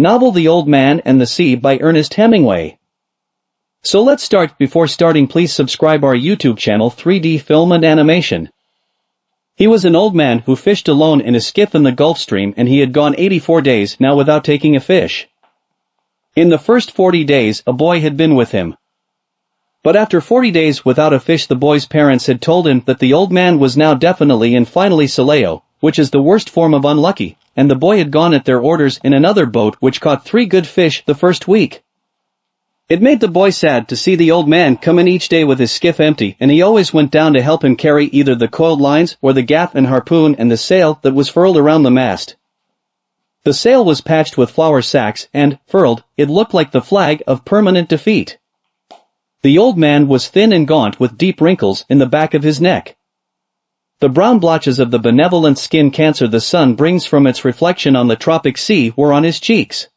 Novel The Old Man and the Sea by Ernest Hemingway. So let's start. Before starting, please subscribe our YouTube channel 3D Film and Animation. He was an old man who fished alone in a skiff in the Gulf Stream, and he had gone 84 days now without taking a fish. In the first 40 days a boy had been with him. But after 40 days without a fish, the boy's parents had told him that the old man was now definitely and finally Saleo, which is the worst form of unlucky, and the boy had gone at their orders in another boat which caught 3 good fish the first week. It made the boy sad to see the old man come in each day with his skiff empty, and he always went down to help him carry either the coiled lines or the gaff and harpoon and the sail that was furled around the mast. The sail was patched with flour sacks, and, furled, it looked like the flag of permanent defeat. The old man was thin and gaunt with deep wrinkles in the back of his neck. The brown blotches of the benevolent skin cancer the sun brings from its reflection on the tropic sea were on his cheeks.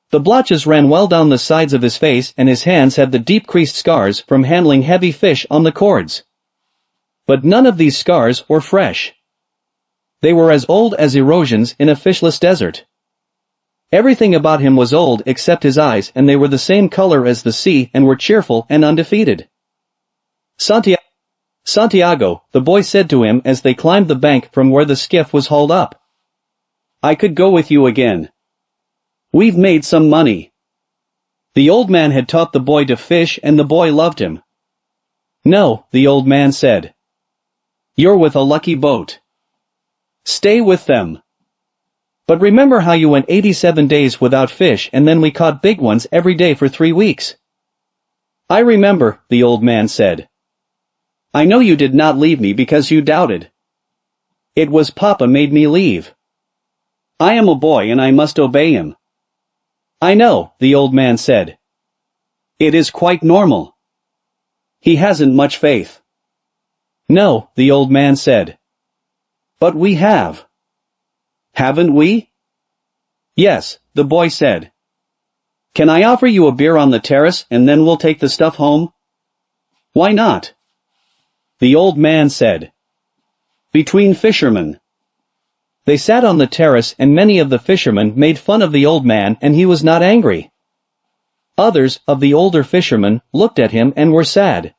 The blotches ran well down the sides of his face, and his hands had the deep creased scars from handling heavy fish on the cords. But none of these scars were fresh. They were as old as erosions in a fishless desert. Everything about him was old except his eyes, and they were the same color as the sea and were cheerful and undefeated. Santiago, the boy said to him as they climbed the bank from where the skiff was hauled up. I could go with you again. We've made some money. The old man had taught the boy to fish, and the boy loved him. No, the old man said. You're with a lucky boat. Stay with them. But remember how you went 87 days without fish, and then we caught big ones every day for 3 weeks. I remember, the old man said. I know you did not leave me because you doubted. It was Papa made me leave. I am a boy and I must obey him. I know, the old man said. It is quite normal. He hasn't much faith. No, the old man said. But we have. Haven't we? Yes, the boy said. Can I offer you a beer on the terrace and then we'll take the stuff home? Why not? The old man said. Between fishermen. They sat on the terrace, and many of the fishermen made fun of the old man, and he was not angry. Others, of the older fishermen, looked at him and were sad.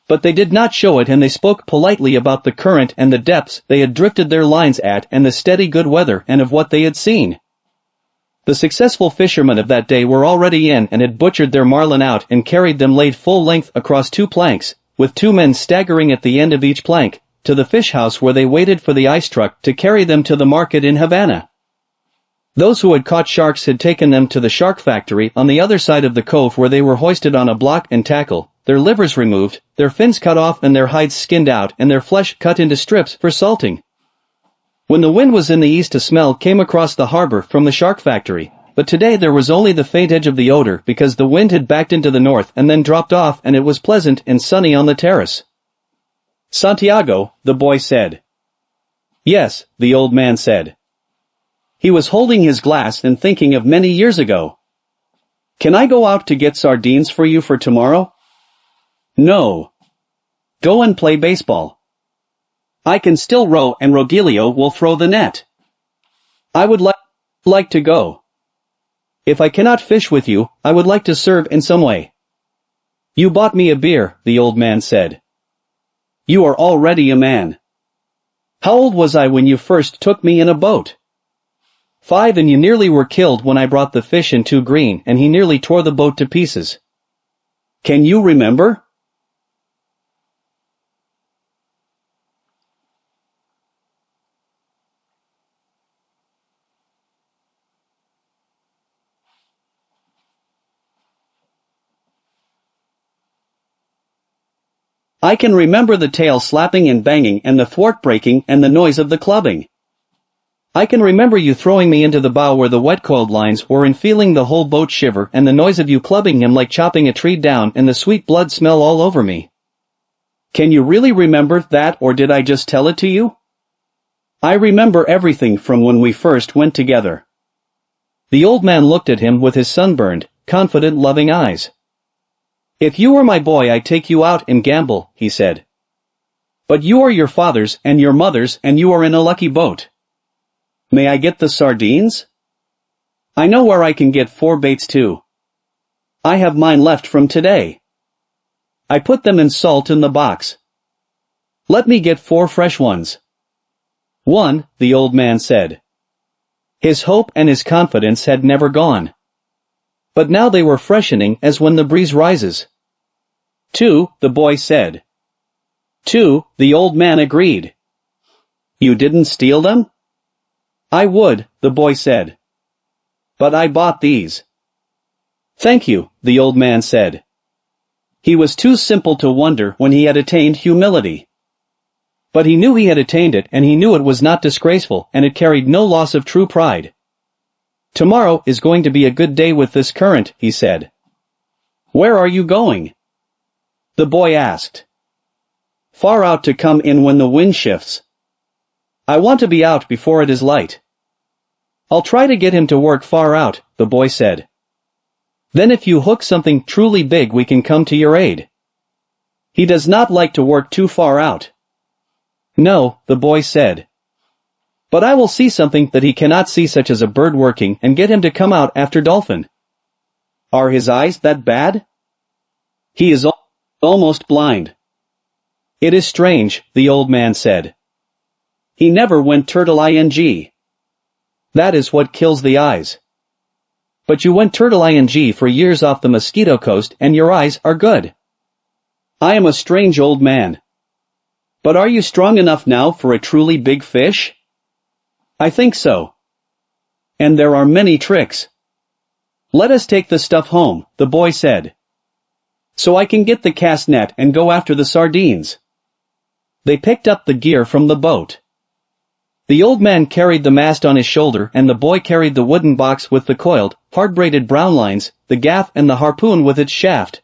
But they did not show it, and they spoke politely about the current and the depths they had drifted their lines at, and the steady good weather, and of what they had seen. The successful fishermen of that day were already in and had butchered their marlin out and carried them laid full length across 2 planks, with 2 men staggering at the end of each plank, to the fish house where they waited for the ice truck to carry them to the market in Havana. Those who had caught sharks had taken them to the shark factory on the other side of the cove, where they were hoisted on a block and tackle, their livers removed, their fins cut off and their hides skinned out, and their flesh cut into strips for salting. When the wind was in the east, a smell came across the harbor from the shark factory. But today there was only the faint edge of the odor, because the wind had backed into the north and then dropped off, and it was pleasant and sunny on the terrace. Santiago, the boy said. Yes, the old man said. He was holding his glass and thinking of many years ago. Can I go out to get sardines for you for tomorrow? No. Go and play baseball. I can still row, and Rogelio will throw the net. I would like to go. If I cannot fish with you, I would like to serve in some way. You bought me a beer, the old man said. You are already a man. How old was I when you first took me in a boat? 5, and you nearly were killed when I brought the fish in 2 green, and he nearly tore the boat to pieces. Can you remember? I can remember the tail slapping and banging and the thwart breaking and the noise of the clubbing. I can remember you throwing me into the bow where the wet coiled lines were and feeling the whole boat shiver, and the noise of you clubbing him like chopping a tree down, and the sweet blood smell all over me. Can you really remember that, or did I just tell it to you? I remember everything from when we first went together. The old man looked at him with his sunburned, confident, loving eyes. If you were my boy, I'd take you out and gamble, he said. But you are your father's and your mother's, and you are in a lucky boat. May I get the sardines? I know where I can get 4 baits too. I have mine left from today. I put them in salt in the box. Let me get 4 fresh ones. 1, the old man said. His hope and his confidence had never gone. But now they were freshening as when the breeze rises. 2, the boy said. 2, the old man agreed. You didn't steal them? I would, the boy said. But I bought these. Thank you, the old man said. He was too simple to wonder when he had attained humility. But he knew he had attained it, and he knew it was not disgraceful, and it carried no loss of true pride. Tomorrow is going to be a good day with this current, he said. Where are you going? The boy asked. Far out to come in when the wind shifts. I want to be out before it is light. I'll try to get him to work far out, the boy said. Then if you hook something truly big we can come to your aid. He does not like to work too far out. No, the boy said. But I will see something that he cannot see, such as a bird working, and get him to come out after dolphin. Are his eyes that bad? He is almost blind. It is strange, the old man said. He never went turtle ing. That is what kills the eyes. But you went turtle ing for years off the Mosquito Coast, and your eyes are good. I am a strange old man. But are you strong enough now for a truly big fish? I think so. And there are many tricks. Let us take the stuff home, the boy said. So I can get the cast net and go after the sardines. They picked up the gear from the boat. The old man carried the mast on his shoulder, and the boy carried the wooden box with the coiled, hard-braided brown lines, the gaff and the harpoon with its shaft.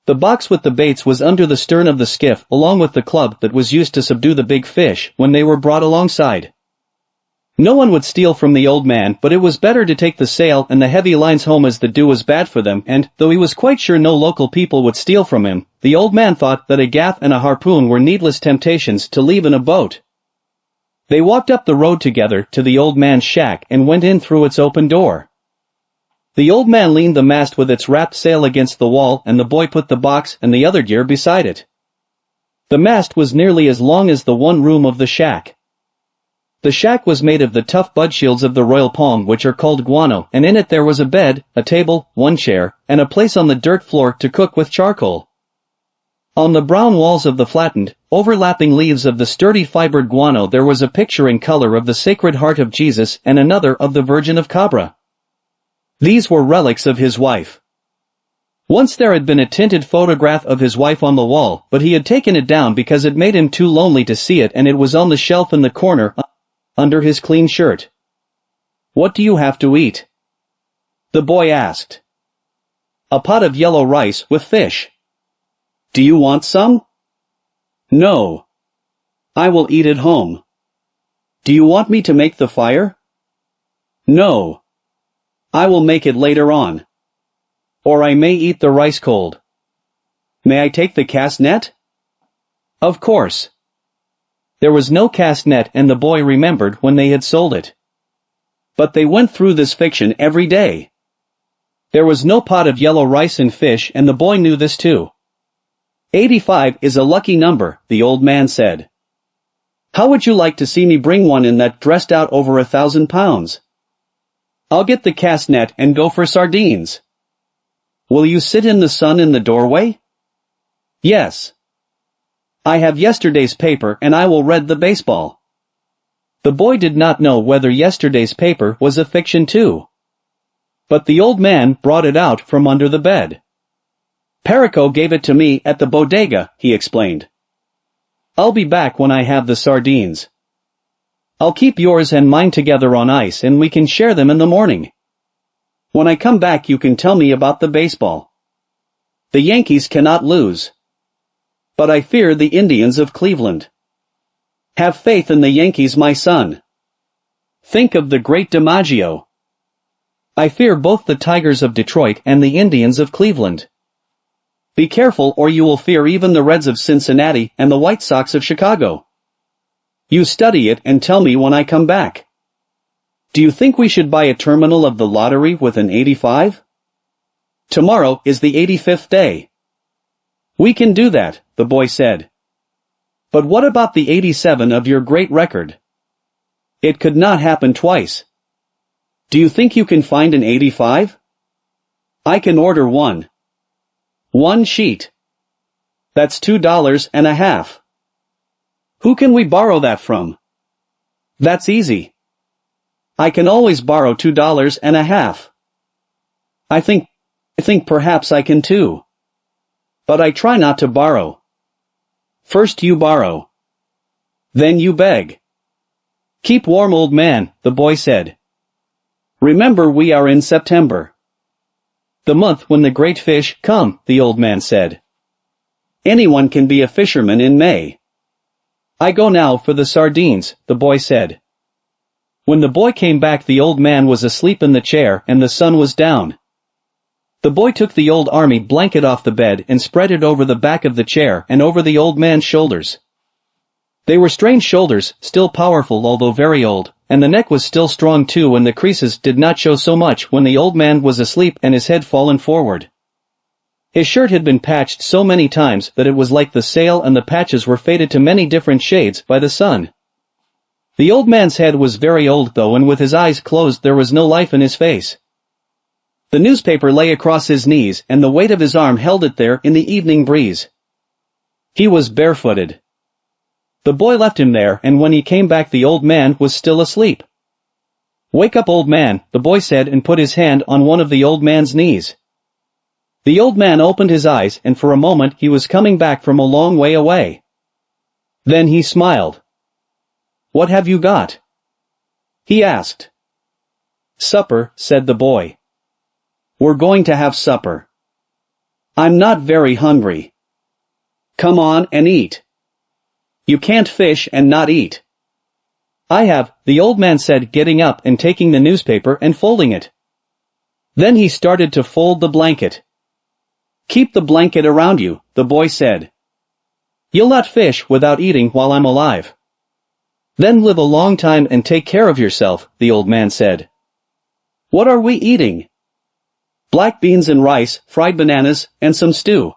The box with the baits was under the stern of the skiff, along with the club that was used to subdue the big fish when they were brought alongside. No one would steal from the old man, but it was better to take the sail and the heavy lines home, as the dew was bad for them, and, though he was quite sure no local people would steal from him, the old man thought that a gaff and a harpoon were needless temptations to leave in a boat. They walked up the road together to the old man's shack and went in through its open door. The old man leaned the mast with its wrapped sail against the wall, and the boy put the box and the other gear beside it. The mast was nearly as long as the one room of the shack. The shack was made of the tough bud shields of the royal palm, which are called guano, and in it there was a bed, a table, 1 chair, and a place on the dirt floor to cook with charcoal. On the brown walls of the flattened, overlapping leaves of the sturdy fibered guano there was a picture in color of the Sacred Heart of Jesus and another of the Virgin of Cabra. These were relics of his wife. Once there had been a tinted photograph of his wife on the wall, but he had taken it down because it made him too lonely to see it, and it was on the shelf in the corner, under his clean shirt. What do you have to eat? The boy asked. A pot of yellow rice with fish. Do you want some? No. I will eat at home. Do you want me to make the fire? No. I will make it later on. Or I may eat the rice cold. May I take the cast net? Of course. There was no cast net, and the boy remembered when they had sold it. But they went through this fiction every day. There was no pot of yellow rice and fish, and the boy knew this too. 85 is a lucky number, the old man said. How would you like to see me bring one in that dressed out over 1,000 pounds? I'll get the cast net and go for sardines. Will you sit in the sun in the doorway? Yes. I have yesterday's paper and I will read the baseball. The boy did not know whether yesterday's paper was a fiction too. But the old man brought it out from under the bed. Perico gave it to me at the bodega, he explained. I'll be back when I have the sardines. I'll keep yours and mine together on ice and we can share them in the morning. When I come back you can tell me about the baseball. The Yankees cannot lose. But I fear the Indians of Cleveland. Have faith in the Yankees, my son. Think of the great DiMaggio. I fear both the Tigers of Detroit and the Indians of Cleveland. Be careful or you will fear even the Reds of Cincinnati and the White Sox of Chicago. You study it and tell me when I come back. Do you think we should buy a terminal of the lottery with an 85? Tomorrow is the 85th day. We can do that, the boy said. But what about the 87 of your great record? It could not happen twice. Do you think you can find an 85? I can order one. One sheet. That's $2.50. Who can we borrow that from? That's easy. I can always borrow $2.50. I think perhaps I can too. But I try not to borrow. First you borrow. Then you beg. Keep warm, old man, the boy said. Remember, we are in September. The month when the great fish come, the old man said. Anyone can be a fisherman in May. I go now for the sardines, the boy said. When the boy came back, the old man was asleep in the chair and the sun was down. The boy took the old army blanket off the bed and spread it over the back of the chair and over the old man's shoulders. They were strange shoulders, still powerful although very old, and the neck was still strong too, and the creases did not show so much when the old man was asleep and his head fallen forward. His shirt had been patched so many times that it was like the sail, and the patches were faded to many different shades by the sun. The old man's head was very old though, and with his eyes closed there was no life in his face. The newspaper lay across his knees, and the weight of his arm held it there in the evening breeze. He was barefooted. The boy left him there, and when he came back the old man was still asleep. Wake up, old man, the boy said, and put his hand on one of the old man's knees. The old man opened his eyes, and for a moment he was coming back from a long way away. Then he smiled. What have you got? He asked. Supper, said the boy. We're going to have supper. I'm not very hungry. Come on and eat. You can't fish and not eat. I have, the old man said, getting up and taking the newspaper and folding it. Then he started to fold the blanket. Keep the blanket around you, the boy said. You'll not fish without eating while I'm alive. Then live a long time and take care of yourself, the old man said. What are we eating? Black beans and rice, fried bananas, and some stew.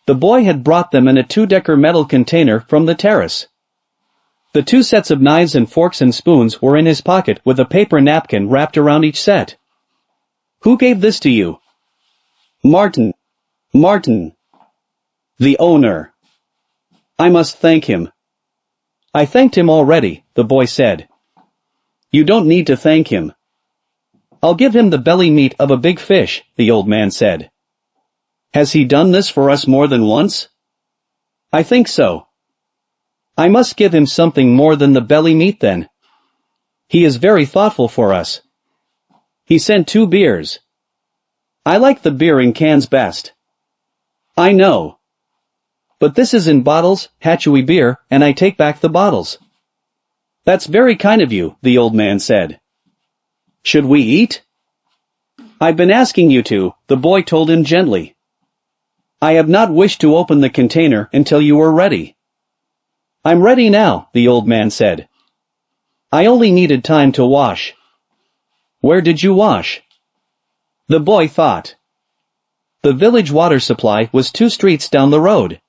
The boy had brought them in a 2-decker metal container from the terrace. The 2 sets of knives and forks and spoons were in his pocket with a paper napkin wrapped around each set. Who gave this to you? Martin. The owner. I must thank him. I thanked him already, the boy said. You don't need to thank him. I'll give him the belly meat of a big fish, the old man said. Has he done this for us more than once? I think so. I must give him something more than the belly meat then. He is very thoughtful for us. He sent 2 beers. I like the beer in cans best. I know. But this is in bottles, Hatchewy beer, and I take back the bottles. That's very kind of you, the old man said. Should we eat? I've been asking you to, the boy told him gently. I have not wished to open the container until you were ready. I'm ready now, the old man said. I only needed time to wash. Where did you wash? The boy thought. The village water supply was 2 streets down the road.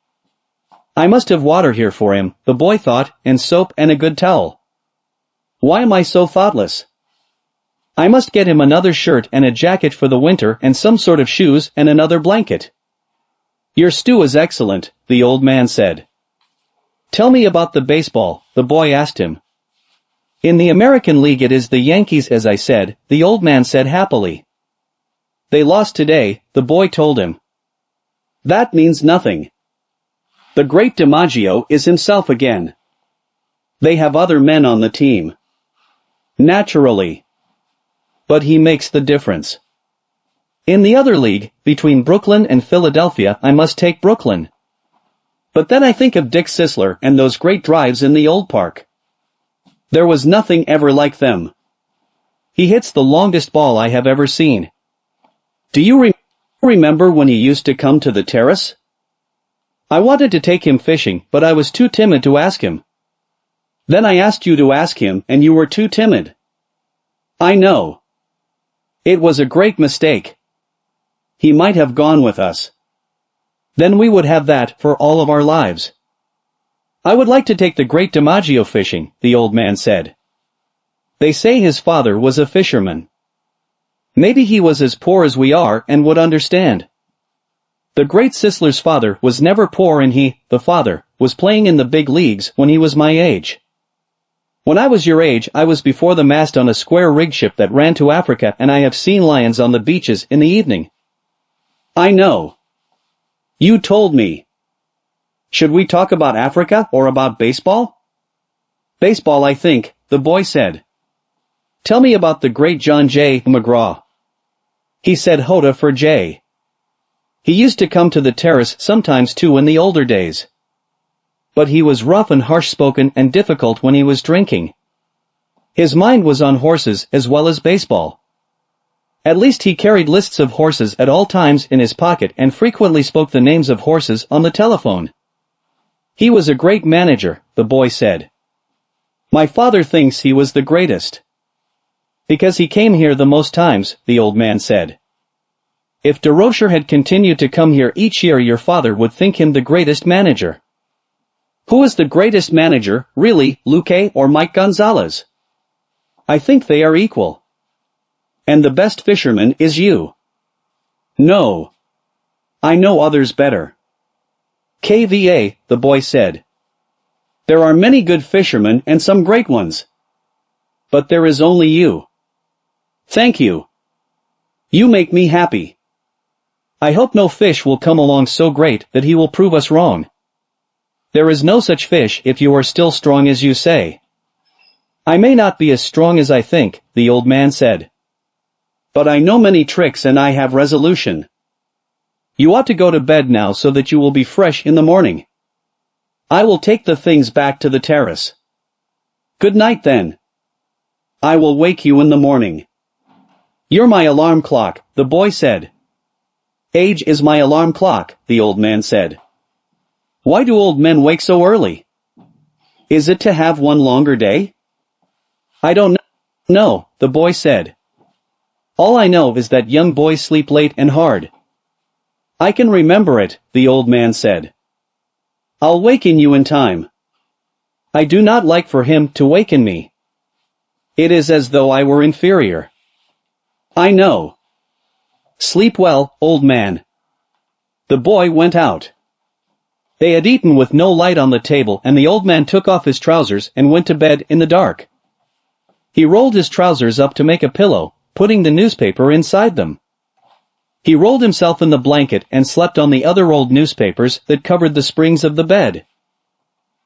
I must have water here for him, the boy thought, and soap and a good towel. Why am I so thoughtless? I must get him another shirt and a jacket for the winter and some sort of shoes and another blanket. Your stew is excellent, the old man said. Tell me about the baseball, the boy asked him. In the American League it is the Yankees, as I said, the old man said happily. They lost today, the boy told him. That means nothing. The great DiMaggio is himself again. They have other men on the team. Naturally. But he makes the difference. In the other league, between Brooklyn and Philadelphia, I must take Brooklyn. But then I think of Dick Sisler and those great drives in the old park. There was nothing ever like them. He hits the longest ball I have ever seen. Do you remember when he used to come to the terrace? I wanted to take him fishing, but I was too timid to ask him. Then I asked you to ask him, and you were too timid. I know. It was a great mistake. He might have gone with us. Then we would have that for all of our lives. I would like to take the great DiMaggio fishing, the old man said. They say his father was a fisherman. Maybe he was as poor as we are and would understand. The great Sisler's father was never poor, and he, the father, was playing in the big leagues when he was my age. When I was your age, I was before the mast on a square-rigged ship that ran to Africa, and I have seen lions on the beaches in the evening. I know. You told me. Should we talk about Africa or about baseball? Baseball, I think, the boy said. Tell me about the great John J. McGraw. He said Hoda for J. He used to come to the terrace sometimes too in the older days. But he was rough and harsh-spoken and difficult when he was drinking. His mind was on horses as well as baseball. At least he carried lists of horses at all times in his pocket and frequently spoke the names of horses on the telephone. He was a great manager, the boy said. My father thinks he was the greatest. Because he came here the most times, the old man said. If de Rocher had continued to come here each year, your father would think him the greatest manager. Who is the greatest manager, really, Luque or Mike Gonzalez? I think they are equal. And the best fisherman is you. No. I know others better. KVA, the boy said. There are many good fishermen and some great ones. But there is only you. Thank you. You make me happy. I hope no fish will come along so great that he will prove us wrong. There is no such fish if you are still strong as you say. I may not be as strong as I think, the old man said. But I know many tricks and I have resolution. You ought to go to bed now so that you will be fresh in the morning. I will take the things back to the terrace. Good night then. I will wake you in the morning. You're my alarm clock, the boy said. Age is my alarm clock, the old man said. Why do old men wake so early? Is it to have one longer day? I don't know, the boy said. All I know is that young boys sleep late and hard. I can remember it, the old man said. I'll waken you in time. I do not like for him to waken me. It is as though I were inferior. I know. Sleep well, old man. The boy went out. They had eaten with no light on the table, and the old man took off his trousers and went to bed in the dark. He rolled his trousers up to make a pillow, putting the newspaper inside them. He rolled himself in the blanket and slept on the other old newspapers that covered the springs of the bed.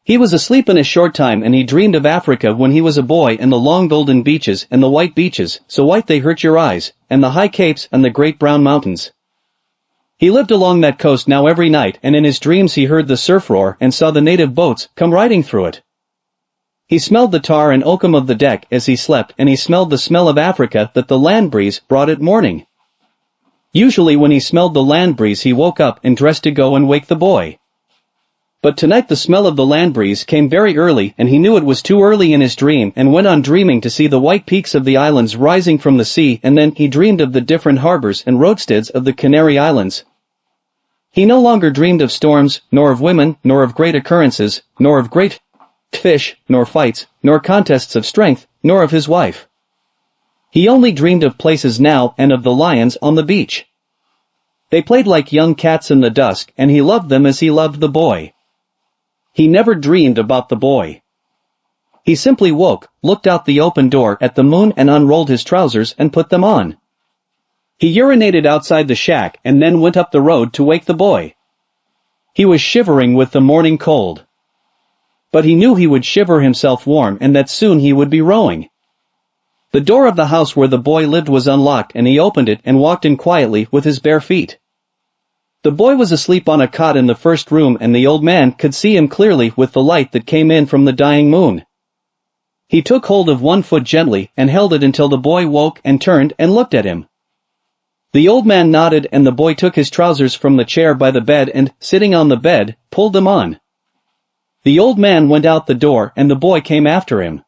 He was asleep in a short time, and he dreamed of Africa when he was a boy, and the long golden beaches and the white beaches, so white they hurt your eyes, and the high capes and the great brown mountains. He lived along that coast now every night, and in his dreams he heard the surf roar and saw the native boats come riding through it. He smelled the tar and oakum of the deck as he slept, and he smelled the smell of Africa that the land breeze brought at morning. Usually when he smelled the land breeze he woke up and dressed to go and wake the boy. But tonight the smell of the land breeze came very early, and he knew it was too early in his dream, and went on dreaming to see the white peaks of the islands rising from the sea, and then he dreamed of the different harbors and roadsteads of the Canary Islands. He no longer dreamed of storms, nor of women, nor of great occurrences, nor of great fish, nor fights, nor contests of strength, nor of his wife. He only dreamed of places now and of the lions on the beach. They played like young cats in the dusk, and he loved them as he loved the boy. He never dreamed about the boy. He simply woke, looked out the open door at the moon, and unrolled his trousers and put them on. He urinated outside the shack and then went up the road to wake the boy. He was shivering with the morning cold. But he knew he would shiver himself warm and that soon he would be rowing. The door of the house where the boy lived was unlocked, and he opened it and walked in quietly with his bare feet. The boy was asleep on a cot in the first room, and the old man could see him clearly with the light that came in from the dying moon. He took hold of one foot gently and held it until the boy woke and turned and looked at him. The old man nodded, and the boy took his trousers from the chair by the bed and, sitting on the bed, pulled them on. The old man went out the door, and the boy came after him.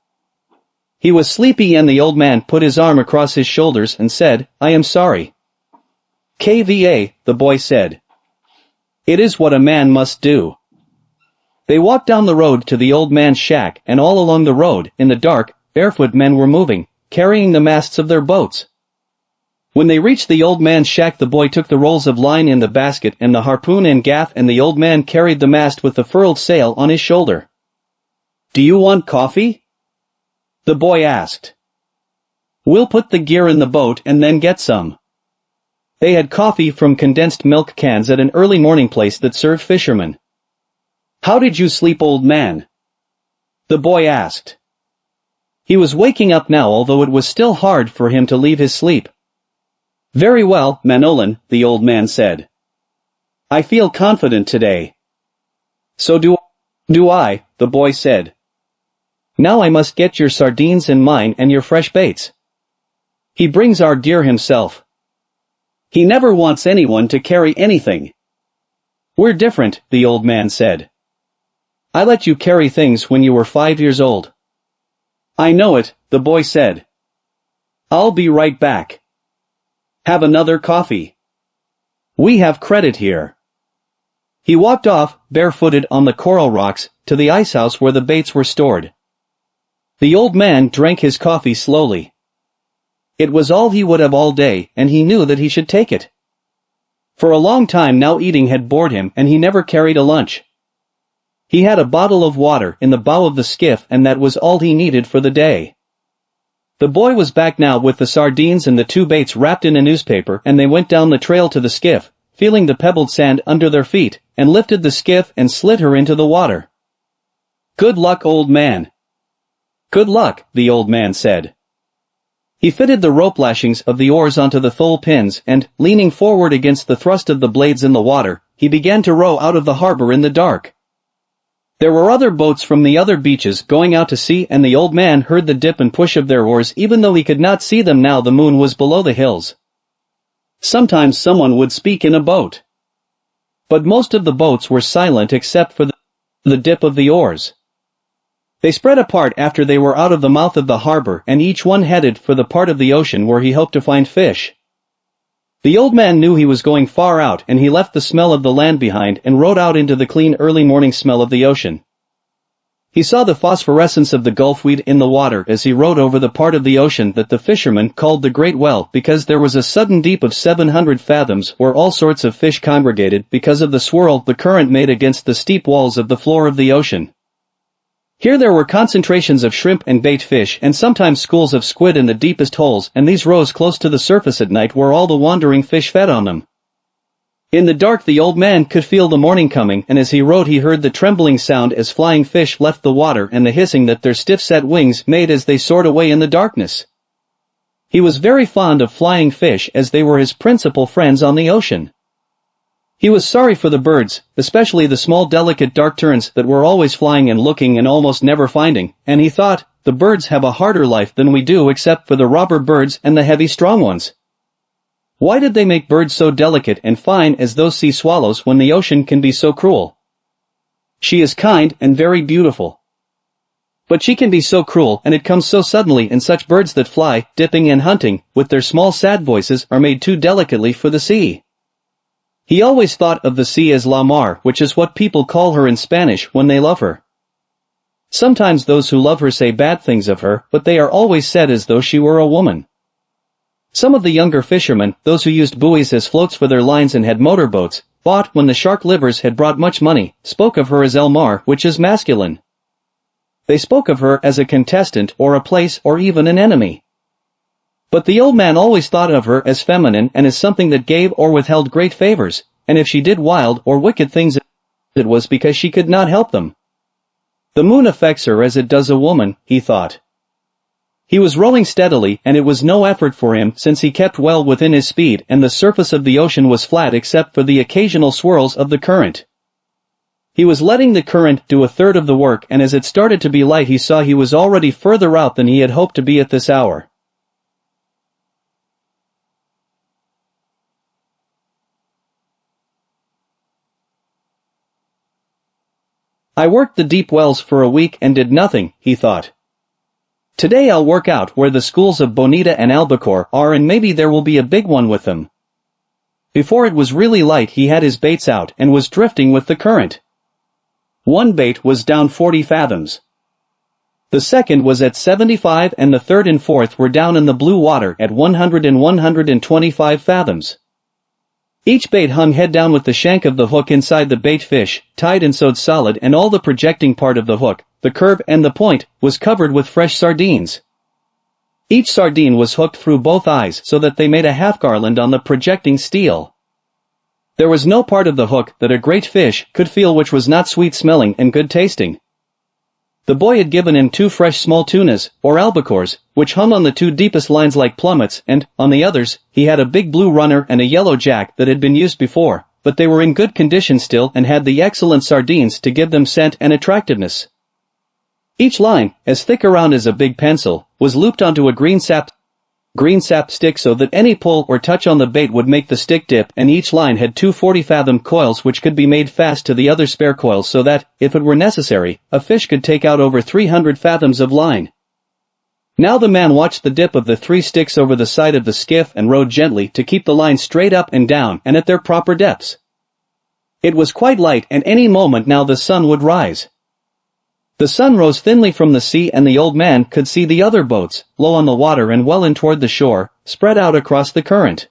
He was sleepy and the old man put his arm across his shoulders and said, "I am sorry." "Kva," the boy said. "It is what a man must do." They walked down the road to the old man's shack, and all along the road, in the dark, barefoot men were moving, carrying the masts of their boats. When they reached the old man's shack, the boy took the rolls of line in the basket and the harpoon and gaff, and the old man carried the mast with the furled sail on his shoulder. "Do you want coffee?" the boy asked. "We'll put the gear in the boat and then get some." They had coffee from condensed milk cans at an early morning place that served fishermen. "How did you sleep, old man?" the boy asked. He was waking up now, although it was still hard for him to leave his sleep. "Very well, Manolin," the old man said. "I feel confident today." "So do I," the boy said. "Now I must get your sardines and mine and your fresh baits. He brings our gear himself. He never wants anyone to carry anything." "We're different," the old man said. "I let you carry things when you were 5 years old." "I know it," the boy said. "I'll be right back. Have another coffee? We have credit here." He walked off, barefooted on the coral rocks, to the icehouse where the baits were stored. The old man drank his coffee slowly. It was all he would have all day, and he knew that he should take it. For a long time now eating had bored him, and he never carried a lunch. He had a bottle of water in the bow of the skiff, and that was all he needed for the day. The boy was back now with the sardines and the 2 baits wrapped in a newspaper, and they went down the trail to the skiff, feeling the pebbled sand under their feet, and lifted the skiff and slid her into the water. "Good luck, old man." "Good luck," the old man said. He fitted the rope lashings of the oars onto the thole pins, and, leaning forward against the thrust of the blades in the water, he began to row out of the harbor in the dark. There were other boats from the other beaches going out to sea, and the old man heard the dip and push of their oars even though he could not see them now the moon was below the hills. Sometimes someone would speak in a boat. But most of the boats were silent except for the dip of the oars. They spread apart after they were out of the mouth of the harbor, and each one headed for the part of the ocean where he hoped to find fish. The old man knew he was going far out, and he left the smell of the land behind and rode out into the clean early morning smell of the ocean. He saw the phosphorescence of the gulfweed in the water as he rode over the part of the ocean that the fishermen called the Great Well, because there was a sudden deep of 700 fathoms where all sorts of fish congregated because of the swirl the current made against the steep walls of the floor of the ocean. Here there were concentrations of shrimp and bait fish, and sometimes schools of squid in the deepest holes, and these rose close to the surface at night where all the wandering fish fed on them. In the dark the old man could feel the morning coming, and as he rode he heard the trembling sound as flying fish left the water and the hissing that their stiff-set wings made as they soared away in the darkness. He was very fond of flying fish as they were his principal friends on the ocean. He was sorry for the birds, especially the small delicate dark terns that were always flying and looking and almost never finding, and he thought, the birds have a harder life than we do except for the robber birds and the heavy strong ones. Why did they make birds so delicate and fine as those sea swallows when the ocean can be so cruel? She is kind and very beautiful. But she can be so cruel, and it comes so suddenly, and such birds that fly, dipping and hunting, with their small sad voices, are made too delicately for the sea. He always thought of the sea as la mar, which is what people call her in Spanish when they love her. Sometimes those who love her say bad things of her, but they are always said as though she were a woman. Some of the younger fishermen, those who used buoys as floats for their lines and had motorboats, bought when the shark livers had brought much money, spoke of her as El Mar, which is masculine. They spoke of her as a contestant or a place or even an enemy. But the old man always thought of her as feminine and as something that gave or withheld great favors, and if she did wild or wicked things it was because she could not help them. The moon affects her as it does a woman, he thought. He was rowing steadily, and it was no effort for him since he kept well within his speed, and the surface of the ocean was flat except for the occasional swirls of the current. He was letting the current do a third of the work, and as it started to be light he saw he was already further out than he had hoped to be at this hour. I worked the deep wells for a week and did nothing, he thought. Today I'll work out where the schools of Bonita and Albacore are, and maybe there will be a big one with them. Before it was really light, he had his baits out and was drifting with the current. One bait was down 40 fathoms. The second was at 75, and the third and fourth were down in the blue water at 100 and 125 fathoms. Each bait hung head down with the shank of the hook inside the bait fish, tied and sewed solid, and all the projecting part of the hook, the curve and the point, was covered with fresh sardines. Each sardine was hooked through both eyes so that they made a half garland on the projecting steel. There was no part of the hook that a great fish could feel which was not sweet-smelling and good-tasting. The boy had given him 2 fresh small tunas, or albacores, which hung on the 2 deepest lines like plummets, and, on the others, he had a big blue runner and a yellow jack that had been used before, but they were in good condition still and had the excellent sardines to give them scent and attractiveness. Each line, as thick around as a big pencil, was looped onto a green sap stick so that any pull or touch on the bait would make the stick dip, and each line had 2 40-fathom coils which could be made fast to the other spare coils so that, if it were necessary, a fish could take out over 300 fathoms of line. Now the man watched the dip of the 3 sticks over the side of the skiff and rowed gently to keep the line straight up and down and at their proper depths. It was quite light, and any moment now the sun would rise. The sun rose thinly from the sea, and the old man could see the other boats, low on the water and well in toward the shore, spread out across the current.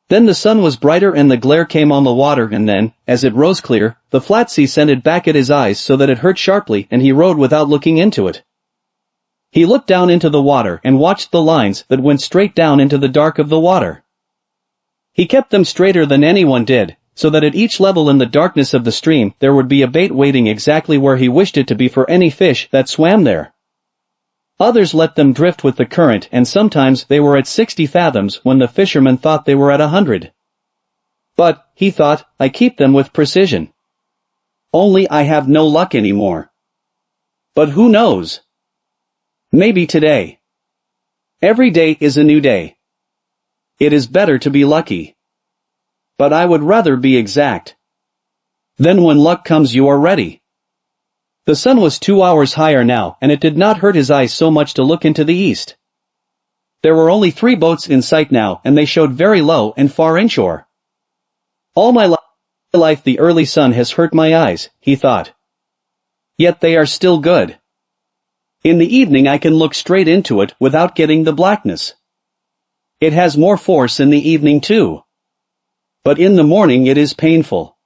Then the sun was brighter and the glare came on the water, and then, as it rose clear, the flat sea sent back at his eyes so that it hurt sharply, and he rowed without looking into it. He looked down into the water and watched the lines that went straight down into the dark of the water. He kept them straighter than anyone did, so that at each level in the darkness of the stream there would be a bait waiting exactly where he wished it to be for any fish that swam there. Others let them drift with the current, and sometimes they were at 60 fathoms when the fisherman thought they were at 100. But, he thought, I keep them with precision. Only I have no luck anymore. But who knows? Maybe today. Every day is a new day. It is better to be lucky. But I would rather be exact. Then when luck comes you are ready. The sun was 2 hours higher now, and it did not hurt his eyes so much to look into the east. There were only 3 boats in sight now, and they showed very low and far inshore. All my life the early sun has hurt my eyes, he thought. Yet they are still good. In the evening I can look straight into it without getting the blackness. It has more force in the evening too. But in the morning it is painful.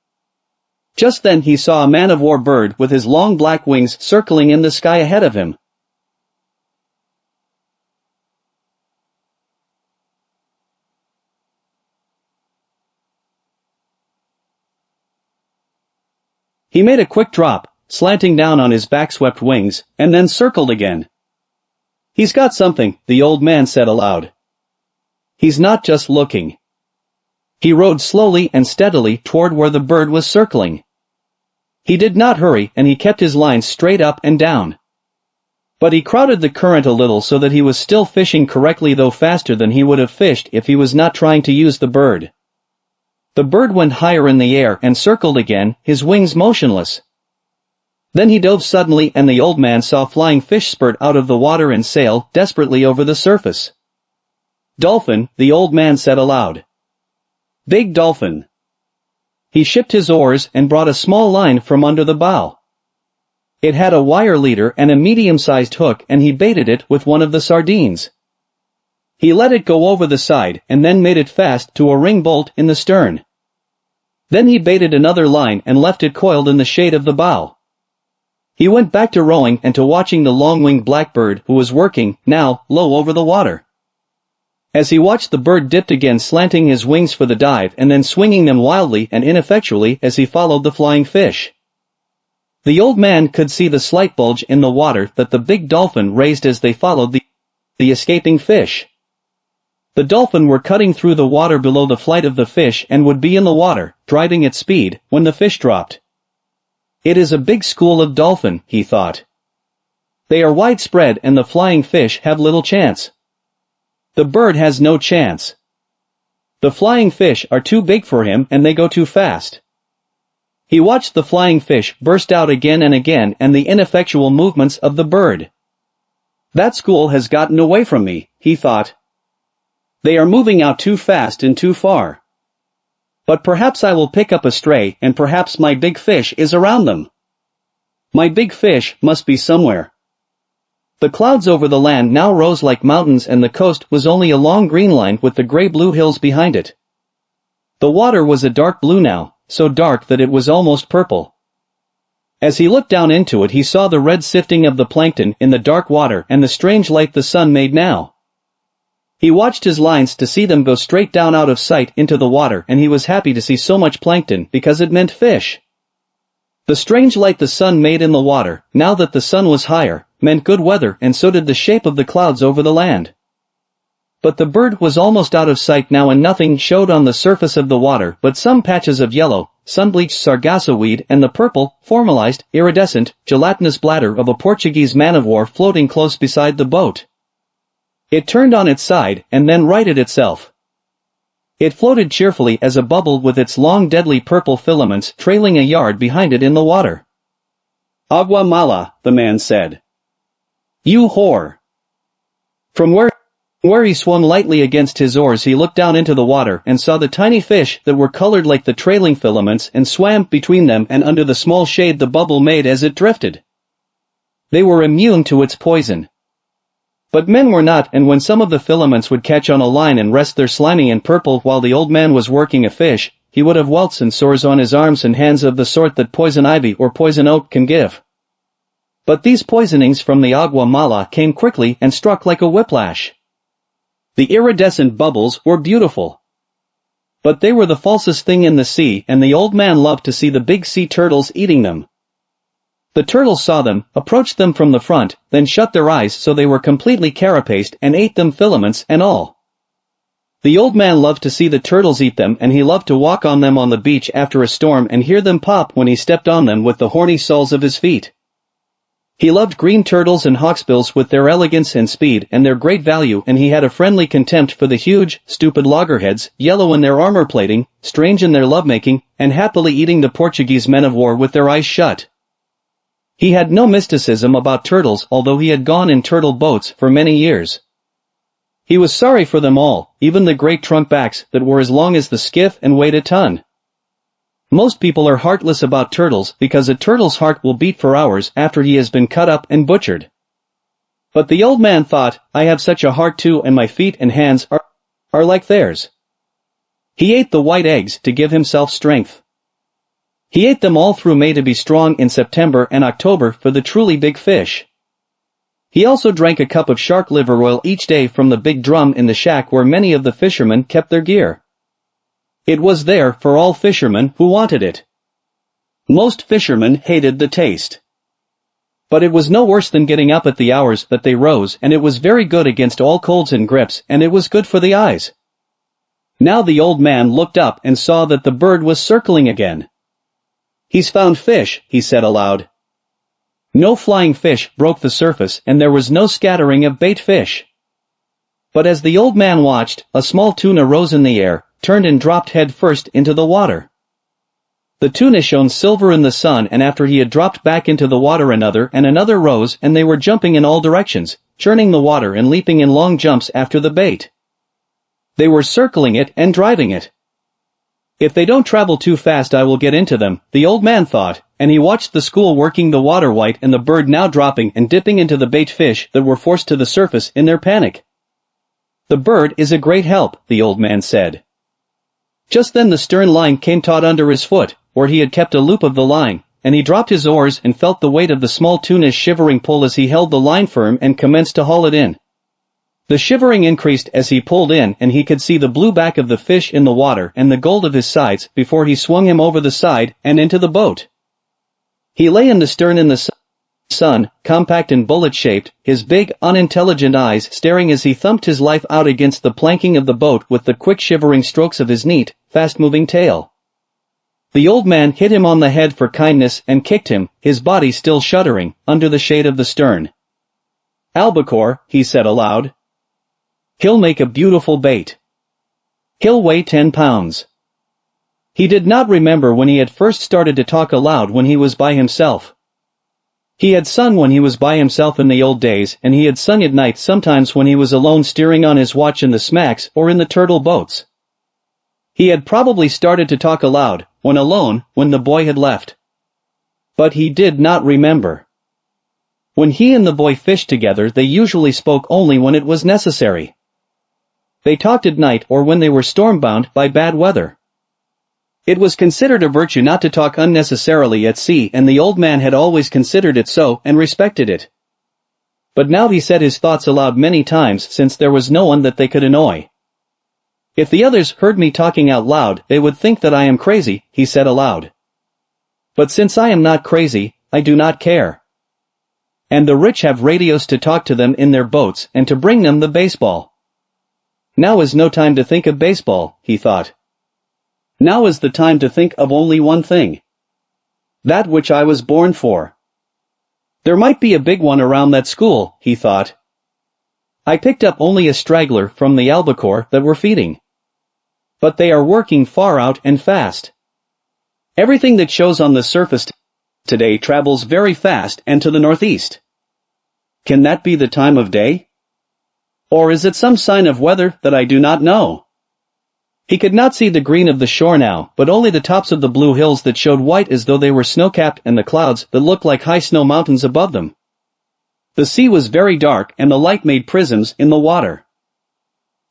Just then he saw a man-of-war bird with his long black wings circling in the sky ahead of him. He made a quick drop, slanting down on his back-swept wings, and then circled again. He's got something, the old man said aloud. He's not just looking. He rowed slowly and steadily toward where the bird was circling. He did not hurry, and he kept his line straight up and down. But he crowded the current a little so that he was still fishing correctly, though faster than he would have fished if he was not trying to use the bird. The bird went higher in the air and circled again, his wings motionless. Then he dove suddenly, and the old man saw flying fish spurt out of the water and sail desperately over the surface. Dolphin, the old man said aloud. Big dolphin. He shipped his oars and brought a small line from under the bow. It had a wire leader and a medium-sized hook, and he baited it with one of the sardines. He let it go over the side and then made it fast to a ring bolt in the stern. Then he baited another line and left it coiled in the shade of the bow. He went back to rowing and to watching the long-winged blackbird who was working, now, low over the water. As he watched, the bird dipped again, slanting his wings for the dive and then swinging them wildly and ineffectually as he followed the flying fish. The old man could see the slight bulge in the water that the big dolphin raised as they followed the escaping fish. The dolphin were cutting through the water below the flight of the fish and would be in the water, driving at speed, when the fish dropped. It is a big school of dolphin, he thought. They are widespread and the flying fish have little chance. The bird has no chance. The flying fish are too big for him and they go too fast. He watched the flying fish burst out again and again and the ineffectual movements of the bird. That school has gotten away from me, he thought. They are moving out too fast and too far. But perhaps I will pick up a stray, and perhaps my big fish is around them. My big fish must be somewhere. The clouds over the land now rose like mountains, and the coast was only a long green line with the gray-blue hills behind it. The water was a dark blue now, so dark that it was almost purple. As he looked down into it, he saw the red sifting of the plankton in the dark water and the strange light the sun made now. He watched his lines to see them go straight down out of sight into the water, and he was happy to see so much plankton because it meant fish. The strange light the sun made in the water, now that the sun was higher, meant good weather, and so did the shape of the clouds over the land. But the bird was almost out of sight now, and nothing showed on the surface of the water but some patches of yellow, sun-bleached sargasso weed and the purple, formalized, iridescent, gelatinous bladder of a Portuguese man-of-war floating close beside the boat. It turned on its side and then righted itself. It floated cheerfully as a bubble with its long deadly purple filaments trailing a yard behind it in the water. "Agua mala," the man said. "You whore." From where he swung lightly against his oars, he looked down into the water and saw the tiny fish that were colored like the trailing filaments and swam between them and under the small shade the bubble made as it drifted. They were immune to its poison. But men were not, and when some of the filaments would catch on a line and rest there slimy and purple while the old man was working a fish, he would have welts and sores on his arms and hands of the sort that poison ivy or poison oak can give. But these poisonings from the agua mala came quickly and struck like a whiplash. The iridescent bubbles were beautiful. But they were the falsest thing in the sea, and the old man loved to see the big sea turtles eating them. The turtles saw them, approached them from the front, then shut their eyes so they were completely carapaced and ate them, filaments and all. The old man loved to see the turtles eat them, and he loved to walk on them on the beach after a storm and hear them pop when he stepped on them with the horny soles of his feet. He loved green turtles and hawksbills with their elegance and speed and their great value, and he had a friendly contempt for the huge, stupid loggerheads, yellow in their armor plating, strange in their lovemaking, and happily eating the Portuguese men-of-war with their eyes shut. He had no mysticism about turtles, although he had gone in turtle boats for many years. He was sorry for them all, even the great trunkbacks that were as long as the skiff and weighed a ton. Most people are heartless about turtles because a turtle's heart will beat for hours after he has been cut up and butchered. But the old man thought, I have such a heart too, and my feet and hands are like theirs. He ate the white eggs to give himself strength. He ate them all through May to be strong in September and October for the truly big fish. He also drank a cup of shark liver oil each day from the big drum in the shack where many of the fishermen kept their gear. It was there for all fishermen who wanted it. Most fishermen hated the taste. But it was no worse than getting up at the hours that they rose, and it was very good against all colds and grips, and it was good for the eyes. Now the old man looked up and saw that the bird was circling again. "He's found fish," he said aloud. No flying fish broke the surface, and there was no scattering of bait fish. But as the old man watched, a small tuna rose in the air, turned and dropped head first into the water. The tuna shone silver in the sun, and after he had dropped back into the water another and another rose, and they were jumping in all directions, churning the water and leaping in long jumps after the bait. They were circling it and driving it. If they don't travel too fast I will get into them, the old man thought, and he watched the school working the water white and the bird now dropping and dipping into the bait fish that were forced to the surface in their panic. "The bird is a great help," the old man said. Just then the stern line came taut under his foot, where he had kept a loop of the line, and he dropped his oars and felt the weight of the small tuna's shivering pull as he held the line firm and commenced to haul it in. The shivering increased as he pulled in, and he could see the blue back of the fish in the water and the gold of his sides before he swung him over the side and into the boat. He lay in the stern in the sun, compact and bullet-shaped, his big, unintelligent eyes staring as he thumped his life out against the planking of the boat with the quick shivering strokes of his neat, fast-moving tail. The old man hit him on the head for kindness and kicked him, his body still shuddering, under the shade of the stern. "Albacore," he said aloud. "He'll make a beautiful bait. He'll weigh 10 pounds. He did not remember when he had first started to talk aloud when he was by himself. He had sung when he was by himself in the old days, and he had sung at night sometimes when he was alone steering on his watch in the smacks or in the turtle boats. He had probably started to talk aloud, when alone, when the boy had left. But he did not remember. When he and the boy fished together, they usually spoke only when it was necessary. They talked at night or when they were stormbound by bad weather. It was considered a virtue not to talk unnecessarily at sea, and the old man had always considered it so and respected it. But now he said his thoughts aloud many times, since there was no one that they could annoy. "If the others heard me talking out loud, they would think that I am crazy," he said aloud. "But since I am not crazy, I do not care. And the rich have radios to talk to them in their boats and to bring them the baseball. Now is no time to think of baseball," he thought. "Now is the time to think of only one thing. That which I was born for. There might be a big one around that school," he thought. "I picked up only a straggler from the albacore that were feeding. But they are working far out and fast. Everything that shows on the surface today travels very fast and to the northeast. Can that be the time of day? Or is it some sign of weather that I do not know?" He could not see the green of the shore now, but only the tops of the blue hills that showed white as though they were snow-capped, and the clouds that looked like high snow mountains above them. The sea was very dark, and the light made prisms in the water.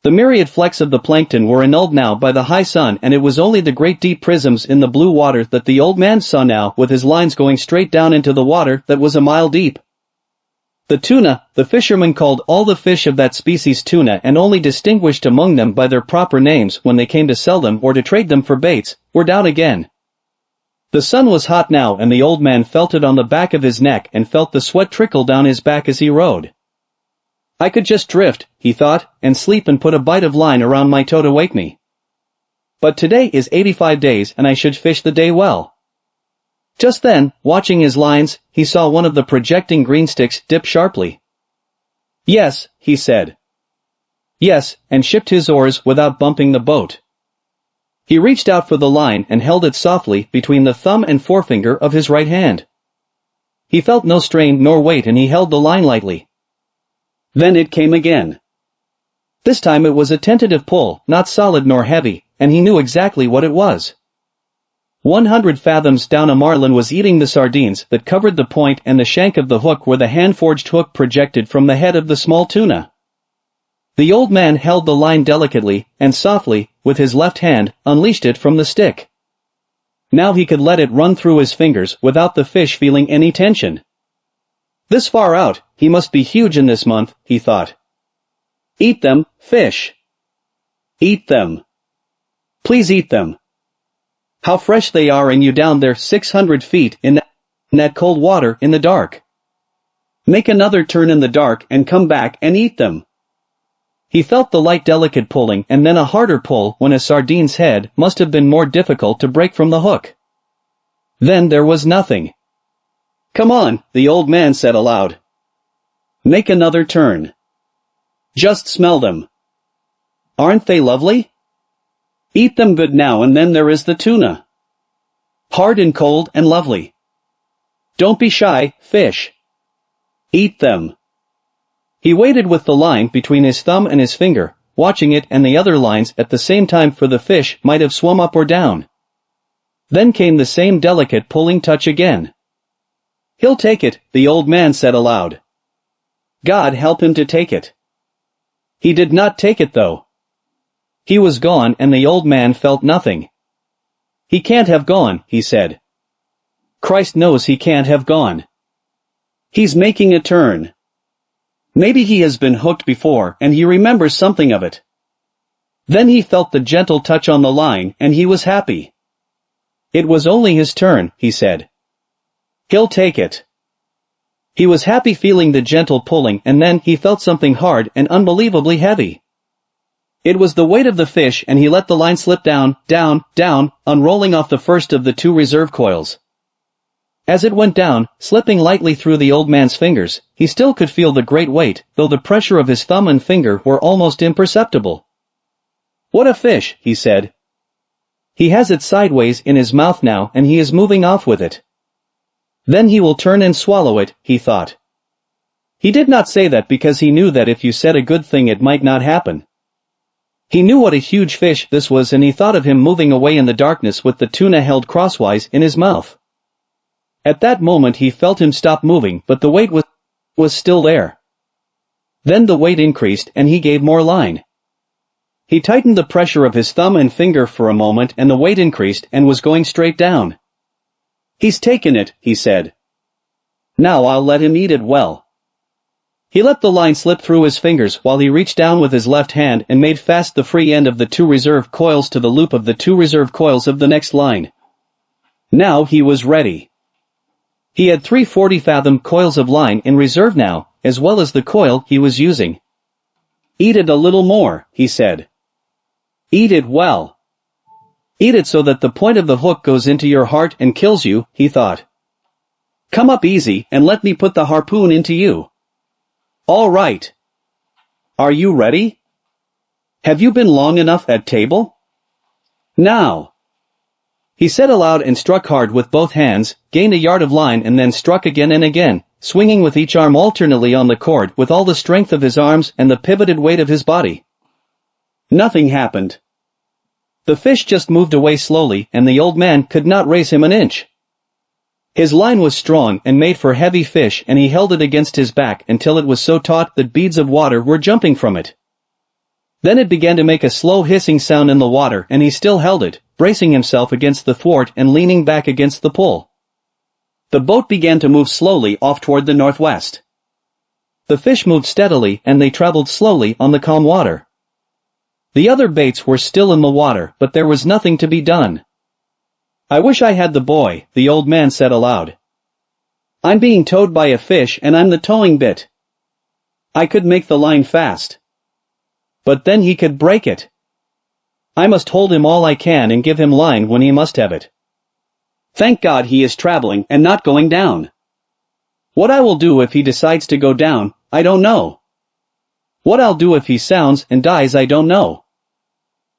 The myriad flecks of the plankton were annulled now by the high sun, and it was only the great deep prisms in the blue water that the old man saw now, with his lines going straight down into the water that was a mile deep. The tuna, the fishermen called all the fish of that species tuna, and only distinguished among them by their proper names when they came to sell them or to trade them for baits, were down again. The sun was hot now, and the old man felt it on the back of his neck and felt the sweat trickle down his back as he rowed. "I could just drift," he thought, "and sleep and put a bite of line around my toe to wake me. But today is 85 days and I should fish the day well." Just then, watching his lines, he saw one of the projecting green sticks dip sharply. "Yes," he said. "Yes," and shipped his oars without bumping the boat. He reached out for the line and held it softly between the thumb and forefinger of his right hand. He felt no strain nor weight, and he held the line lightly. Then it came again. This time it was a tentative pull, not solid nor heavy, and he knew exactly what it was. 100 fathoms down a marlin was eating the sardines that covered the point and the shank of the hook where the hand-forged hook projected from the head of the small tuna. The old man held the line delicately, and softly, with his left hand, unleashed it from the stick. Now he could let it run through his fingers without the fish feeling any tension. This far out, he must be huge in this month, he thought. "Eat them, fish. Eat them. Please eat them. How fresh they are, and you down there 600 feet in that cold water in the dark. Make another turn in the dark and come back and eat them." He felt the light delicate pulling and then a harder pull when a sardine's head must have been more difficult to break from the hook. Then there was nothing. "Come on," the old man said aloud. "Make another turn. Just smell them. Aren't they lovely? Eat them good now, and then there is the tuna. Hard and cold and lovely. Don't be shy, fish. Eat them." He waited with the line between his thumb and his finger, watching it and the other lines at the same time, for the fish might have swum up or down. Then came the same delicate pulling touch again. "He'll take it," the old man said aloud. "God help him to take it." He did not take it though. He was gone, and the old man felt nothing. "He can't have gone," he said. "Christ knows he can't have gone. He's making a turn. Maybe he has been hooked before and he remembers something of it." Then he felt the gentle touch on the line, and he was happy. It was only his turn, he said. He'll take it. He was happy, feeling the gentle pulling, and then he felt something hard and unbelievably heavy. It was the weight of the fish, and he let the line slip down, unrolling off the first of the 2 reserve coils. As it went down, slipping lightly through the old man's fingers, he still could feel the great weight, though the pressure of his thumb and finger were almost imperceptible. "What a fish," he said. "He has it sideways in his mouth now, and he is moving off with it. Then he will turn and swallow it, he thought. He did not say that because he knew that if you said a good thing it might not happen. He knew what a huge fish this was, and he thought of him moving away in the darkness with the tuna held crosswise in his mouth. At that moment he felt him stop moving, but the weight was still there. Then the weight increased and he gave more line. He tightened the pressure of his thumb and finger for a moment and the weight increased and was going straight down. "He's taken it," he said. "Now I'll let him eat it well." He let the line slip through his fingers while he reached down with his left hand and made fast the free end of the 2 reserve coils to the loop of the 2 reserve coils of the next line. Now he was ready. He had 3 40-fathom coils of line in reserve now, as well as the coil he was using. "Eat it a little more," he said. "Eat it well. Eat it so that the point of the hook goes into your heart and kills you," he thought. "Come up easy and let me put the harpoon into you." "All right. Are you ready? Have you been long enough at table? Now." He said aloud and struck hard with both hands, gained a yard of line and then struck again and again, swinging with each arm alternately on the cord with all the strength of his arms and the pivoted weight of his body. Nothing happened. The fish just moved away slowly and the old man could not raise him an inch. His line was strong and made for heavy fish and he held it against his back until it was so taut that beads of water were jumping from it. Then it began to make a slow hissing sound in the water and he still held it, bracing himself against the thwart and leaning back against the pull. The boat began to move slowly off toward the northwest. The fish moved steadily and they traveled slowly on the calm water. The other baits were still in the water, but there was nothing to be done. "I wish I had the boy," the old man said aloud. "I'm being towed by a fish and I'm the towing bit. I could make the line fast. But then he could break it. I must hold him all I can and give him line when he must have it. Thank God he is traveling and not going down. What I will do if he decides to go down, I don't know. What I'll do if he sounds and dies, I don't know.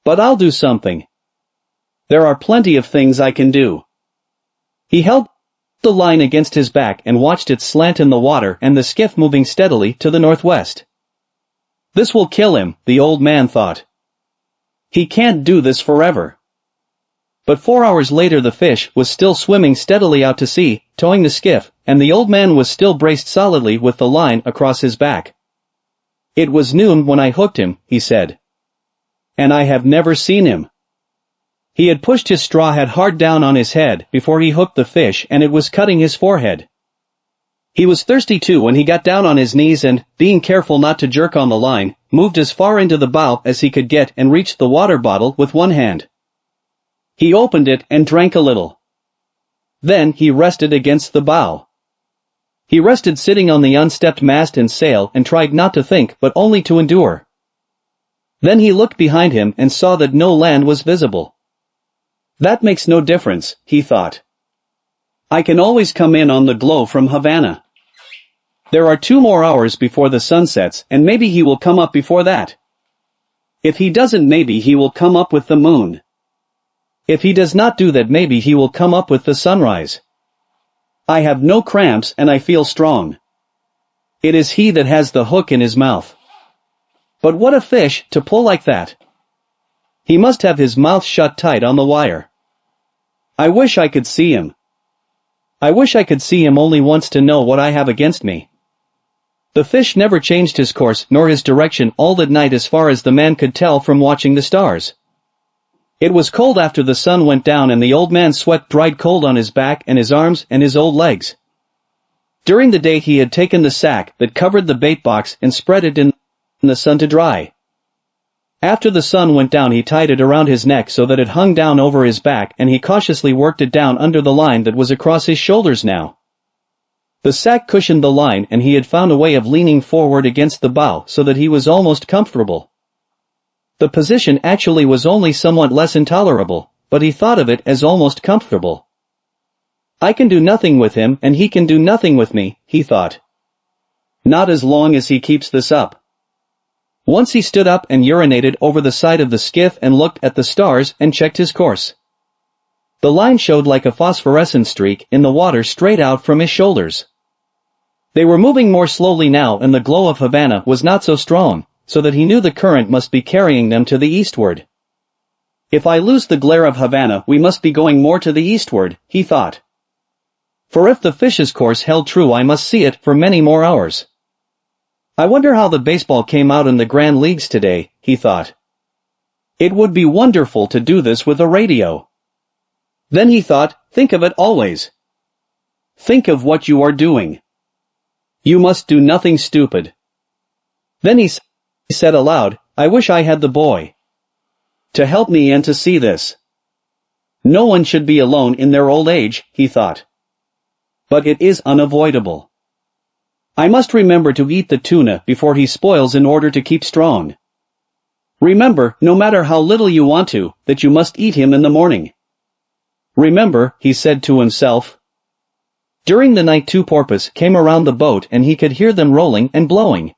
But I'll do something. There are plenty of things I can do." He held the line against his back and watched it slant in the water and the skiff moving steadily to the northwest. This will kill him, the old man thought. He can't do this forever. But 4 hours later the fish was still swimming steadily out to sea, towing the skiff, and the old man was still braced solidly with the line across his back. "It was noon when I hooked him," he said. "And I have never seen him." He had pushed his straw hat hard down on his head before he hooked the fish and it was cutting his forehead. He was thirsty too when he got down on his knees and, being careful not to jerk on the line, moved as far into the bow as he could get and reached the water bottle with one hand. He opened it and drank a little. Then he rested against the bow. He rested sitting on the unstepped mast and sail and tried not to think but only to endure. Then he looked behind him and saw that no land was visible. That makes no difference, he thought. I can always come in on the glow from Havana. There are 2 more hours before the sun sets and maybe he will come up before that. If he doesn't, maybe he will come up with the moon. If he does not do that, maybe he will come up with the sunrise. I have no cramps and I feel strong. It is he that has the hook in his mouth. But what a fish to pull like that. He must have his mouth shut tight on the wire. I wish I could see him. I wish I could see him only once to know what I have against me. The fish never changed his course nor his direction all that night as far as the man could tell from watching the stars. It was cold after the sun went down and the old man's sweat dried cold on his back and his arms and his old legs. During the day he had taken the sack that covered the bait box and spread it in the sun to dry. After the sun went down he tied it around his neck so that it hung down over his back and he cautiously worked it down under the line that was across his shoulders now. The sack cushioned the line and he had found a way of leaning forward against the bow so that he was almost comfortable. The position actually was only somewhat less intolerable, but he thought of it as almost comfortable. I can do nothing with him and he can do nothing with me, he thought. Not as long as he keeps this up. Once he stood up and urinated over the side of the skiff and looked at the stars and checked his course. The line showed like a phosphorescent streak in the water straight out from his shoulders. They were moving more slowly now, and the glow of Havana was not so strong, so that he knew the current must be carrying them to the eastward. If I lose the glare of Havana, we must be going more to the eastward, he thought. For if the fish's course held true, I must see it for many more hours. I wonder how the baseball came out in the Grand Leagues today, he thought. It would be wonderful to do this with a radio. Then he thought, think of it always. Think of what you are doing. You must do nothing stupid. Then he said aloud, I wish I had the boy to help me and to see this. No one should be alone in their old age, he thought. But it is unavoidable. I must remember to eat the tuna before he spoils in order to keep strong. Remember, no matter how little you want to, that you must eat him in the morning. Remember, he said to himself. During the night 2 porpoise came around the boat and he could hear them rolling and blowing.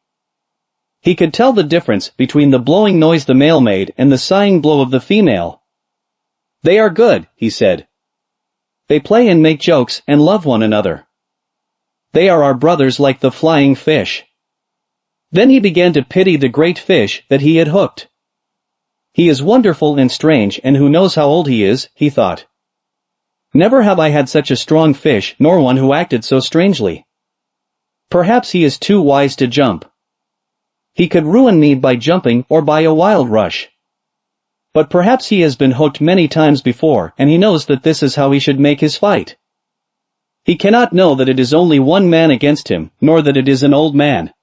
He could tell the difference between the blowing noise the male made and the sighing blow of the female. They are good, he said. They play and make jokes and love one another. They are our brothers like the flying fish. Then he began to pity the great fish that he had hooked. He is wonderful and strange, and who knows how old he is, he thought. Never have I had such a strong fish, nor one who acted so strangely. Perhaps he is too wise to jump. He could ruin me by jumping or by a wild rush. But perhaps he has been hooked many times before, and he knows that this is how he should make his fight. He cannot know that it is only one man against him, nor that it is an old man.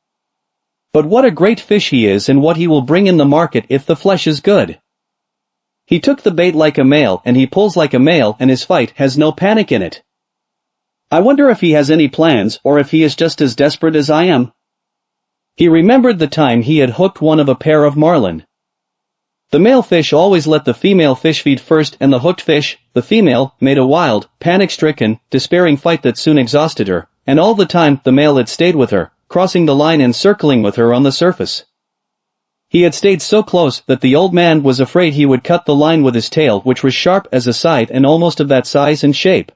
But what a great fish he is, and what he will bring in the market if the flesh is good. He took the bait like a male, and he pulls like a male, and his fight has no panic in it. I wonder if he has any plans, or if he is just as desperate as I am. He remembered the time he had hooked one of a pair of marlin. The male fish always let the female fish feed first, and the hooked fish, the female, made a wild, panic-stricken, despairing fight that soon exhausted her, and all the time the male had stayed with her, crossing the line and circling with her on the surface. He had stayed so close that the old man was afraid he would cut the line with his tail, which was sharp as a scythe and almost of that size and shape.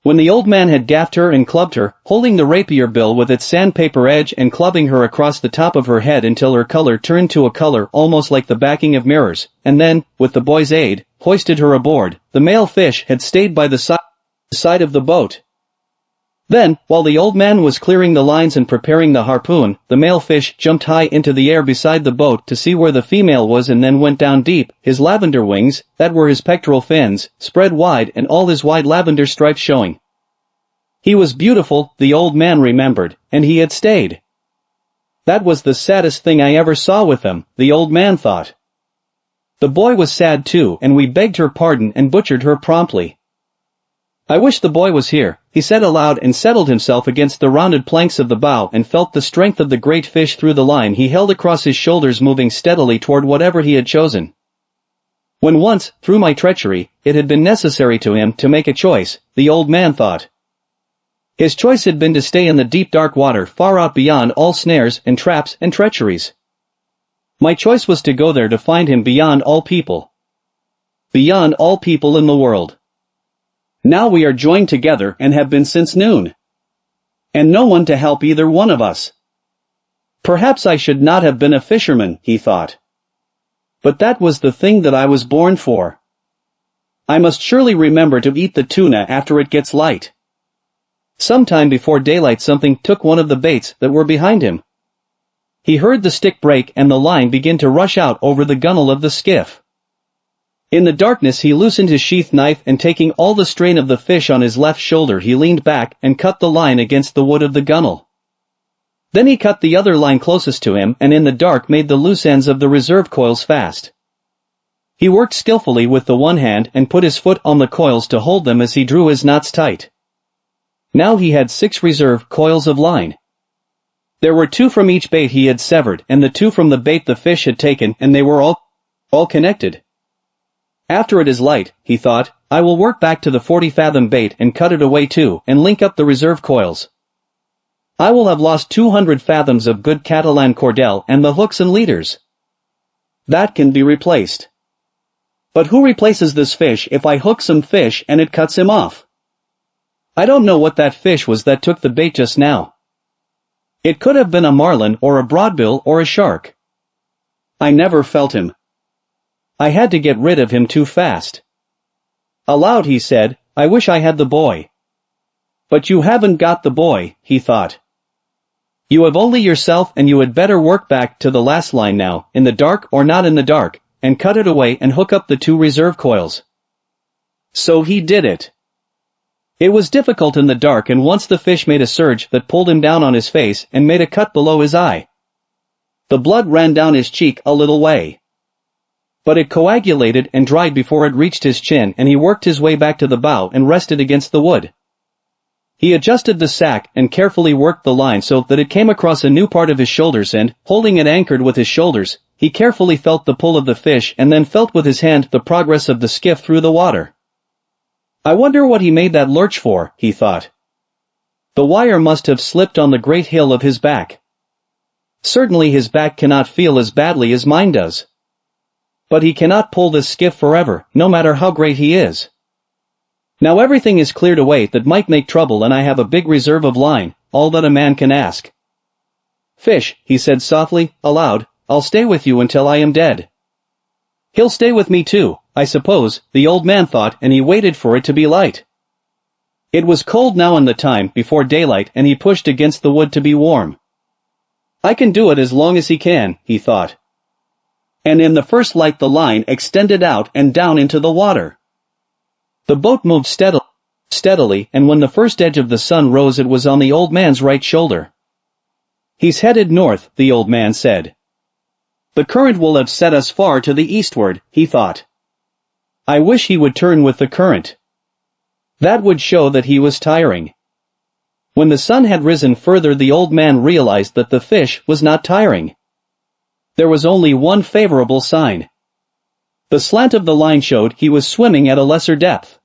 When the old man had gaffed her and clubbed her, holding the rapier bill with its sandpaper edge and clubbing her across the top of her head until her color turned to a color almost like the backing of mirrors, and then, with the boy's aid, hoisted her aboard, the male fish had stayed by the side of the boat. Then, while the old man was clearing the lines and preparing the harpoon, the male fish jumped high into the air beside the boat to see where the female was and then went down deep, his lavender wings, that were his pectoral fins, spread wide and all his wide lavender stripes showing. He was beautiful, the old man remembered, and he had stayed. That was the saddest thing I ever saw with him, the old man thought. The boy was sad too, and we begged her pardon and butchered her promptly. I wish the boy was here, he said aloud and settled himself against the rounded planks of the bow and felt the strength of the great fish through the line he held across his shoulders moving steadily toward whatever he had chosen. When once, through my treachery, it had been necessary to him to make a choice, the old man thought. His choice had been to stay in the deep dark water far out beyond all snares and traps and treacheries. My choice was to go there to find him beyond all people. Beyond all people in the world. Now we are joined together and have been since noon. And no one to help either one of us. Perhaps I should not have been a fisherman, he thought. But that was the thing that I was born for. I must surely remember to eat the tuna after it gets light. Sometime before daylight something took one of the baits that were behind him. He heard the stick break and the line begin to rush out over the gunwale of the skiff. In the darkness he loosened his sheath knife and taking all the strain of the fish on his left shoulder he leaned back and cut the line against the wood of the gunwale. Then he cut the other line closest to him and in the dark made the loose ends of the reserve coils fast. He worked skillfully with the one hand and put his foot on the coils to hold them as he drew his knots tight. Now he had 6 reserve coils of line. There were 2 from each bait he had severed and the 2 from the bait the fish had taken, and they were all connected. After it is light, he thought, I will work back to the 40-fathom bait and cut it away too, and link up the reserve coils. I will have lost 200 fathoms of good Catalan cordel and the hooks and leaders. That can be replaced. But who replaces this fish if I hook some fish and it cuts him off? I don't know what that fish was that took the bait just now. It could have been a marlin or a broadbill or a shark. I never felt him. I had to get rid of him too fast. Aloud he said, I wish I had the boy. But you haven't got the boy, he thought. You have only yourself, and you had better work back to the last line now, in the dark or not in the dark, and cut it away and hook up the 2 reserve coils. So he did it. It was difficult in the dark, and once the fish made a surge that pulled him down on his face and made a cut below his eye. The blood ran down his cheek a little way. But it coagulated and dried before it reached his chin, and he worked his way back to the bow and rested against the wood. He adjusted the sack and carefully worked the line so that it came across a new part of his shoulders, and, holding it anchored with his shoulders, he carefully felt the pull of the fish and then felt with his hand the progress of the skiff through the water. I wonder what he made that lurch for, he thought. The wire must have slipped on the great hill of his back. Certainly his back cannot feel as badly as mine does. But he cannot pull this skiff forever, no matter how great he is. Now everything is cleared away that might make trouble, and I have a big reserve of line, all that a man can ask. Fish, he said softly, aloud, I'll stay with you until I am dead. He'll stay with me too, I suppose, the old man thought, and he waited for it to be light. It was cold now in the time before daylight, and he pushed against the wood to be warm. I can do it as long as he can, he thought. And in the first light the line extended out and down into the water. The boat moved steadily, and when the first edge of the sun rose it was on the old man's right shoulder. He's headed north, the old man said. The current will have set us far to the eastward, he thought. I wish he would turn with the current. That would show that he was tiring. When the sun had risen further, the old man realized that the fish was not tiring. There was only one favorable sign. The slant of the line showed he was swimming at a lesser depth.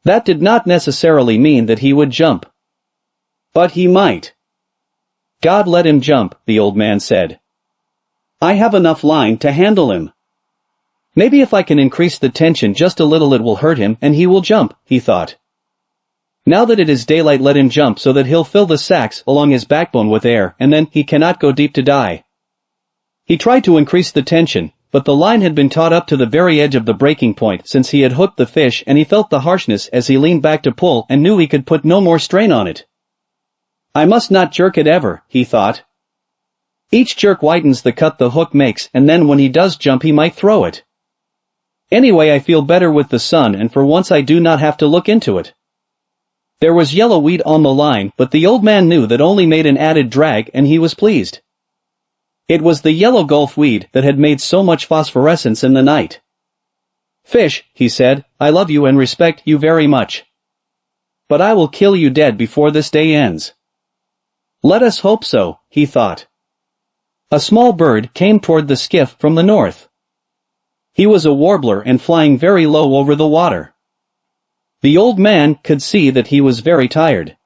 That did not necessarily mean that he would jump. But he might. God let him jump, the old man said. I have enough line to handle him. Maybe if I can increase the tension just a little it will hurt him and he will jump, he thought. Now that it is daylight, let him jump so that he'll fill the sacks along his backbone with air, and then he cannot go deep to die. He tried to increase the tension, but the line had been taut up to the very edge of the breaking point since he had hooked the fish, and he felt the harshness as he leaned back to pull and knew he could put no more strain on it. I must not jerk it ever, he thought. Each jerk widens the cut the hook makes, and then when he does jump he might throw it. Anyway, I feel better with the sun, and for once I do not have to look into it. There was yellow weed on the line, but the old man knew that only made an added drag, and he was pleased. It was the yellow gulf weed that had made so much phosphorescence in the night. Fish, he said, I love you and respect you very much. But I will kill you dead before this day ends. Let us hope so, he thought. A small bird came toward the skiff from the north. He was a warbler and flying very low over the water. The old man could see that he was very tired.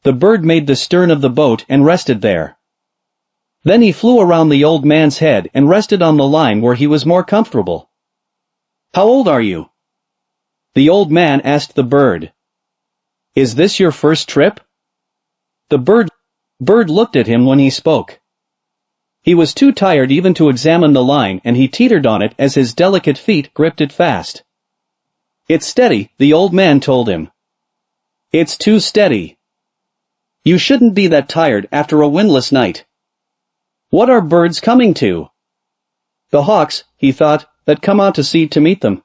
The bird made the stern of the boat and rested there. Then he flew around the old man's head and rested on the line where he was more comfortable. How old are you? The old man asked the bird. Is this your first trip? The bird looked at him when he spoke. He was too tired even to examine the line, and he teetered on it as his delicate feet gripped it fast. It's steady, the old man told him. It's too steady. You shouldn't be that tired after a windless night. What are birds coming to? The hawks, he thought, that come out to sea to meet them.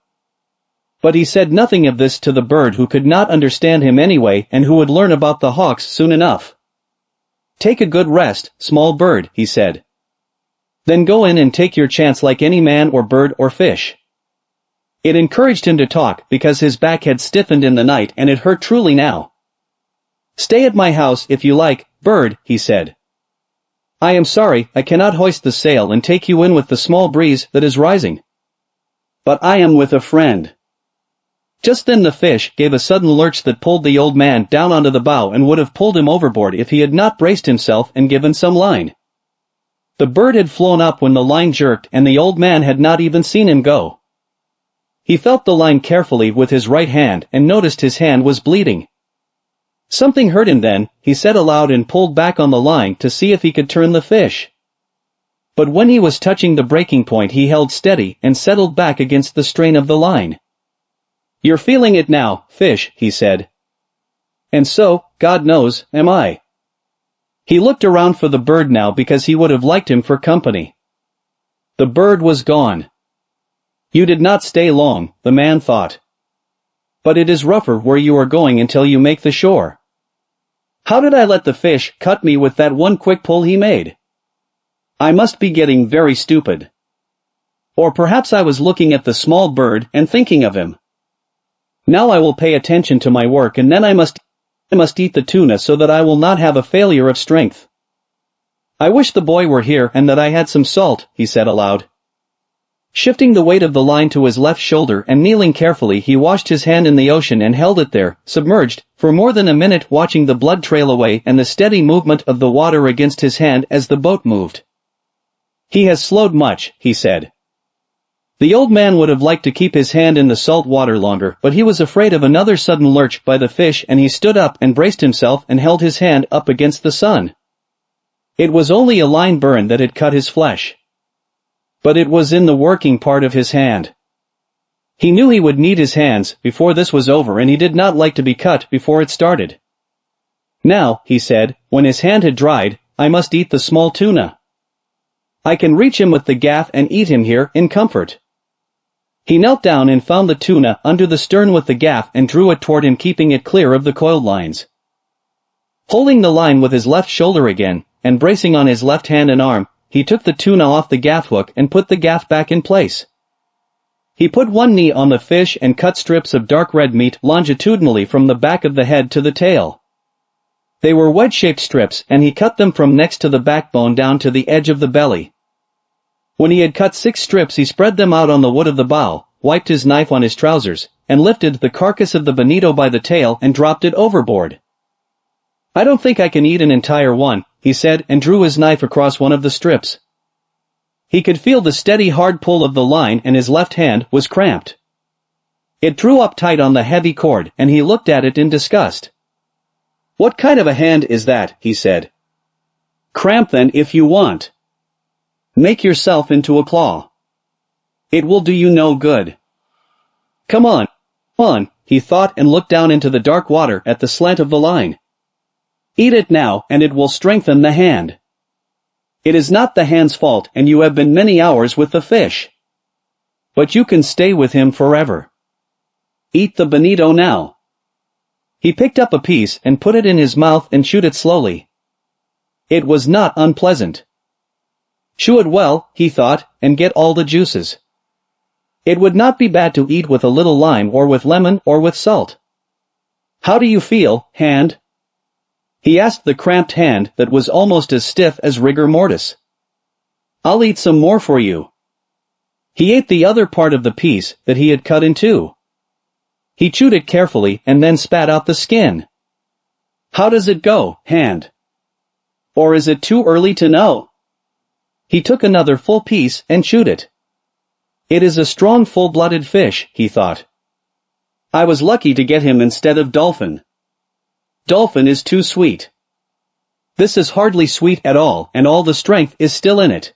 But he said nothing of this to the bird, who could not understand him anyway and who would learn about the hawks soon enough. Take a good rest, small bird, he said. Then go in and take your chance like any man or bird or fish. It encouraged him to talk because his back had stiffened in the night and it hurt truly now. Stay at my house if you like, bird, he said. I am sorry I cannot hoist the sail and take you in with the small breeze that is rising. But I am with a friend. Just then the fish gave a sudden lurch that pulled the old man down onto the bow and would have pulled him overboard if he had not braced himself and given some line. The bird had flown up when the line jerked and the old man had not even seen him go. He felt the line carefully with his right hand and noticed his hand was bleeding. Something hurt him then, he said aloud and pulled back on the line to see if he could turn the fish. But when he was touching the breaking point he held steady and settled back against the strain of the line. "You're feeling it now, fish," he said. "And so, God knows, am I." He looked around for the bird now because he would have liked him for company. The bird was gone. "You did not stay long," the man thought. "But it is rougher where you are going until you make the shore. How did I let the fish cut me with that one quick pull he made? I must be getting very stupid. Or perhaps I was looking at the small bird and thinking of him. Now I will pay attention to my work and then I must eat the tuna so that I will not have a failure of strength. I wish the boy were here and that I had some salt," he said aloud. Shifting the weight of the line to his left shoulder and kneeling carefully he washed his hand in the ocean and held it there, submerged, for more than a minute watching the blood trail away and the steady movement of the water against his hand as the boat moved. "He has slowed much," he said. The old man would have liked to keep his hand in the salt water longer, but he was afraid of another sudden lurch by the fish and he stood up and braced himself and held his hand up against the sun. It was only a line burn that had cut his flesh. But it was in the working part of his hand. He knew he would need his hands before this was over and he did not like to be cut before it started. "Now," he said, when his hand had dried, "I must eat the small tuna. I can reach him with the gaff and eat him here in comfort." He knelt down and found the tuna under the stern with the gaff and drew it toward him, keeping it clear of the coiled lines. Holding the line with his left shoulder again, and bracing on his left hand and arm, he took the tuna off the gaff hook and put the gaff back in place. He put one knee on the fish and cut strips of dark red meat longitudinally from the back of the head to the tail. They were wedge-shaped strips and he cut them from next to the backbone down to the edge of the belly. When he had cut 6 strips he spread them out on the wood of the bow, wiped his knife on his trousers, and lifted the carcass of the bonito by the tail and dropped it overboard. "I don't think I can eat an entire one," he said and drew his knife across one of the strips. He could feel the steady hard pull of the line and his left hand was cramped. It drew up tight on the heavy cord and he looked at it in disgust. "What kind of a hand is that?" he said. "Cramp then if you want. Make yourself into a claw. It will do you no good. Come on, he thought and looked down into the dark water at the slant of the line. "Eat it now and it will strengthen the hand. It is not the hand's fault and you have been many hours with the fish. But you can stay with him forever. Eat the bonito now." He picked up a piece and put it in his mouth and chewed it slowly. It was not unpleasant. Chew it well, he thought, and get all the juices. It would not be bad to eat with a little lime or with lemon or with salt. "How do you feel, hand?" he asked the cramped hand that was almost as stiff as rigor mortis. "I'll eat some more for you." He ate the other part of the piece that he had cut in two. He chewed it carefully and then spat out the skin. "How does it go, hand? Or is it too early to know?" He took another full piece and chewed it. "It is a strong full-blooded fish," he thought. "I was lucky to get him instead of dolphin. Dolphin is too sweet. This is hardly sweet at all and all the strength is still in it.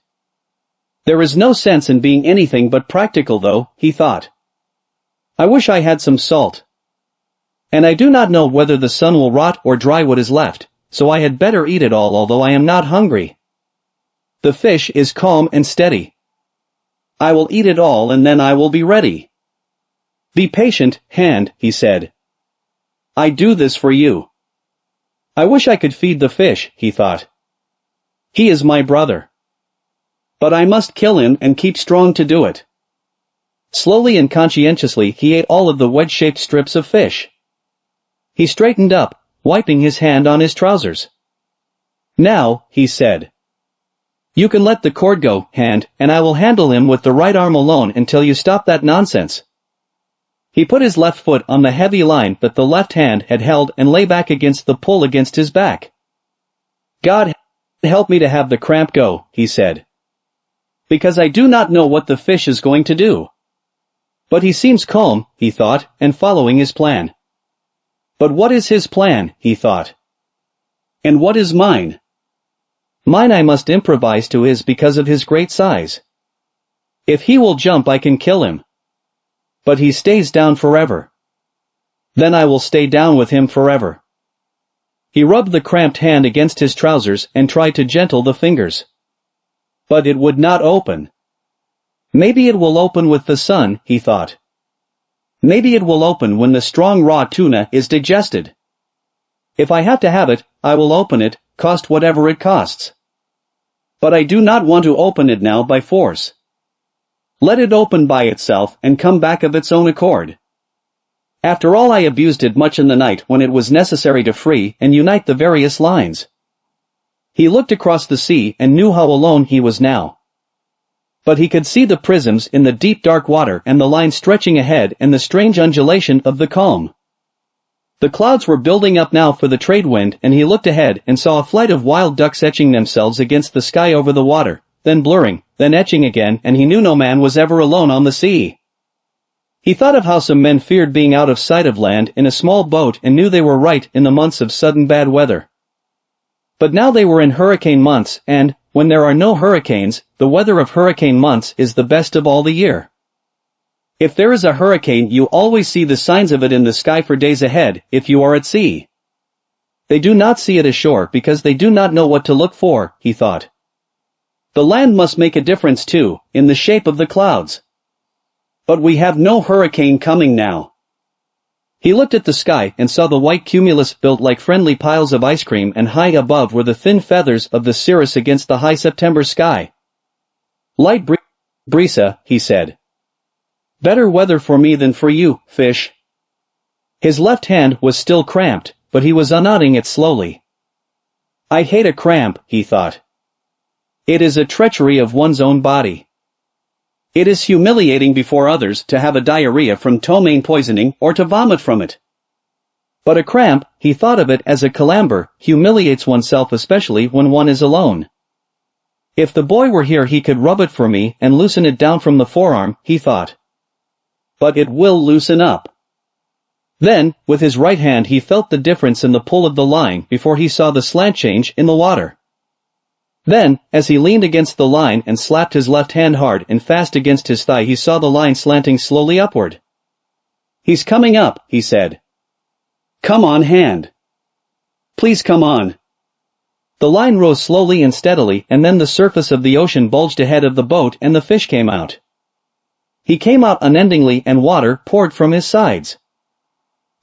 There is no sense in being anything but practical though," he thought. "I wish I had some salt. And I do not know whether the sun will rot or dry what is left, so I had better eat it all although I am not hungry. The fish is calm and steady. I will eat it all and then I will be ready. Be patient, hand," he said. "I do this for you. I wish I could feed the fish," he thought. "He is my brother. But I must kill him and keep strong to do it." Slowly and conscientiously he ate all of the wedge-shaped strips of fish. He straightened up, wiping his hand on his trousers. "Now," he said, "you can let the cord go, hand, and I will handle him with the right arm alone until you stop that nonsense." He put his left foot on the heavy line that the left hand had held and lay back against the pull against his back. "God help me to have the cramp go," he said. "Because I do not know what the fish is going to do. But he seems calm, he thought, and following his plan. But what is his plan, he thought. And what is mine? Mine I must improvise to his because of his great size. If he will jump I can kill him. But he stays down forever. Then I will stay down with him forever. He rubbed the cramped hand against his trousers and tried to gentle the fingers. But it would not open. Maybe it will open with the sun, he thought. Maybe it will open when the strong raw tuna is digested. If I have to have it, I will open it, cost whatever it costs. But I do not want to open it now by force. Let it open by itself and come back of its own accord. After all, I abused it much in the night when it was necessary to free and unite the various lines. He looked across the sea and knew how alone he was now. But he could see the prisms in the deep dark water and the line stretching ahead and the strange undulation of the calm. The clouds were building up now for the trade wind, and he looked ahead and saw a flight of wild ducks etching themselves against the sky over the water, then blurring, then etching again, and he knew no man was ever alone on the sea. He thought of how some men feared being out of sight of land in a small boat and knew they were right in the months of sudden bad weather. But now they were in hurricane months, and, when there are no hurricanes, the weather of hurricane months is the best of all the year. If there is a hurricane, you always see the signs of it in the sky for days ahead, if you are at sea. They do not see it ashore because they do not know what to look for, he thought. The land must make a difference too, in the shape of the clouds. But we have no hurricane coming now. He looked at the sky and saw the white cumulus built like friendly piles of ice cream, and high above were the thin feathers of the cirrus against the high September sky. Light brisa, he said. Better weather for me than for you, fish. His left hand was still cramped, but he was unknotting it slowly. I hate a cramp, he thought. It is a treachery of one's own body. It is humiliating before others to have a diarrhea from ptomaine poisoning or to vomit from it. But a cramp, he thought of it as a calamber, humiliates oneself especially when one is alone. If the boy were here he could rub it for me and loosen it down from the forearm, he thought. But it will loosen up. Then, with his right hand he felt the difference in the pull of the line before he saw the slant change in the water. Then, as he leaned against the line and slapped his left hand hard and fast against his thigh, he saw the line slanting slowly upward. He's coming up, he said. Come on, hand. Please come on. The line rose slowly and steadily, and then the surface of the ocean bulged ahead of the boat and the fish came out. He came out unendingly and water poured from his sides.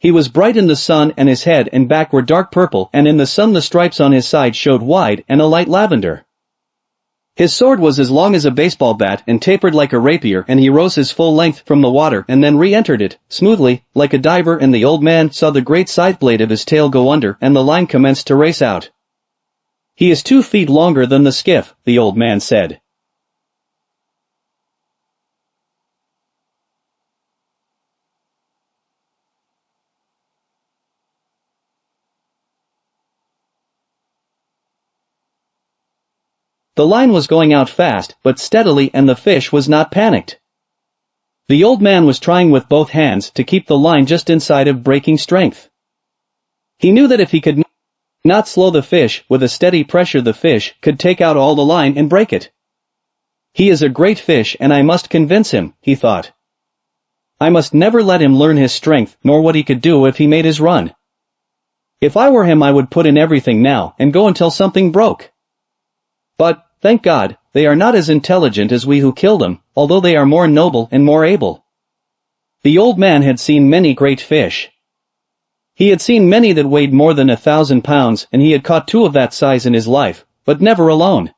He was bright in the sun and his head and back were dark purple, and in the sun the stripes on his side showed wide and a light lavender. His sword was as long as a baseball bat and tapered like a rapier, and he rose his full length from the water and then re-entered it, smoothly, like a diver, and the old man saw the great side blade of his tail go under and the line commenced to race out. He is 2 feet longer than the skiff, the old man said. The line was going out fast, but steadily, and the fish was not panicked. The old man was trying with both hands to keep the line just inside of breaking strength. He knew that if he could not slow the fish with a steady pressure, the fish could take out all the line and break it. He is a great fish and I must convince him, he thought. I must never let him learn his strength nor what he could do if he made his run. If I were him I would put in everything now and go until something broke. But, thank God, they are not as intelligent as we who killed them, although they are more noble and more able. The old man had seen many great fish. He had seen many that weighed more than 1,000 pounds, and he had caught 2 of that size in his life, but never alone.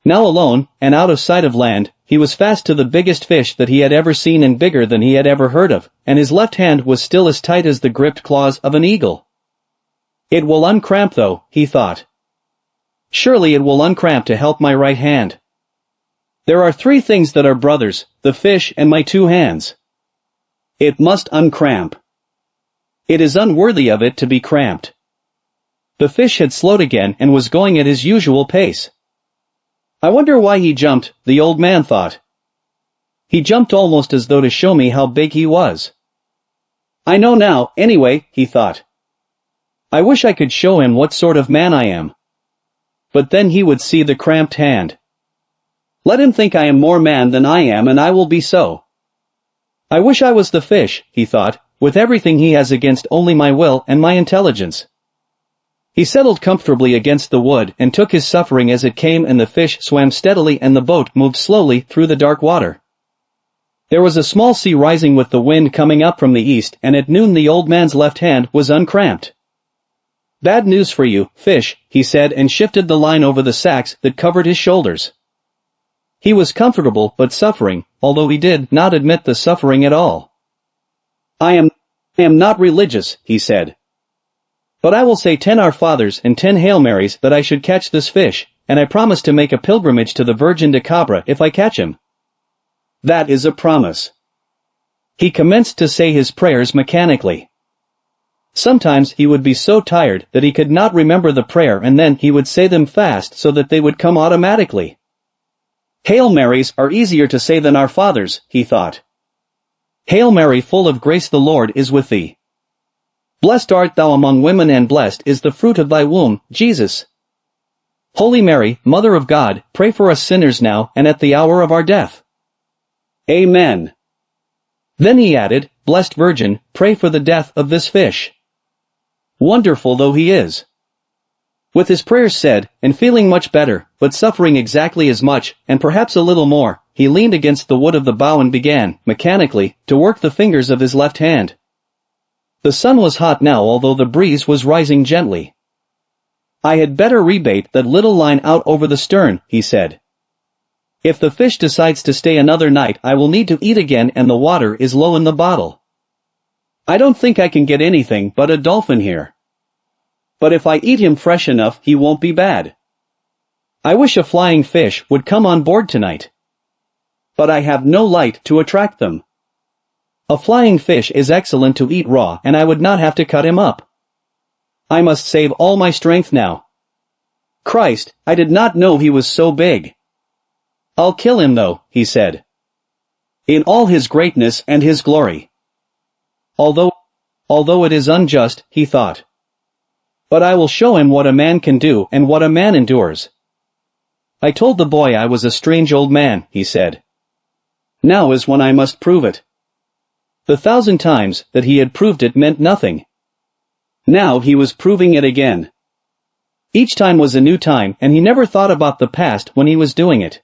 Now alone, and out of sight of land, he was fast to the biggest fish that he had ever seen and bigger than he had ever heard of, and his left hand was still as tight as the gripped claws of an eagle. It will uncramp though, he thought. Surely it will uncramp to help my right hand. There are 3 things that are brothers, the fish and my 2 hands. It must uncramp. It is unworthy of it to be cramped. The fish had slowed again and was going at his usual pace. I wonder why he jumped, the old man thought. He jumped almost as though to show me how big he was. I know now, anyway, he thought. I wish I could show him what sort of man I am. But then he would see the cramped hand. Let him think I am more man than I am and I will be so. I wish I was the fish, he thought, with everything he has against only my will and my intelligence. He settled comfortably against the wood and took his suffering as it came, and the fish swam steadily and the boat moved slowly through the dark water. There was a small sea rising with the wind coming up from the east, and at noon the old man's left hand was uncramped. Bad news for you, fish, he said, and shifted the line over the sacks that covered his shoulders. He was comfortable but suffering, although he did not admit the suffering at all. I am not religious, he said. But I will say 10 Our Fathers and 10 Hail Marys that I should catch this fish, and I promise to make a pilgrimage to the Virgin de Cabra if I catch him. That is a promise. He commenced to say his prayers mechanically. Sometimes he would be so tired that he could not remember the prayer, and then he would say them fast so that they would come automatically. Hail Marys are easier to say than Our Fathers, he thought. Hail Mary, full of grace, the Lord is with thee. Blessed art thou among women, and blessed is the fruit of thy womb, Jesus. Holy Mary, Mother of God, pray for us sinners now and at the hour of our death. Amen. Then he added, Blessed Virgin, pray for the death of this fish. Wonderful though he is. With his prayers said, and feeling much better, but suffering exactly as much, and perhaps a little more, he leaned against the wood of the bow and began, mechanically, to work the fingers of his left hand. The sun was hot now, although the breeze was rising gently. I had better rebait that little line out over the stern, he said. If the fish decides to stay another night, I will need to eat again, and the water is low in the bottle. I don't think I can get anything but a dolphin here. But if I eat him fresh enough, he won't be bad. I wish a flying fish would come on board tonight. But I have no light to attract them. A flying fish is excellent to eat raw, and I would not have to cut him up. I must save all my strength now. Christ, I did not know he was so big. I'll kill him though, he said. In all his greatness and his glory. Although it is unjust, he thought. But I will show him what a man can do and what a man endures. I told the boy I was a strange old man, he said. Now is when I must prove it. The 1,000 times that he had proved it meant nothing. Now he was proving it again. Each time was a new time, and he never thought about the past when he was doing it.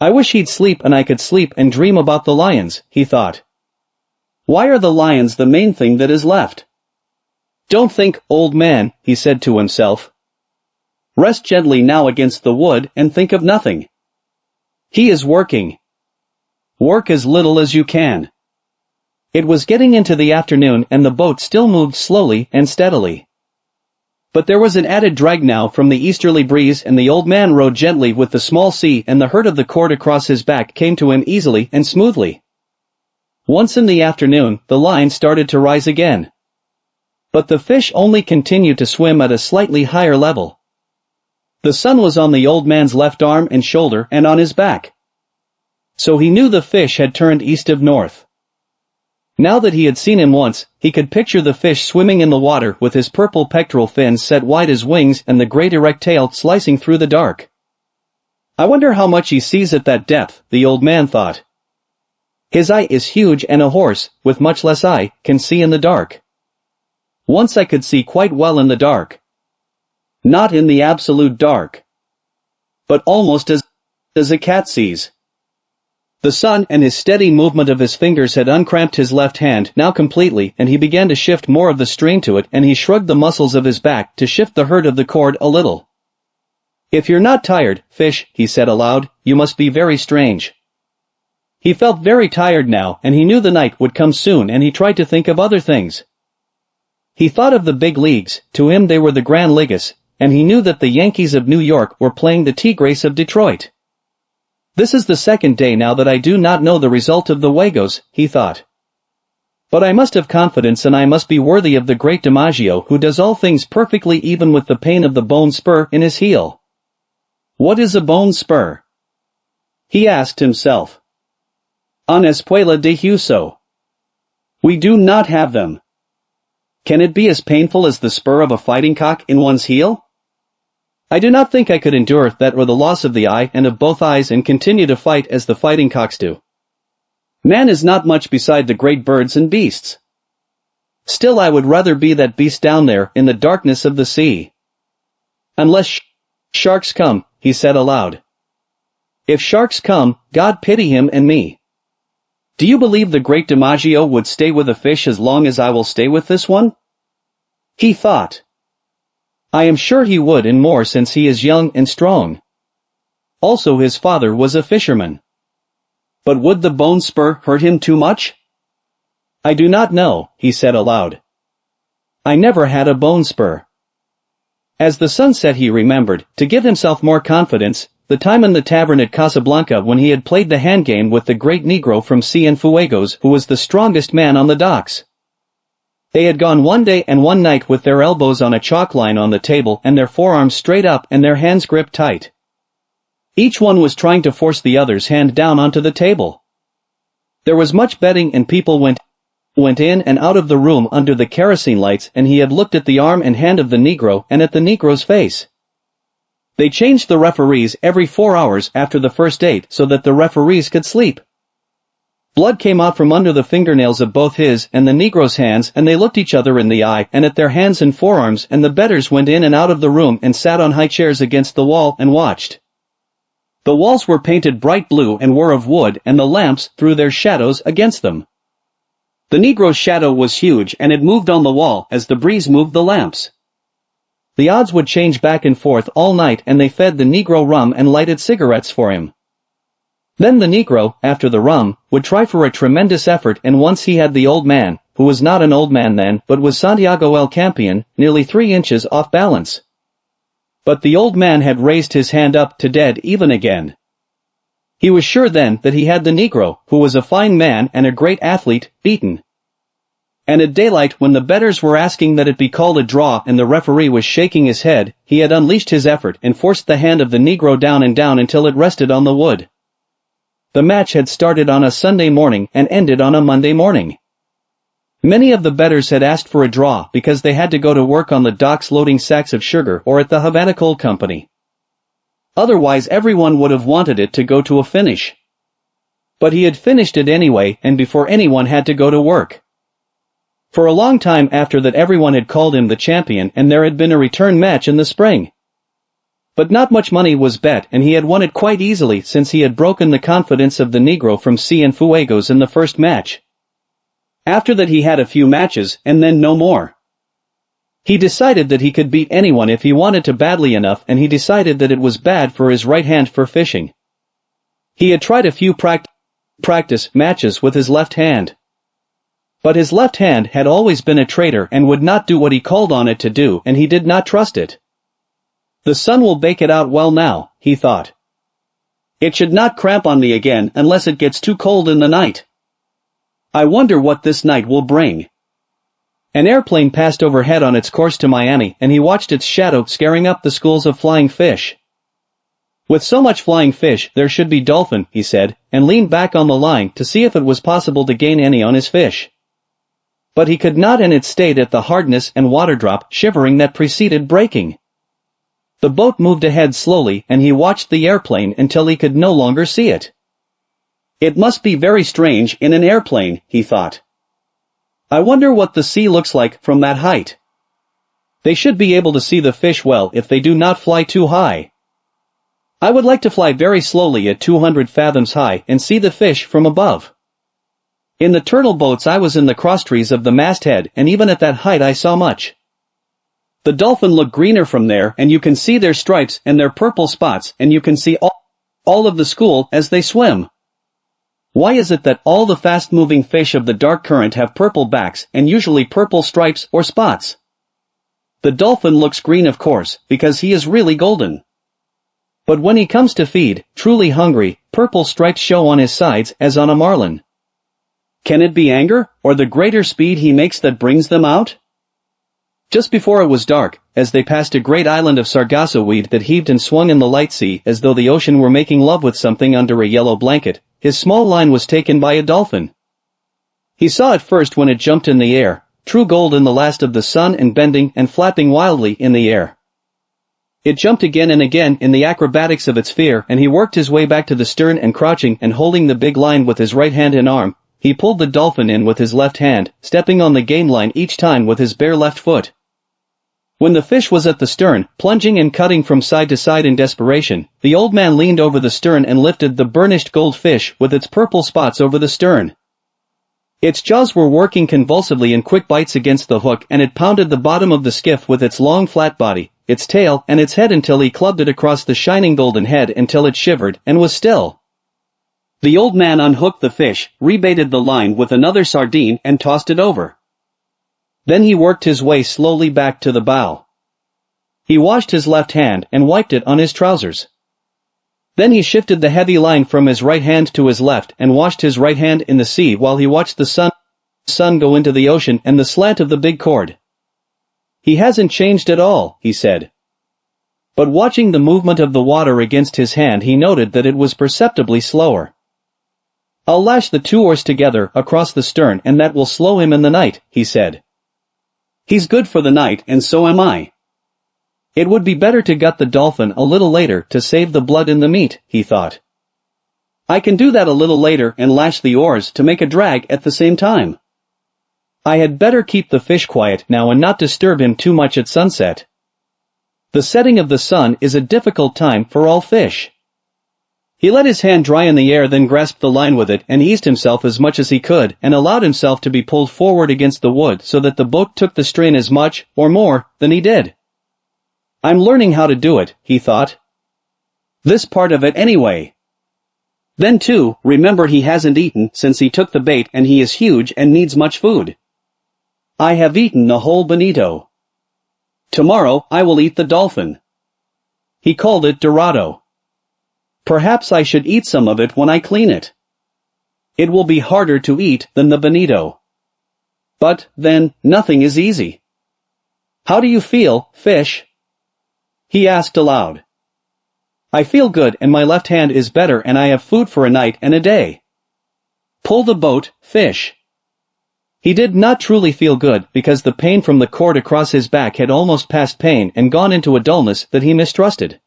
I wish he'd sleep and I could sleep and dream about the lions, he thought. Why are the lions the main thing that is left? Don't think, old man, he said to himself. Rest gently now against the wood and think of nothing. He is working. Work as little as you can. It was getting into the afternoon and the boat still moved slowly and steadily. But there was an added drag now from the easterly breeze, and the old man rowed gently with the small sea, and the hurt of the cord across his back came to him easily and smoothly. Once in the afternoon, the line started to rise again. But the fish only continued to swim at a slightly higher level. The sun was on the old man's left arm and shoulder and on his back. So he knew the fish had turned east of north. Now that he had seen him once, he could picture the fish swimming in the water with his purple pectoral fins set wide as wings and the great erect tail slicing through the dark. I wonder how much he sees at that depth, the old man thought. His eye is huge, and a horse, with much less eye, can see in the dark. Once I could see quite well in the dark. Not in the absolute dark. But almost as a cat sees. The sun and his steady movement of his fingers had uncramped his left hand now completely, and he began to shift more of the strain to it, and he shrugged the muscles of his back to shift the hurt of the cord a little. If you're not tired, fish, he said aloud, you must be very strange. He felt very tired now, and he knew the night would come soon, and he tried to think of other things. He thought of the big leagues, to him they were the Grand Ligas, and he knew that the Yankees of New York were playing the Tigres of Detroit. This is the second day now that I do not know the result of the Wagos, he thought. But I must have confidence, and I must be worthy of the great DiMaggio, who does all things perfectly, even with the pain of the bone spur in his heel. What is a bone spur? He asked himself. En escuela de Huso. We do not have them. Can it be as painful as the spur of a fighting cock in one's heel? I do not think I could endure that or the loss of the eye and of both eyes and continue to fight as the fighting cocks do. Man is not much beside the great birds and beasts. Still I would rather be that beast down there in the darkness of the sea. Unless sharks come, he said aloud. If sharks come, God pity him and me. Do you believe the great DiMaggio would stay with a fish as long as I will stay with this one? He thought. I am sure he would and more since he is young and strong. Also his father was a fisherman. But would the bone spur hurt him too much? I do not know, he said aloud. I never had a bone spur. As the sun set he remembered, to give himself more confidence, the time in the tavern at Casablanca when he had played the hand game with the great Negro from Cienfuegos who was the strongest man on the docks. They had gone one day and one night with their elbows on a chalk line on the table and their forearms straight up and their hands gripped tight. Each one was trying to force the other's hand down onto the table. There was much betting and people went in and out of the room under the kerosene lights and he had looked at the arm and hand of the Negro and at the Negro's face. They changed the referees every 4 hours after the first date so that the referees could sleep. Blood came out from under the fingernails of both his and the Negro's hands and they looked each other in the eye and at their hands and forearms and the bettors went in and out of the room and sat on high chairs against the wall and watched. The walls were painted bright blue and were of wood and the lamps threw their shadows against them. The Negro's shadow was huge and it moved on the wall as the breeze moved the lamps. The odds would change back and forth all night and they fed the Negro rum and lighted cigarettes for him. Then the Negro, after the rum, would try for a tremendous effort and once he had the old man, who was not an old man then but was Santiago el Campeon, nearly 3 inches off balance. But the old man had raised his hand up to dead even again. He was sure then that he had the Negro, who was a fine man and a great athlete, beaten. And at daylight when the bettors were asking that it be called a draw and the referee was shaking his head, he had unleashed his effort and forced the hand of the Negro down and down until it rested on the wood. The match had started on a Sunday morning and ended on a Monday morning. Many of the bettors had asked for a draw because they had to go to work on the docks loading sacks of sugar or at the Havana Coal Company. Otherwise everyone would have wanted it to go to a finish. But he had finished it anyway and before anyone had to go to work. For a long time after that everyone had called him the champion and there had been a return match in the spring. But not much money was bet and he had won it quite easily since he had broken the confidence of the Negro from Cienfuegos in the first match. After that he had a few matches and then no more. He decided that he could beat anyone if he wanted to badly enough and he decided that it was bad for his right hand for fishing. He had tried a few practice matches with his left hand. But his left hand had always been a traitor and would not do what he called on it to do and he did not trust it. The sun will bake it out well now, he thought. It should not cramp on me again unless it gets too cold in the night. I wonder what this night will bring. An airplane passed overhead on its course to Miami and he watched its shadow scaring up the schools of flying fish. With so much flying fish there should be dolphin, he said, and leaned back on the line to see if it was possible to gain any on his fish. But he could not and it stayed at the hardness and water drop shivering that preceded breaking. The boat moved ahead slowly and he watched the airplane until he could no longer see it. It must be very strange in an airplane, he thought. I wonder what the sea looks like from that height. They should be able to see the fish well if they do not fly too high. I would like to fly very slowly at 200 fathoms high and see the fish from above. In the turtle boats I was in the crosstrees of the masthead and even at that height I saw much. The dolphin look greener from there and you can see their stripes and their purple spots and you can see all of the school as they swim. Why is it that all the fast-moving fish of the dark current have purple backs and usually purple stripes or spots? The dolphin looks green of course because he is really golden. But when he comes to feed, truly hungry, purple stripes show on his sides as on a marlin. Can it be anger or the greater speed he makes that brings them out? Just before it was dark, as they passed a great island of sargasso weed that heaved and swung in the light sea as though the ocean were making love with something under a yellow blanket, his small line was taken by a dolphin. He saw it first when it jumped in the air, true gold in the last of the sun and bending and flapping wildly in the air. It jumped again and again in the acrobatics of its fear, and he worked his way back to the stern and crouching and holding the big line with his right hand and arm, he pulled the dolphin in with his left hand, stepping on the game line each time with his bare left foot. When the fish was at the stern, plunging and cutting from side to side in desperation, the old man leaned over the stern and lifted the burnished gold fish with its purple spots over the stern. Its jaws were working convulsively in quick bites against the hook, and it pounded the bottom of the skiff with its long flat body, its tail and its head until he clubbed it across the shining golden head until it shivered and was still. The old man unhooked the fish, rebaited the line with another sardine and tossed it over. Then he worked his way slowly back to the bow. He washed his left hand and wiped it on his trousers. Then he shifted the heavy line from his right hand to his left and washed his right hand in the sea while he watched the sun go into the ocean and the slant of the big cord. "He hasn't changed at all," he said. But watching the movement of the water against his hand, he noted that it was perceptibly slower. "I'll lash the two oars together across the stern and that will slow him in the night," he said. "He's good for the night and so am I. It would be better to gut the dolphin a little later to save the blood in the meat," he thought. "I can do that a little later and lash the oars to make a drag at the same time. I had better keep the fish quiet now and not disturb him too much at sunset. The setting of the sun is a difficult time for all fish." He let his hand dry in the air, then grasped the line with it and eased himself as much as he could and allowed himself to be pulled forward against the wood so that the boat took the strain as much, or more, than he did. "I'm learning how to do it," he thought. "This part of it anyway. Then too, remember he hasn't eaten since he took the bait and he is huge and needs much food. I have eaten a whole bonito. Tomorrow I will eat the dolphin." He called it Dorado. "Perhaps I should eat some of it when I clean it. It will be harder to eat than the bonito. But, then, nothing is easy. How do you feel, fish?" he asked aloud. "I feel good and my left hand is better and I have food for a night and a day. Pull the boat, fish." He did not truly feel good because the pain from the cord across his back had almost passed pain and gone into a dullness that he mistrusted.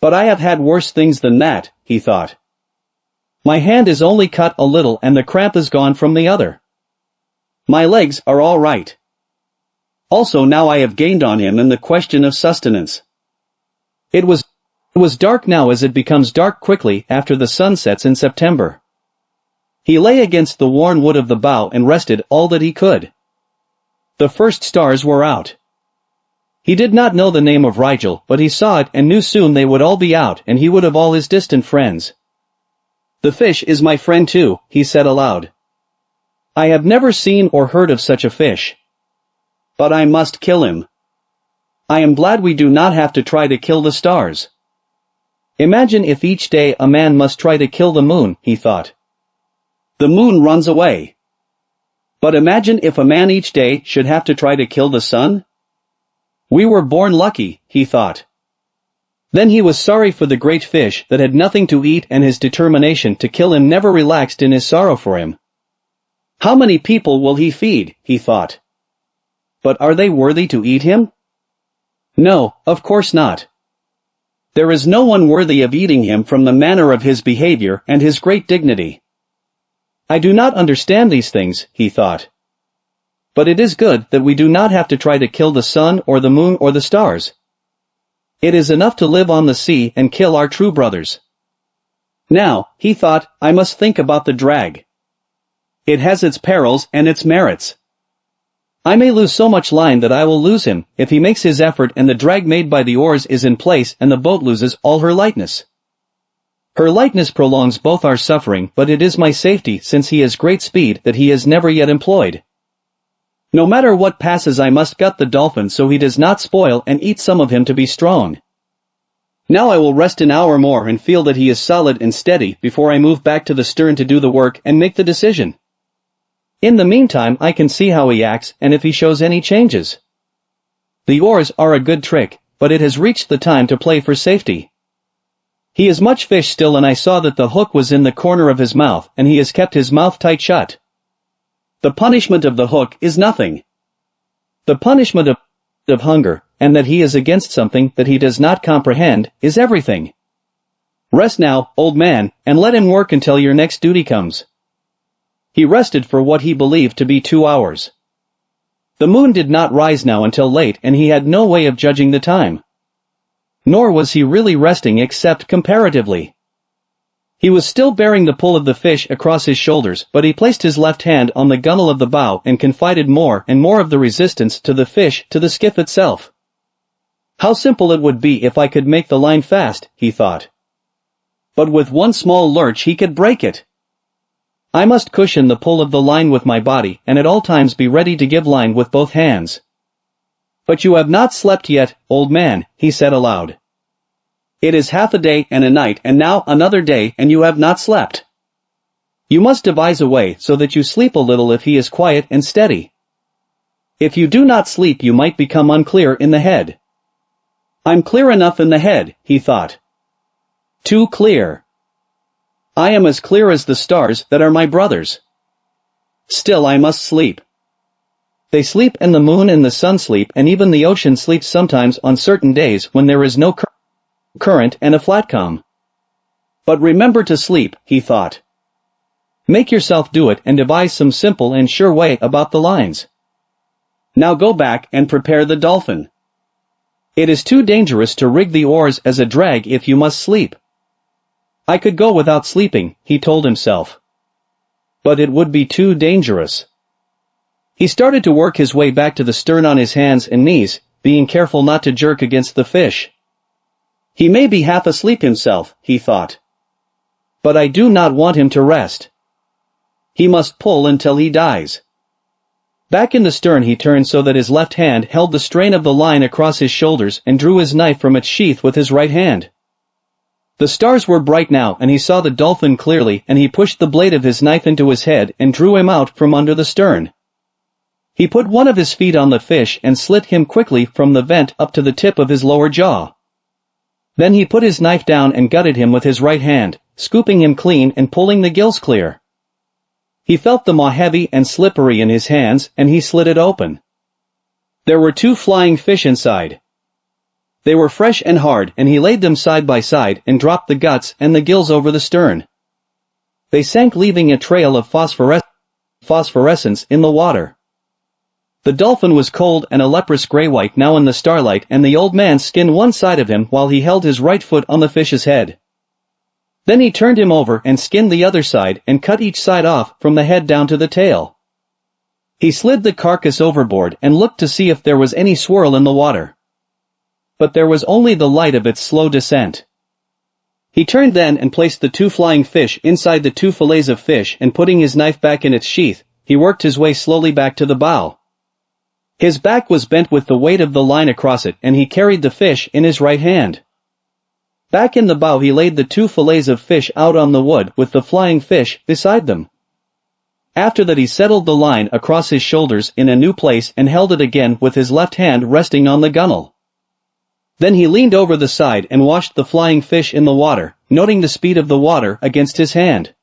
"But I have had worse things than that," he thought. "My hand is only cut a little and the cramp is gone from the other. My legs are all right. Also now I have gained on him in the question of sustenance." It was dark now, as it becomes dark quickly after the sun sets in September. He lay against the worn wood of the bow and rested all that he could. The first stars were out. He did not know the name of Rigel, but he saw it and knew soon they would all be out and he would have all his distant friends. "The fish is my friend too," he said aloud. "I have never seen or heard of such a fish. But I must kill him. I am glad we do not have to try to kill the stars. Imagine if each day a man must try to kill the moon," he thought. "The moon runs away. But imagine if a man each day should have to try to kill the sun? We were born lucky," he thought. Then he was sorry for the great fish that had nothing to eat, and his determination to kill him never relaxed in his sorrow for him. "How many people will he feed?" he thought. "But are they worthy to eat him? No, of course not. There is no one worthy of eating him from the manner of his behavior and his great dignity. I do not understand these things," he thought. But it is good that we do not have to try to kill the sun or the moon or the stars. It is enough to live on the sea and kill our true brothers. Now, he thought, I must think about the drag. It has its perils and its merits. I may lose so much line that I will lose him if he makes his effort and the drag made by the oars is in place and the boat loses all her lightness. Her lightness prolongs both our suffering, but it is my safety since he has great speed that he has never yet employed. No matter what passes, I must gut the dolphin so he does not spoil and eat some of him to be strong. Now I will rest an hour more and feel that he is solid and steady before I move back to the stern to do the work and make the decision. In the meantime I can see how he acts and if he shows any changes. The oars are a good trick, but it has reached the time to play for safety. He is much fish still, and I saw that the hook was in the corner of his mouth, and he has kept his mouth tight shut. The punishment of the hook is nothing. The punishment of hunger, and that he is against something that he does not comprehend, is everything. Rest now, old man, and let him work until your next duty comes. He rested for what he believed to be 2 hours. The moon did not rise now until late, and he had no way of judging the time. Nor was he really resting except comparatively. He was still bearing the pull of the fish across his shoulders, but he placed his left hand on the gunwale of the bow and confided more and more of the resistance to the fish to the skiff itself. How simple it would be if I could make the line fast, he thought. But with one small lurch he could break it. I must cushion the pull of the line with my body, and at all times be ready to give line with both hands. But you have not slept yet, old man, he said aloud. It is half a day and a night, and now another day, and you have not slept. You must devise a way so that you sleep a little if he is quiet and steady. If you do not sleep, you might become unclear in the head. I'm clear enough in the head, he thought. Too clear. I am as clear as the stars that are my brothers. Still I must sleep. They sleep, and the moon and the sun sleep, and even the ocean sleeps sometimes on certain days when there is no current and a flat calm. But remember to sleep, he thought. Make yourself do it, and devise some simple and sure way about the lines. Now go back and prepare the dolphin. It is too dangerous to rig the oars as a drag if you must sleep. I could go without sleeping, he told himself. But it would be too dangerous. He started to work his way back to the stern on his hands and knees, being careful not to jerk against the fish. He may be half asleep himself, he thought. But I do not want him to rest. He must pull until he dies. Back in the stern he turned so that his left hand held the strain of the line across his shoulders and drew his knife from its sheath with his right hand. The stars were bright now, and he saw the dolphin clearly, and he pushed the blade of his knife into his head and drew him out from under the stern. He put one of his feet on the fish and slit him quickly from the vent up to the tip of his lower jaw. Then he put his knife down and gutted him with his right hand, scooping him clean and pulling the gills clear. He felt the maw heavy and slippery in his hands, and he slit it open. There were 2 flying fish inside. They were fresh and hard, and he laid them side by side and dropped the guts and the gills over the stern. They sank, leaving a trail of phosphorescence in the water. The dolphin was cold and a leprous gray-white now in the starlight, and the old man skinned one side of him while he held his right foot on the fish's head. Then he turned him over and skinned the other side and cut each side off from the head down to the tail. He slid the carcass overboard and looked to see if there was any swirl in the water. But there was only the light of its slow descent. He turned then and placed the 2 flying fish inside the 2 fillets of fish, and putting his knife back in its sheath, he worked his way slowly back to the bow. His back was bent with the weight of the line across it, and he carried the fish in his right hand. Back in the bow he laid the 2 fillets of fish out on the wood with the flying fish beside them. After that he settled the line across his shoulders in a new place and held it again with his left hand resting on the gunwale. Then he leaned over the side and washed the flying fish in the water, noting the speed of the water against his hand.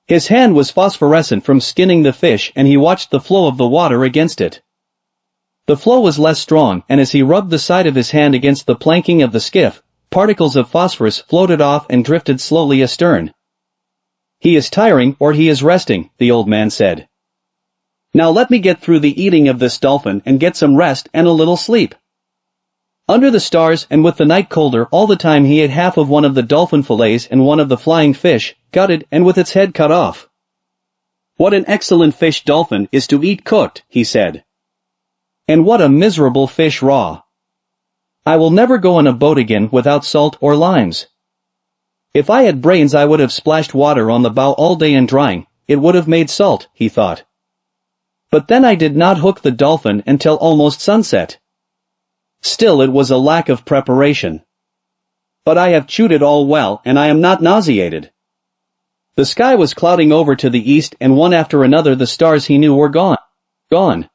His hand was phosphorescent from skinning the fish, and he watched the flow of the water against it. The flow was less strong, and as he rubbed the side of his hand against the planking of the skiff, particles of phosphorus floated off and drifted slowly astern. He is tiring, or he is resting, the old man said. Now let me get through the eating of this dolphin and get some rest and a little sleep. Under the stars and with the night colder all the time, he ate half of one of the dolphin fillets and one of the flying fish, gutted and with its head cut off. What an excellent fish dolphin is to eat cooked, he said. And what a miserable fish raw. I will never go on a boat again without salt or limes. If I had brains I would have splashed water on the bow all day, and drying, it would have made salt, he thought. But then I did not hook the dolphin until almost sunset. Still, it was a lack of preparation. But I have chewed it all well, and I am not nauseated. The sky was clouding over to the east, and one after another the stars he knew were gone.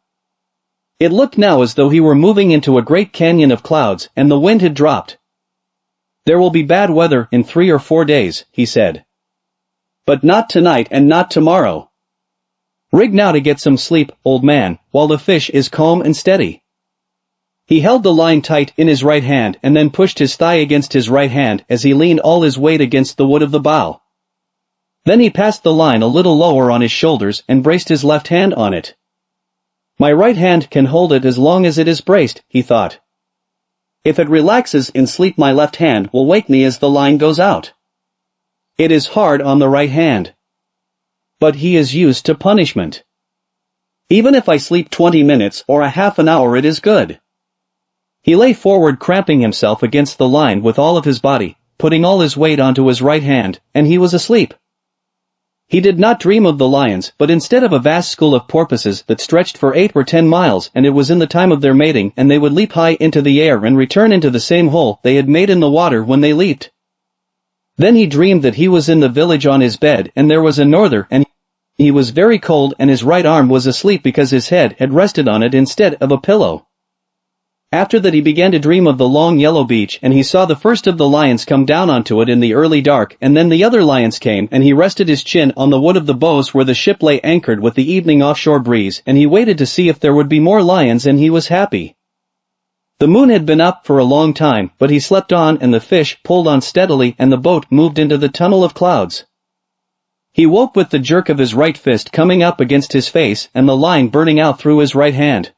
It looked now as though he were moving into a great canyon of clouds, and the wind had dropped. "There will be bad weather in 3 or 4 days," he said. "But not tonight and not tomorrow. Rig now to get some sleep, old man, while the fish is calm and steady." He held the line tight in his right hand and then pushed his thigh against his right hand as he leaned all his weight against the wood of the bow. Then he passed the line a little lower on his shoulders and braced his left hand on it. "My right hand can hold it as long as it is braced," he thought. "If it relaxes in sleep, my left hand will wake me as the line goes out. It is hard on the right hand. But he is used to punishment. Even if I sleep 20 minutes or a half an hour, it is good." He lay forward, cramping himself against the line with all of his body, putting all his weight onto his right hand, and he was asleep. He did not dream of the lions, but instead of a vast school of porpoises that stretched for 8 or 10 miles, and it was in the time of their mating, and they would leap high into the air and return into the same hole they had made in the water when they leaped. Then he dreamed that he was in the village on his bed, and there was a norther, and he was very cold, and his right arm was asleep because his head had rested on it instead of a pillow. After that he began to dream of the long yellow beach, and he saw the first of the lions come down onto it in the early dark, and then the other lions came, and he rested his chin on the wood of the bows where the ship lay anchored with the evening offshore breeze, and he waited to see if there would be more lions, and he was happy. The moon had been up for a long time, but he slept on, and the fish pulled on steadily, and the boat moved into the tunnel of clouds. He woke with the jerk of his right fist coming up against his face and the line burning out through his right hand.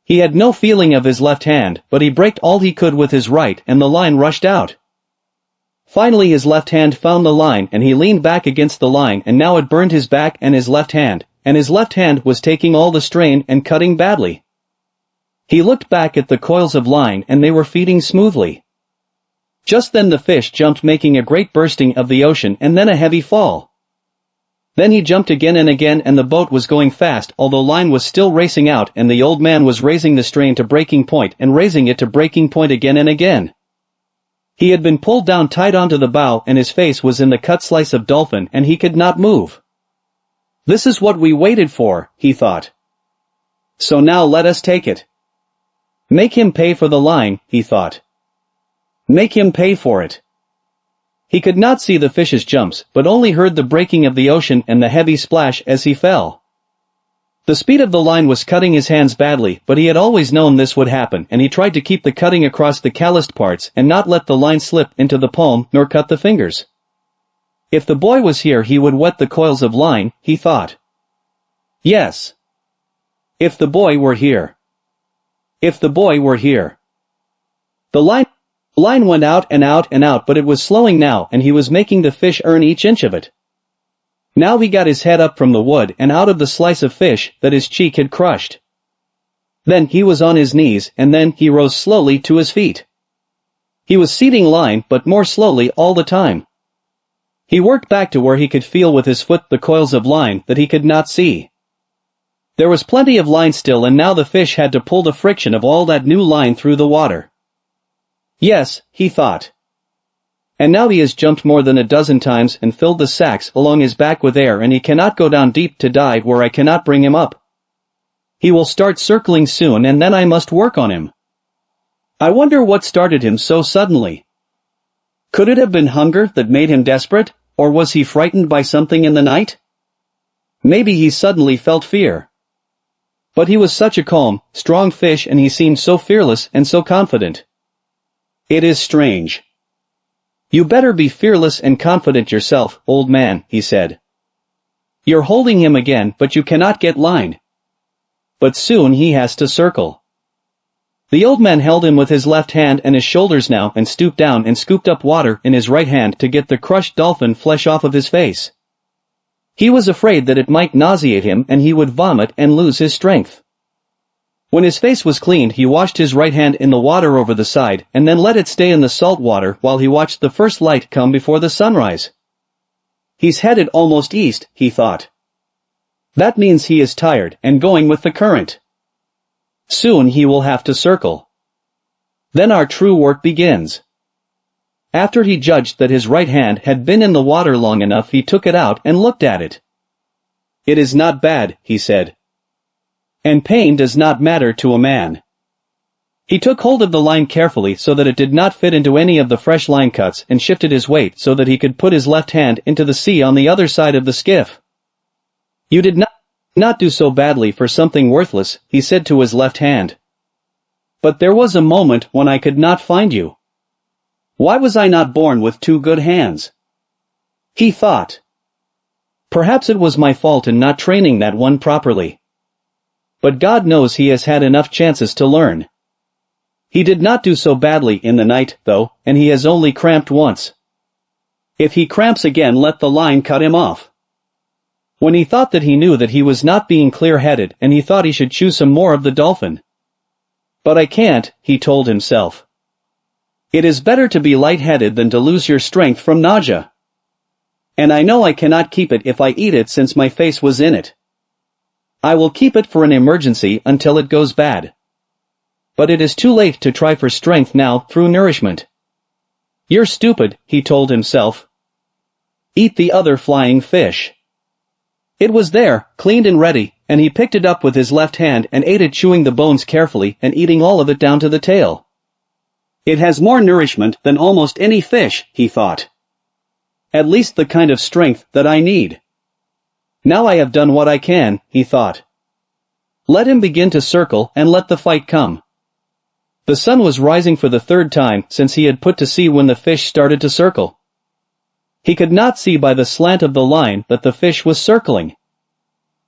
He had no feeling of his left hand, but he braked all he could with his right, and the line rushed out. Finally his left hand found the line, and he leaned back against the line, and now it burned his back and his left hand was taking all the strain and cutting badly. He looked back at the coils of line, and they were feeding smoothly. Just then the fish jumped, making a great bursting of the ocean and then a heavy fall. Then he jumped again and again, and the boat was going fast, although line was still racing out, and the old man was raising the strain to breaking point and raising it to breaking point again and again. He had been pulled down tight onto the bow, and his face was in the cut slice of dolphin, and he could not move. "This is what we waited for," he thought. "So now let us take it. Make him pay for the line," he thought. "Make him pay for it." He could not see the fish's jumps, but only heard the breaking of the ocean and the heavy splash as he fell. The speed of the line was cutting his hands badly, but he had always known this would happen, and he tried to keep the cutting across the calloused parts and not let the line slip into the palm nor cut the fingers. If the boy was here, he would wet the coils of line, he thought. Yes. If the boy were here. If the boy were here. The line went out and out and out, but it was slowing now, and he was making the fish earn each inch of it. Now he got his head up from the wood and out of the slice of fish that his cheek had crushed. Then he was on his knees, and then he rose slowly to his feet. He was seating line, but more slowly all the time. He worked back to where he could feel with his foot the coils of line that he could not see. There was plenty of line still, and now the fish had to pull the friction of all that new line through the water. Yes, he thought. And now he has jumped more than a dozen times and filled the sacks along his back with air, and he cannot go down deep to die where I cannot bring him up. He will start circling soon, and then I must work on him. I wonder what started him so suddenly. Could it have been hunger that made him desperate, or was he frightened by something in the night? Maybe he suddenly felt fear. But he was such a calm, strong fish, and he seemed so fearless and so confident. It is strange. You better be fearless and confident yourself, old man, he said. You're holding him again, but you cannot get line. But soon he has to circle. The old man held him with his left hand and his shoulders now, and stooped down and scooped up water in his right hand to get the crushed dolphin flesh off of his face. He was afraid that it might nauseate him and he would vomit and lose his strength. When his face was cleaned, he washed his right hand in the water over the side, and then let it stay in the salt water while he watched the first light come before the sunrise. He's headed almost east, he thought. That means he is tired and going with the current. Soon he will have to circle. Then our true work begins. After he judged that his right hand had been in the water long enough, he took it out and looked at it. It is not bad, he said. And pain does not matter to a man. He took hold of the line carefully so that it did not fit into any of the fresh line cuts and shifted his weight so that he could put his left hand into the sea on the other side of the skiff. You did not do so badly for something worthless, he said to his left hand. But there was a moment when I could not find you. Why was I not born with two good hands? He thought. Perhaps it was my fault in not training that one properly. But God knows he has had enough chances to learn. He did not do so badly in the night, though, and he has only cramped once. If he cramps again, let the line cut him off. When he thought that he knew that he was not being clear-headed and he thought he should chew some more of the dolphin. But I can't, he told himself. It is better to be light-headed than to lose your strength from nausea. And I know I cannot keep it if I eat it since my face was in it. I will keep it for an emergency until it goes bad. But it is too late to try for strength now through nourishment. You're stupid, he told himself. Eat the other flying fish. It was there, cleaned and ready, and he picked it up with his left hand and ate it, chewing the bones carefully and eating all of it down to the tail. It has more nourishment than almost any fish, he thought. At least the kind of strength that I need. Now I have done what I can, he thought. Let him begin to circle and let the fight come. The sun was rising for the third time since he had put to sea when the fish started to circle. He could not see by the slant of the line that the fish was circling.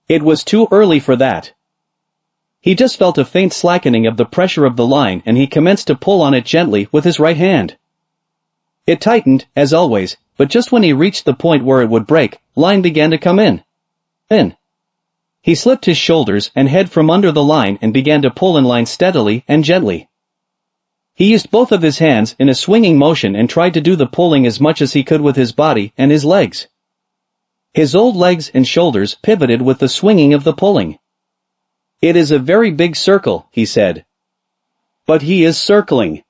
It was too early for that. He just felt a faint slackening of the pressure of the line and he commenced to pull on it gently with his right hand. It tightened, as always, but just when he reached the point where it would break, line began to come in. He slipped his shoulders and head from under the line and began to pull in line steadily and gently. He used both of his hands in a swinging motion and tried to do the pulling as much as he could with his body and his legs. His old legs and shoulders pivoted with the swinging of the pulling. It is a very big circle, he said. But he is circling.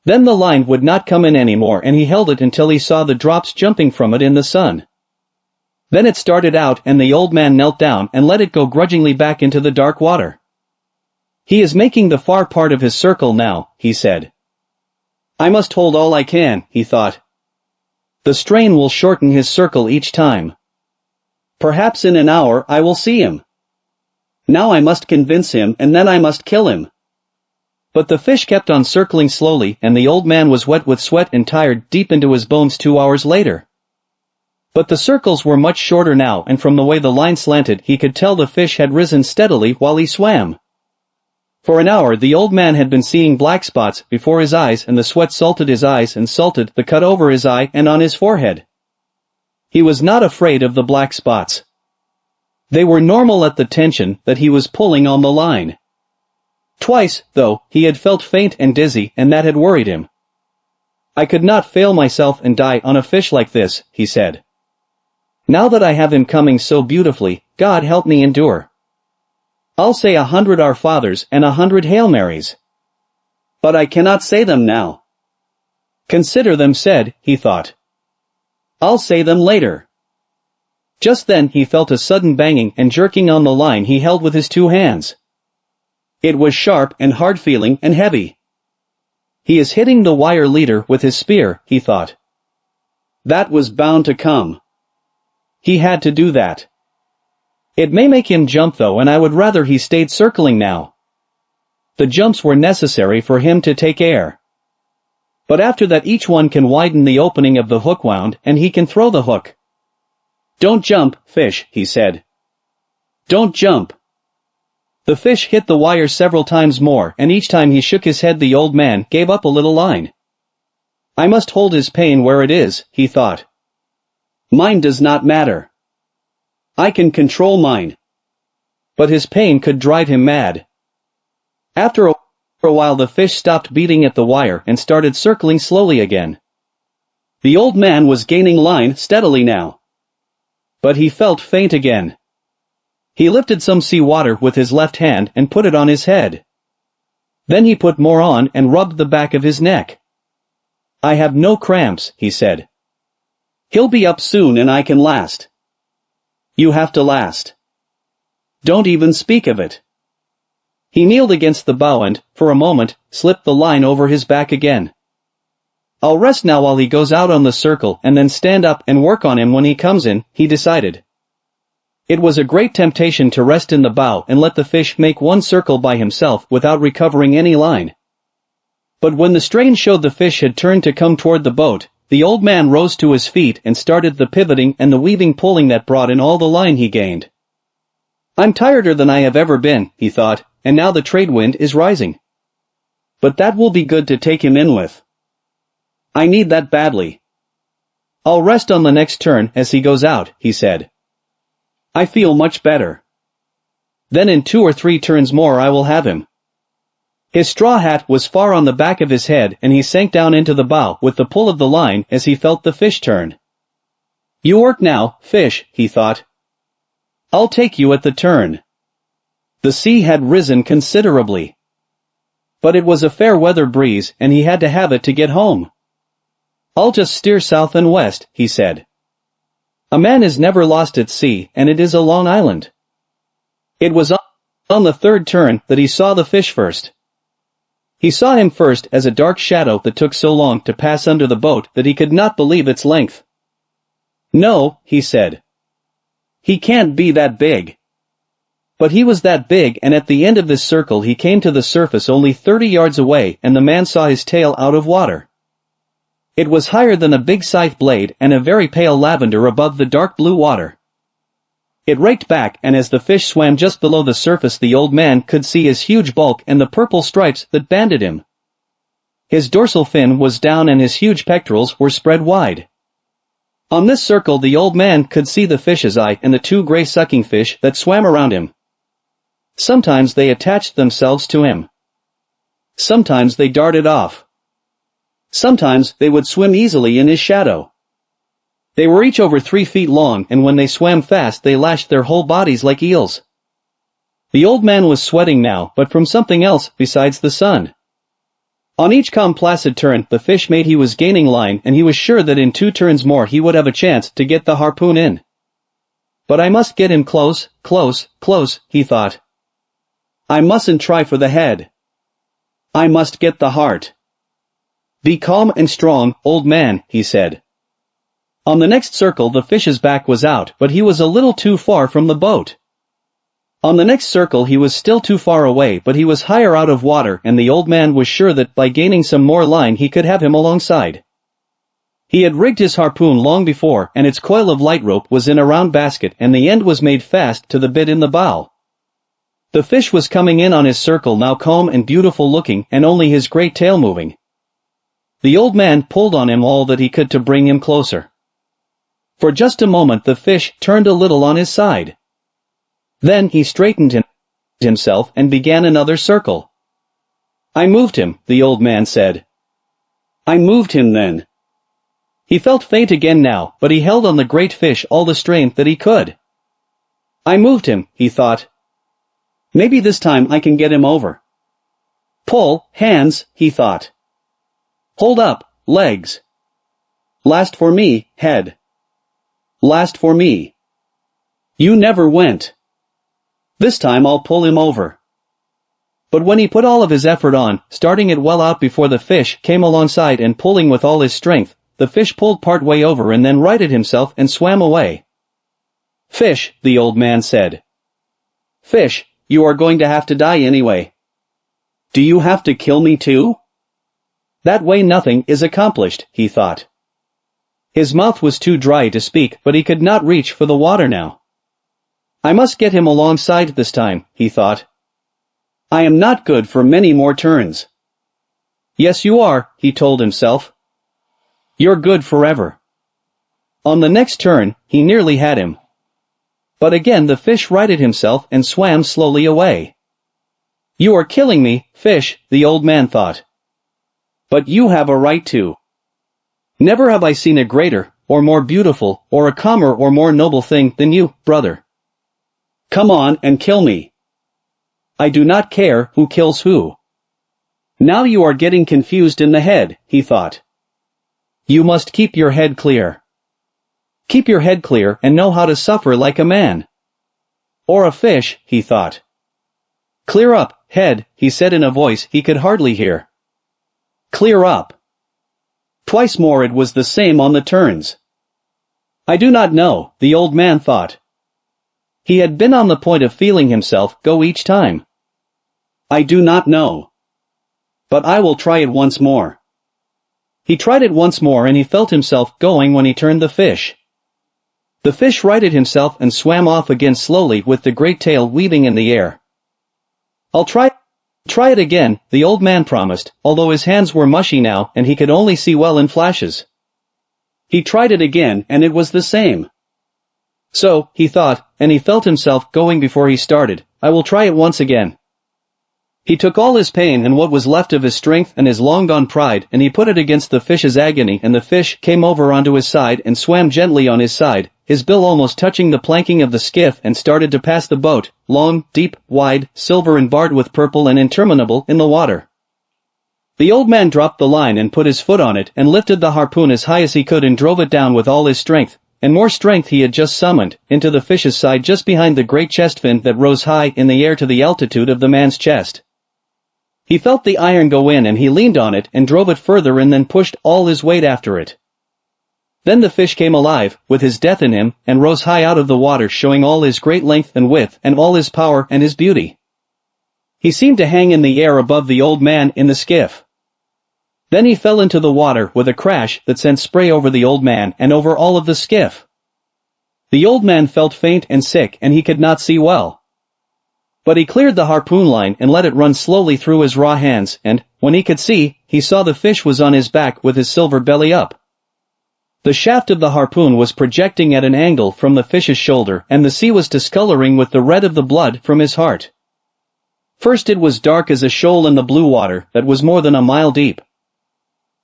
Then the line would not come in anymore and he held it until he saw the drops jumping from it in the sun. Then it started out and the old man knelt down and let it go grudgingly back into the dark water. He is making the far part of his circle now, he said. I must hold all I can, he thought. The strain will shorten his circle each time. Perhaps in an hour I will see him. Now I must convince him and then I must kill him. But the fish kept on circling slowly and the old man was wet with sweat and tired deep into his bones 2 hours later. But the circles were much shorter now and from the way the line slanted he could tell the fish had risen steadily while he swam. For an hour the old man had been seeing black spots before his eyes and the sweat salted his eyes and salted the cut over his eye and on his forehead. He was not afraid of the black spots. They were normal at the tension that he was pulling on the line. Twice, though, he had felt faint and dizzy and that had worried him. I could not fail myself and die on a fish like this, he said. Now that I have him coming so beautifully, God help me endure. I'll say 100 Our Fathers and 100 Hail Marys. But I cannot say them now. Consider them said, he thought. I'll say them later. Just then he felt a sudden banging and jerking on the line he held with his 2 hands. It was sharp and hard-feeling and heavy. He is hitting the wire leader with his spear, he thought. That was bound to come. He had to do that. It may make him jump though, and I would rather he stayed circling now. The jumps were necessary for him to take air. But after that each one can widen the opening of the hook wound and he can throw the hook. Don't jump, fish, he said. Don't jump. The fish hit the wire several times more and each time he shook his head the old man gave up a little line. I must hold his pain where it is, he thought. Mine does not matter. I can control mine. But his pain could drive him mad. After a while the fish stopped beating at the wire and started circling slowly again. The old man was gaining line steadily now. But he felt faint again. He lifted some sea water with his left hand and put it on his head. Then he put more on and rubbed the back of his neck. I have no cramps, he said. He'll be up soon and I can last. You have to last. Don't even speak of it. He kneeled against the bow and, for a moment, slipped the line over his back again. I'll rest now while he goes out on the circle and then stand up and work on him when he comes in, he decided. It was a great temptation to rest in the bow and let the fish make one circle by himself without recovering any line. But when the strain showed the fish had turned to come toward the boat, the old man rose to his feet and started the pivoting and the weaving pulling that brought in all the line he gained. I'm tireder than I have ever been, he thought, and now the trade wind is rising. But that will be good to take him in with. I need that badly. I'll rest on the next turn as he goes out, he said. I feel much better. Then in 2 or 3 turns more I will have him. His straw hat was far on the back of his head and he sank down into the bow with the pull of the line as he felt the fish turn. You work now, fish, he thought. I'll take you at the turn. The sea had risen considerably. But it was a fair weather breeze and he had to have it to get home. I'll just steer south and west, he said. A man is never lost at sea and it is a long island. It was on the 3rd turn that he saw the fish first. He saw him first as a dark shadow that took so long to pass under the boat that he could not believe its length. No, he said. He can't be that big. But he was that big and at the end of this circle he came to the surface only 30 yards away and the man saw his tail out of water. It was higher than a big scythe blade and a very pale lavender above the dark blue water. It raked back and as the fish swam just below the surface the old man could see his huge bulk and the purple stripes that banded him. His dorsal fin was down and his huge pectorals were spread wide. On this circle the old man could see the fish's eye and the 2 gray sucking fish that swam around him. Sometimes they attached themselves to him. Sometimes they darted off. Sometimes they would swim easily in his shadow. They were each over 3 feet long and when they swam fast they lashed their whole bodies like eels. The old man was sweating now, but from something else besides the sun. On each calm placid turn the fish made he was gaining line and he was sure that in 2 turns more he would have a chance to get the harpoon in. But I must get him close, close, close, he thought. I mustn't try for the head. I must get the heart. Be calm and strong, old man, he said. On the next circle the fish's back was out, but he was a little too far from the boat. On the next circle he was still too far away, but he was higher out of water and the old man was sure that by gaining some more line he could have him alongside. He had rigged his harpoon long before and its coil of light rope was in a round basket and the end was made fast to the bit in the bow. The fish was coming in on his circle now calm and beautiful looking and only his great tail moving. The old man pulled on him all that he could to bring him closer. For just a moment the fish turned a little on his side. Then he straightened himself and began another circle. I moved him, the old man said. I moved him then. He felt faint again now, but he held on the great fish all the strength that he could. I moved him, he thought. Maybe this time I can get him over. Pull, hands, he thought. Hold up, legs. Last for me, head. Last for me. You never went. This time I'll pull him over. But when he put all of his effort on, starting it well out before the fish came alongside and pulling with all his strength, the fish pulled part way over and then righted himself and swam away. Fish, the old man said. Fish, you are going to have to die anyway. Do you have to kill me too? That way nothing is accomplished, he thought. His mouth was too dry to speak, but he could not reach for the water now. I must get him alongside this time, he thought. I am not good for many more turns. Yes, you are, he told himself. You're good forever. On the next turn, he nearly had him. But again the fish righted himself and swam slowly away. You are killing me, fish, the old man thought. But you have a right to. Never have I seen a greater, or more beautiful, or a calmer or more noble thing than you, brother. Come on and kill me. I do not care who kills who. Now you are getting confused in the head, he thought. You must keep your head clear. Keep your head clear and know how to suffer like a man. Or a fish, he thought. Clear up, head, he said in a voice he could hardly hear. Clear up. Twice more it was the same on the turns. I do not know, the old man thought. He had been on the point of feeling himself go each time. I do not know. But I will try it once more. He tried it once more and he felt himself going when he turned the fish. The fish righted himself and swam off again slowly with the great tail weaving in the air. I'll try it again, the old man promised, although his hands were mushy now and he could only see well in flashes. He tried it again and it was the same. So, he thought, and he felt himself going before he started, I will try it once again. He took all his pain and what was left of his strength and his long-gone pride and he put it against the fish's agony and the fish came over onto his side and swam gently on his side, his bill almost touching the planking of the skiff and started to pass the boat, long, deep, wide, silver and barred with purple and interminable, in the water. The old man dropped the line and put his foot on it and lifted the harpoon as high as he could and drove it down with all his strength, and more strength he had just summoned, into the fish's side just behind the great chest fin that rose high in the air to the altitude of the man's chest. He felt the iron go in and he leaned on it and drove it further and then pushed all his weight after it. Then the fish came alive, with his death in him, and rose high out of the water showing all his great length and width and all his power and his beauty. He seemed to hang in the air above the old man in the skiff. Then he fell into the water with a crash that sent spray over the old man and over all of the skiff. The old man felt faint and sick and he could not see well. But he cleared the harpoon line and let it run slowly through his raw hands and, when he could see, he saw the fish was on his back with his silver belly up. The shaft of the harpoon was projecting at an angle from the fish's shoulder and the sea was discoloring with the red of the blood from his heart. First it was dark as a shoal in the blue water that was more than a mile deep.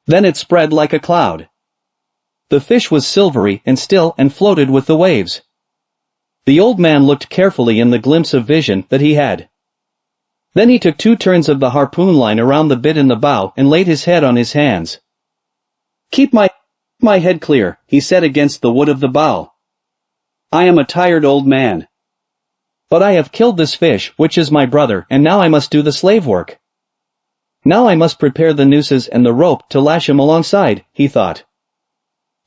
Then it spread like a cloud. The fish was silvery and still and floated with the waves. The old man looked carefully in the glimpse of vision that he had. Then he took 2 turns of the harpoon line around the bit in the bow and laid his head on his hands. Keep my head clear, he said against the wood of the bow. I am a tired old man. But I have killed this fish, which is my brother, and now I must do the slave work. Now I must prepare the nooses and the rope to lash him alongside, he thought.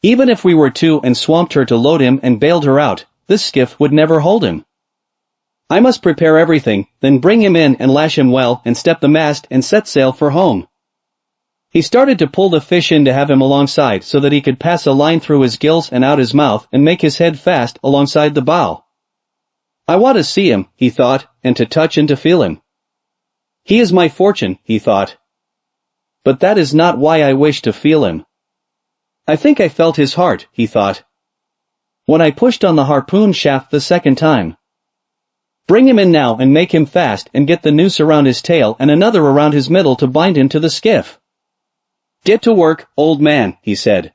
Even if we were 2 and swamped her to load him and bailed her out, this skiff would never hold him. I must prepare everything, then bring him in and lash him well and step the mast and set sail for home. He started to pull the fish in to have him alongside so that he could pass a line through his gills and out his mouth and make his head fast alongside the bow. I want to see him, he thought, and to touch and to feel him. He is my fortune, he thought. But that is not why I wish to feel him. I think I felt his heart, he thought, when I pushed on the harpoon shaft the second time. Bring him in now and make him fast and get the noose around his tail and another around his middle to bind him to the skiff. Get to work, old man, he said.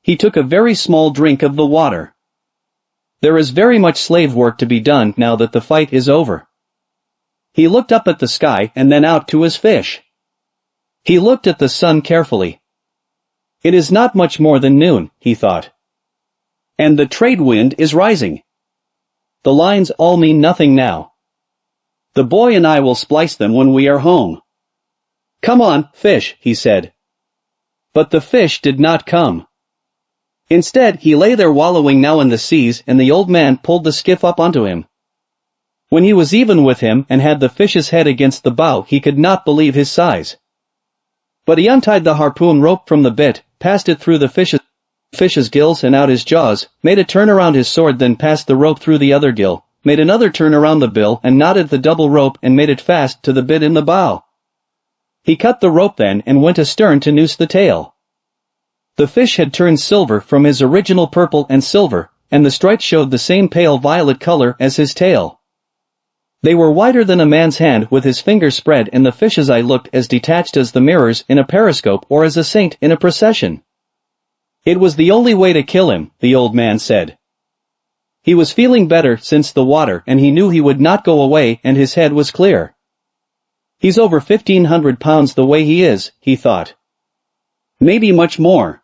He took a very small drink of the water. There is very much slave work to be done now that the fight is over. He looked up at the sky and then out to his fish. He looked at the sun carefully. It is not much more than noon, he thought. And the trade wind is rising. The lines all mean nothing now. The boy and I will splice them when we are home. Come on, fish, he said. But the fish did not come. Instead, he lay there wallowing now in the seas and the old man pulled the skiff up onto him. When he was even with him and had the fish's head against the bow, he could not believe his size. But he untied the harpoon rope from the bit, passed it through the fish's gills and out his jaws, made a turn around his sword, then passed the rope through the other gill, made another turn around the bill and knotted the double rope and made it fast to the bit in the bow. He cut the rope then and went astern to noose the tail. The fish had turned silver from his original purple and silver, and the stripes showed the same pale violet color as his tail. They were wider than a man's hand with his fingers spread, and the fish's eye looked as detached as the mirrors in a periscope or as a saint in a procession. It was the only way to kill him, the old man said. He was feeling better since the water and he knew he would not go away and his head was clear. He's over 1,500 pounds the way he is, he thought. Maybe much more.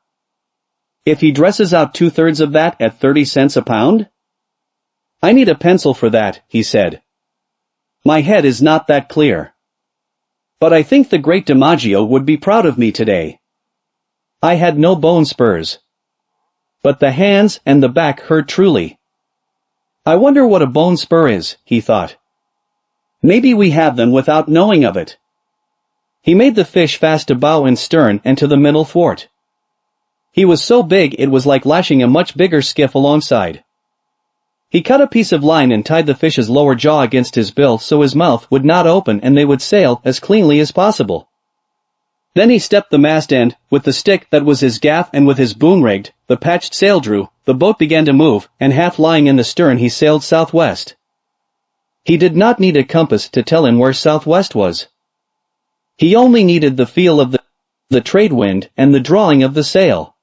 If he dresses out 2/3 of that at 30 cents a pound? I need a pencil for that, he said. My head is not that clear. But I think the great DiMaggio would be proud of me today. I had no bone spurs. But the hands and the back hurt truly. I wonder what a bone spur is, he thought. Maybe we have them without knowing of it. He made the fish fast to bow and stern and to the middle thwart. He was so big it was like lashing a much bigger skiff alongside. He cut a piece of line and tied the fish's lower jaw against his bill so his mouth would not open and they would sail as cleanly as possible. Then he stepped the mast end, with the stick that was his gaff and with his boom rigged, the patched sail drew, the boat began to move, and half lying in the stern he sailed southwest. He did not need a compass to tell him where southwest was. He only needed the feel of the trade wind and the drawing of the sail.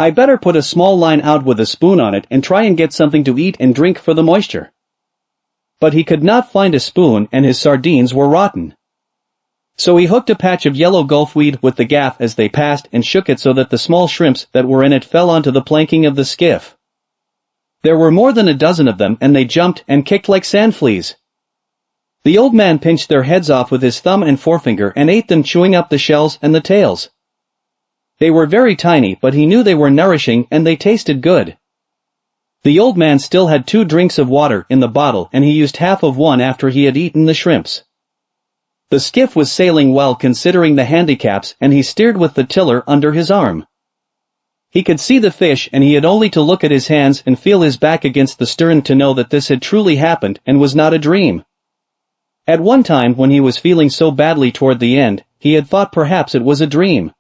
I better put a small line out with a spoon on it and try and get something to eat and drink for the moisture. But he could not find a spoon and his sardines were rotten. So he hooked a patch of yellow gulfweed with the gaff as they passed and shook it so that the small shrimps that were in it fell onto the planking of the skiff. There were more than a dozen of them and they jumped and kicked like sand fleas. The old man pinched their heads off with his thumb and forefinger and ate them, chewing up the shells and the tails. They were very tiny, but he knew they were nourishing and they tasted good. The old man still had 2 drinks of water in the bottle and he used half of one after he had eaten the shrimps. The skiff was sailing well considering the handicaps and he steered with the tiller under his arm. He could see the fish and he had only to look at his hands and feel his back against the stern to know that this had truly happened and was not a dream. At one time when he was feeling so badly toward the end, he had thought perhaps it was a dream.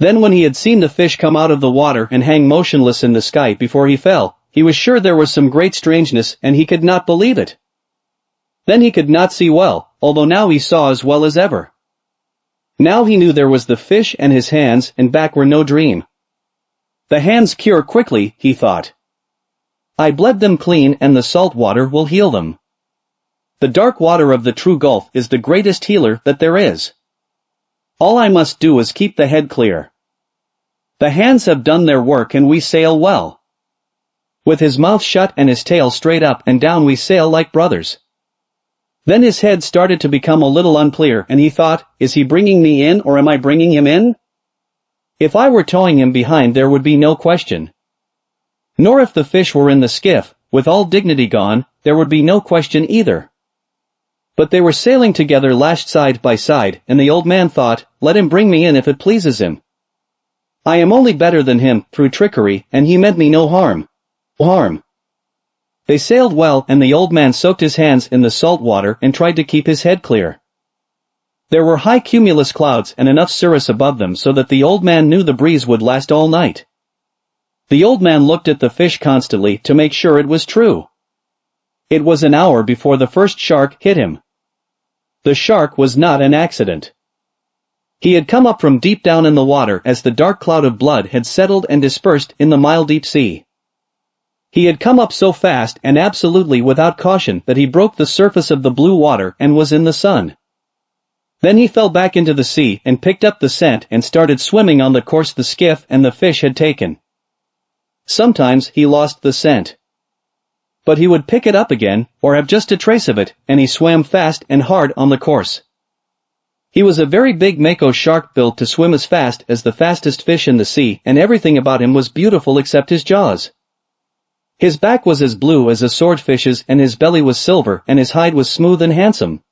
Then when he had seen the fish come out of the water and hang motionless in the sky before he fell, he was sure there was some great strangeness and he could not believe it. Then he could not see well, although now he saw as well as ever. Now he knew there was the fish and his hands and back were no dream. The hands cure quickly, he thought. I bled them clean and the salt water will heal them. The dark water of the true Gulf is the greatest healer that there is. All I must do is keep the head clear. The hands have done their work and we sail well. With his mouth shut and his tail straight up and down we sail like brothers. Then his head started to become a little unclear and he thought, is he bringing me in or am I bringing him in? If I were towing him behind there would be no question. Nor if the fish were in the skiff, with all dignity gone, there would be no question either. But they were sailing together lashed side by side, and the old man thought, let him bring me in if it pleases him. I am only better than him, through trickery, and he meant me no harm. They sailed well and the old man soaked his hands in the salt water and tried to keep his head clear. There were high cumulus clouds and enough cirrus above them so that the old man knew the breeze would last all night. The old man looked at the fish constantly to make sure it was true. It was an hour before the first shark hit him. The shark was not an accident. He had come up from deep down in the water as the dark cloud of blood had settled and dispersed in the mile-deep sea. He had come up so fast and absolutely without caution that he broke the surface of the blue water and was in the sun. Then he fell back into the sea and picked up the scent and started swimming on the course the skiff and the fish had taken. Sometimes he lost the scent. But he would pick it up again, or have just a trace of it, and he swam fast and hard on the course. He was a very big mako shark built to swim as fast as the fastest fish in the sea, and everything about him was beautiful except his jaws. His back was as blue as a swordfish's and his belly was silver and his hide was smooth and handsome.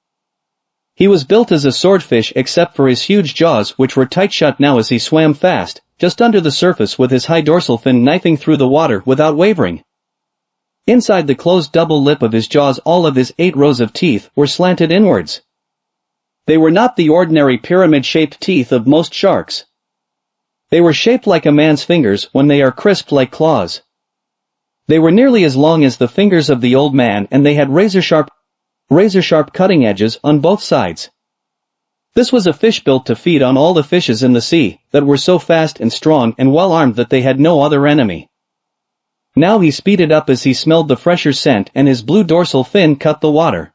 He was built as a swordfish except for his huge jaws which were tight shut now as he swam fast, just under the surface with his high dorsal fin knifing through the water without wavering. Inside the closed double lip of his jaws all of his 8 rows of teeth were slanted inwards. They were not the ordinary pyramid-shaped teeth of most sharks. They were shaped like a man's fingers when they are crisped like claws. They were nearly as long as the fingers of the old man and they had razor-sharp cutting edges on both sides. This was a fish built to feed on all the fishes in the sea, that were so fast and strong and well armed that they had no other enemy. Now he speeded up as he smelled the fresher scent and his blue dorsal fin cut the water.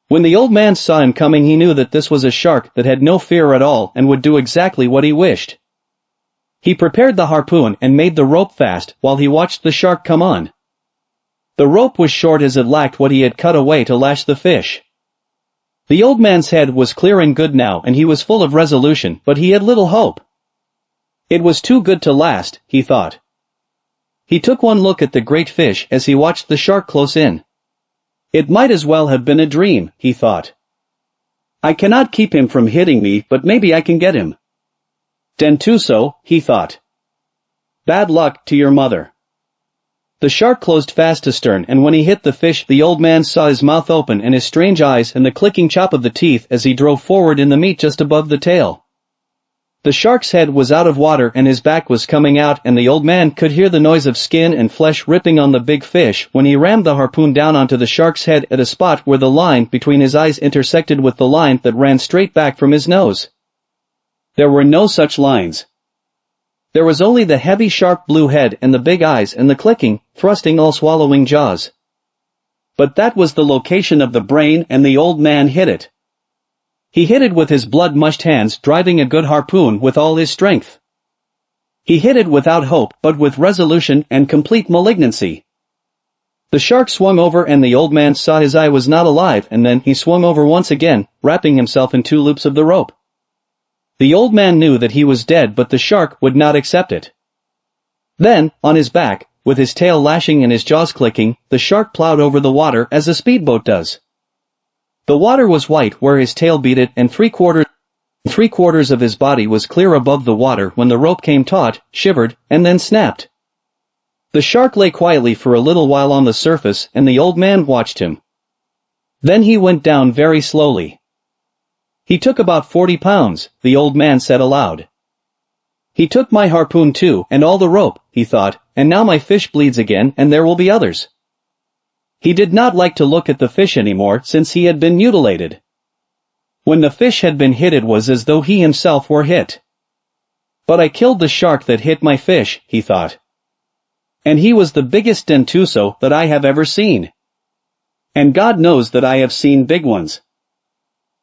When the old man saw him coming he knew that this was a shark that had no fear at all and would do exactly what he wished. He prepared the harpoon and made the rope fast while he watched the shark come on. The rope was short as it lacked what he had cut away to lash the fish. The old man's head was clear and good now, and he was full of resolution, but he had little hope. It was too good to last, he thought. He took one look at the great fish as he watched the shark close in. It might as well have been a dream, he thought. I cannot keep him from hitting me, but maybe I can get him. Dentuso, he thought. Bad luck to your mother. The shark closed fast astern, and when he hit the fish, the old man saw his mouth open and his strange eyes and the clicking chop of the teeth as he drove forward in the meat just above the tail. The shark's head was out of water and his back was coming out, and the old man could hear the noise of skin and flesh ripping on the big fish when he rammed the harpoon down onto the shark's head at a spot where the line between his eyes intersected with the line that ran straight back from his nose. There were no such lines. There was only the heavy sharp blue head and the big eyes and the clicking, thrusting all-swallowing jaws. But that was the location of the brain, and the old man hit it. He hit it with his blood-mushed hands, driving a good harpoon with all his strength. He hit it without hope, but with resolution and complete malignancy. The shark swung over and the old man saw his eye was not alive, and then he swung over once again, wrapping himself in 2 loops of the rope. The old man knew that he was dead, but the shark would not accept it. Then, on his back, with his tail lashing and his jaws clicking, the shark plowed over the water as a speedboat does. The water was white where his tail beat it, and three quarters of his body was clear above the water when the rope came taut, shivered, and then snapped. The shark lay quietly for a little while on the surface, and the old man watched him. Then he went down very slowly. He took about 40 pounds, the old man said aloud. He took my harpoon too, and all the rope, he thought, and now my fish bleeds again, and there will be others. He did not like to look at the fish anymore since he had been mutilated. When the fish had been hit, it was as though he himself were hit. But I killed the shark that hit my fish, he thought. And he was the biggest dentuso that I have ever seen. And God knows that I have seen big ones.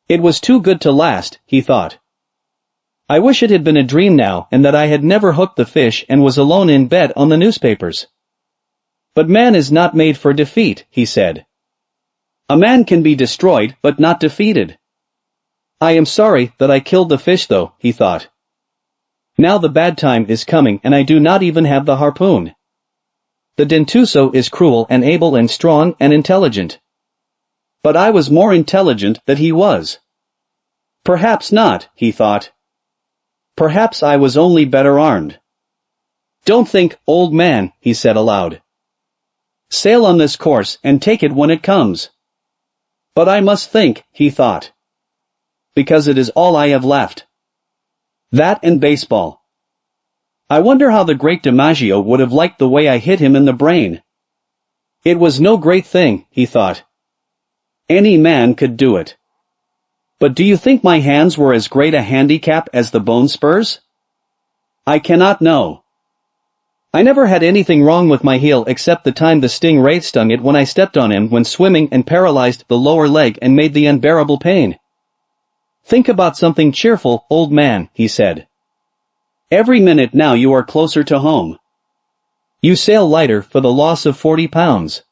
It was too good to last, he thought. I wish it had been a dream now, and that I had never hooked the fish and was alone in bed on the newspapers. But man is not made for defeat, he said. A man can be destroyed, but not defeated. I am sorry that I killed the fish though, he thought. Now the bad time is coming, and I do not even have the harpoon. The dentuso is cruel and able and strong and intelligent. But I was more intelligent than he was. Perhaps not, he thought. Perhaps I was only better armed. Don't think, old man, he said aloud. Sail on this course and take it when it comes. But I must think, he thought. Because it is all I have left. That and baseball. I wonder how the great DiMaggio would have liked the way I hit him in the brain. It was no great thing, he thought. Any man could do it. But do you think my hands were as great a handicap as the bone spurs? I cannot know. I never had anything wrong with my heel except the time the stingray stung it when I stepped on him when swimming and paralyzed the lower leg and made the unbearable pain. Think about something cheerful, old man, he said. Every minute now you are closer to home. You sail lighter for the loss of 40 pounds.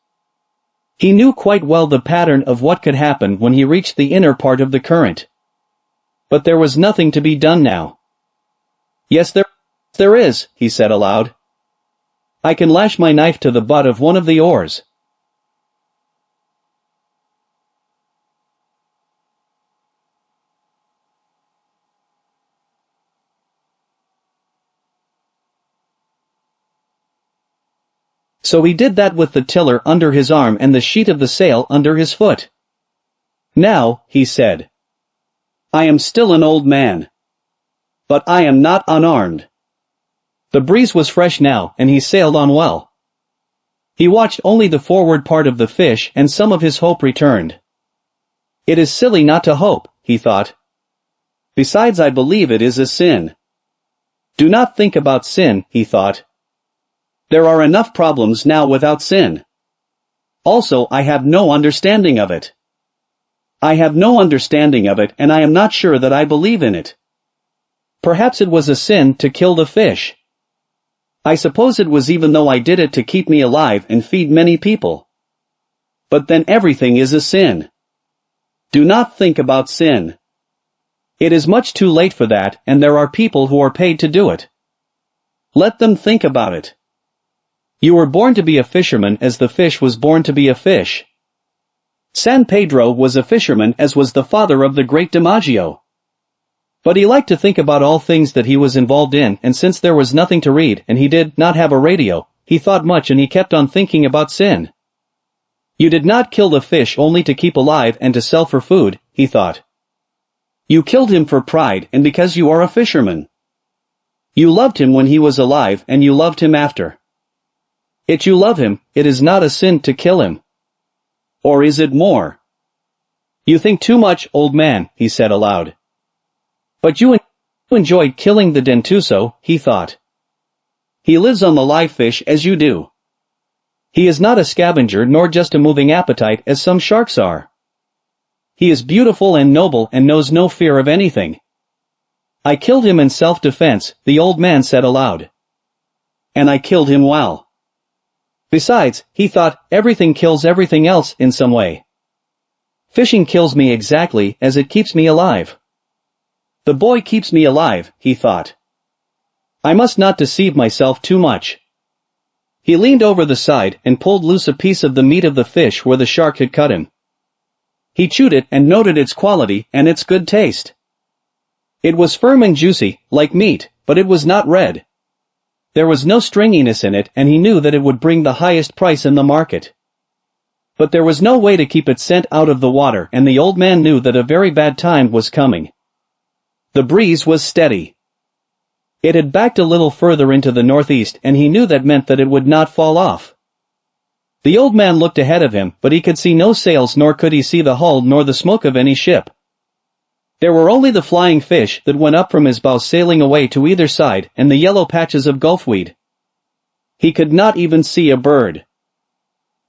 He knew quite well the pattern of what could happen when he reached the inner part of the current. But there was nothing to be done now. Yes, there is, he said aloud. I can lash my knife to the butt of one of the oars. So he did that with the tiller under his arm and the sheet of the sail under his foot. Now, he said, I am still an old man. But I am not unarmed. The breeze was fresh now, and he sailed on well. He watched only the forward part of the fish, and some of his hope returned. It is silly not to hope, he thought. Besides, I believe it is a sin. Do not think about sin, he thought. There are enough problems now without sin. Also, I have no understanding of it. I have no understanding of it, and I am not sure that I believe in it. Perhaps it was a sin to kill the fish. I suppose it was, even though I did it to keep me alive and feed many people. But then everything is a sin. Do not think about sin. It is much too late for that, and there are people who are paid to do it. Let them think about it. You were born to be a fisherman as the fish was born to be a fish. San Pedro was a fisherman as was the father of the great DiMaggio. But he liked to think about all things that he was involved in, and since there was nothing to read and he did not have a radio, he thought much and he kept on thinking about sin. You did not kill the fish only to keep alive and to sell for food, he thought. You killed him for pride and because you are a fisherman. You loved him when he was alive and you loved him after. If you love him, it is not a sin to kill him. Or is it more? You think too much, old man, he said aloud. But you enjoyed killing the dentuso, he thought. He lives on the live fish as you do. He is not a scavenger nor just a moving appetite as some sharks are. He is beautiful and noble and knows no fear of anything. I killed him in self-defense, the old man said aloud. And I killed him well. Besides, he thought, everything kills everything else in some way. Fishing kills me exactly as it keeps me alive. The boy keeps me alive, he thought. I must not deceive myself too much. He leaned over the side and pulled loose a piece of the meat of the fish where the shark had cut him. He chewed it and noted its quality and its good taste. It was firm and juicy, like meat, but it was not red. There was no stringiness in it and he knew that it would bring the highest price in the market. But there was no way to keep it sent out of the water and the old man knew that a very bad time was coming. The breeze was steady. It had backed a little further into the northeast and he knew that meant that it would not fall off. The old man looked ahead of him but he could see no sails nor could he see the hull nor the smoke of any ship. There were only the flying fish that went up from his bow sailing away to either side and the yellow patches of gulfweed. He could not even see a bird.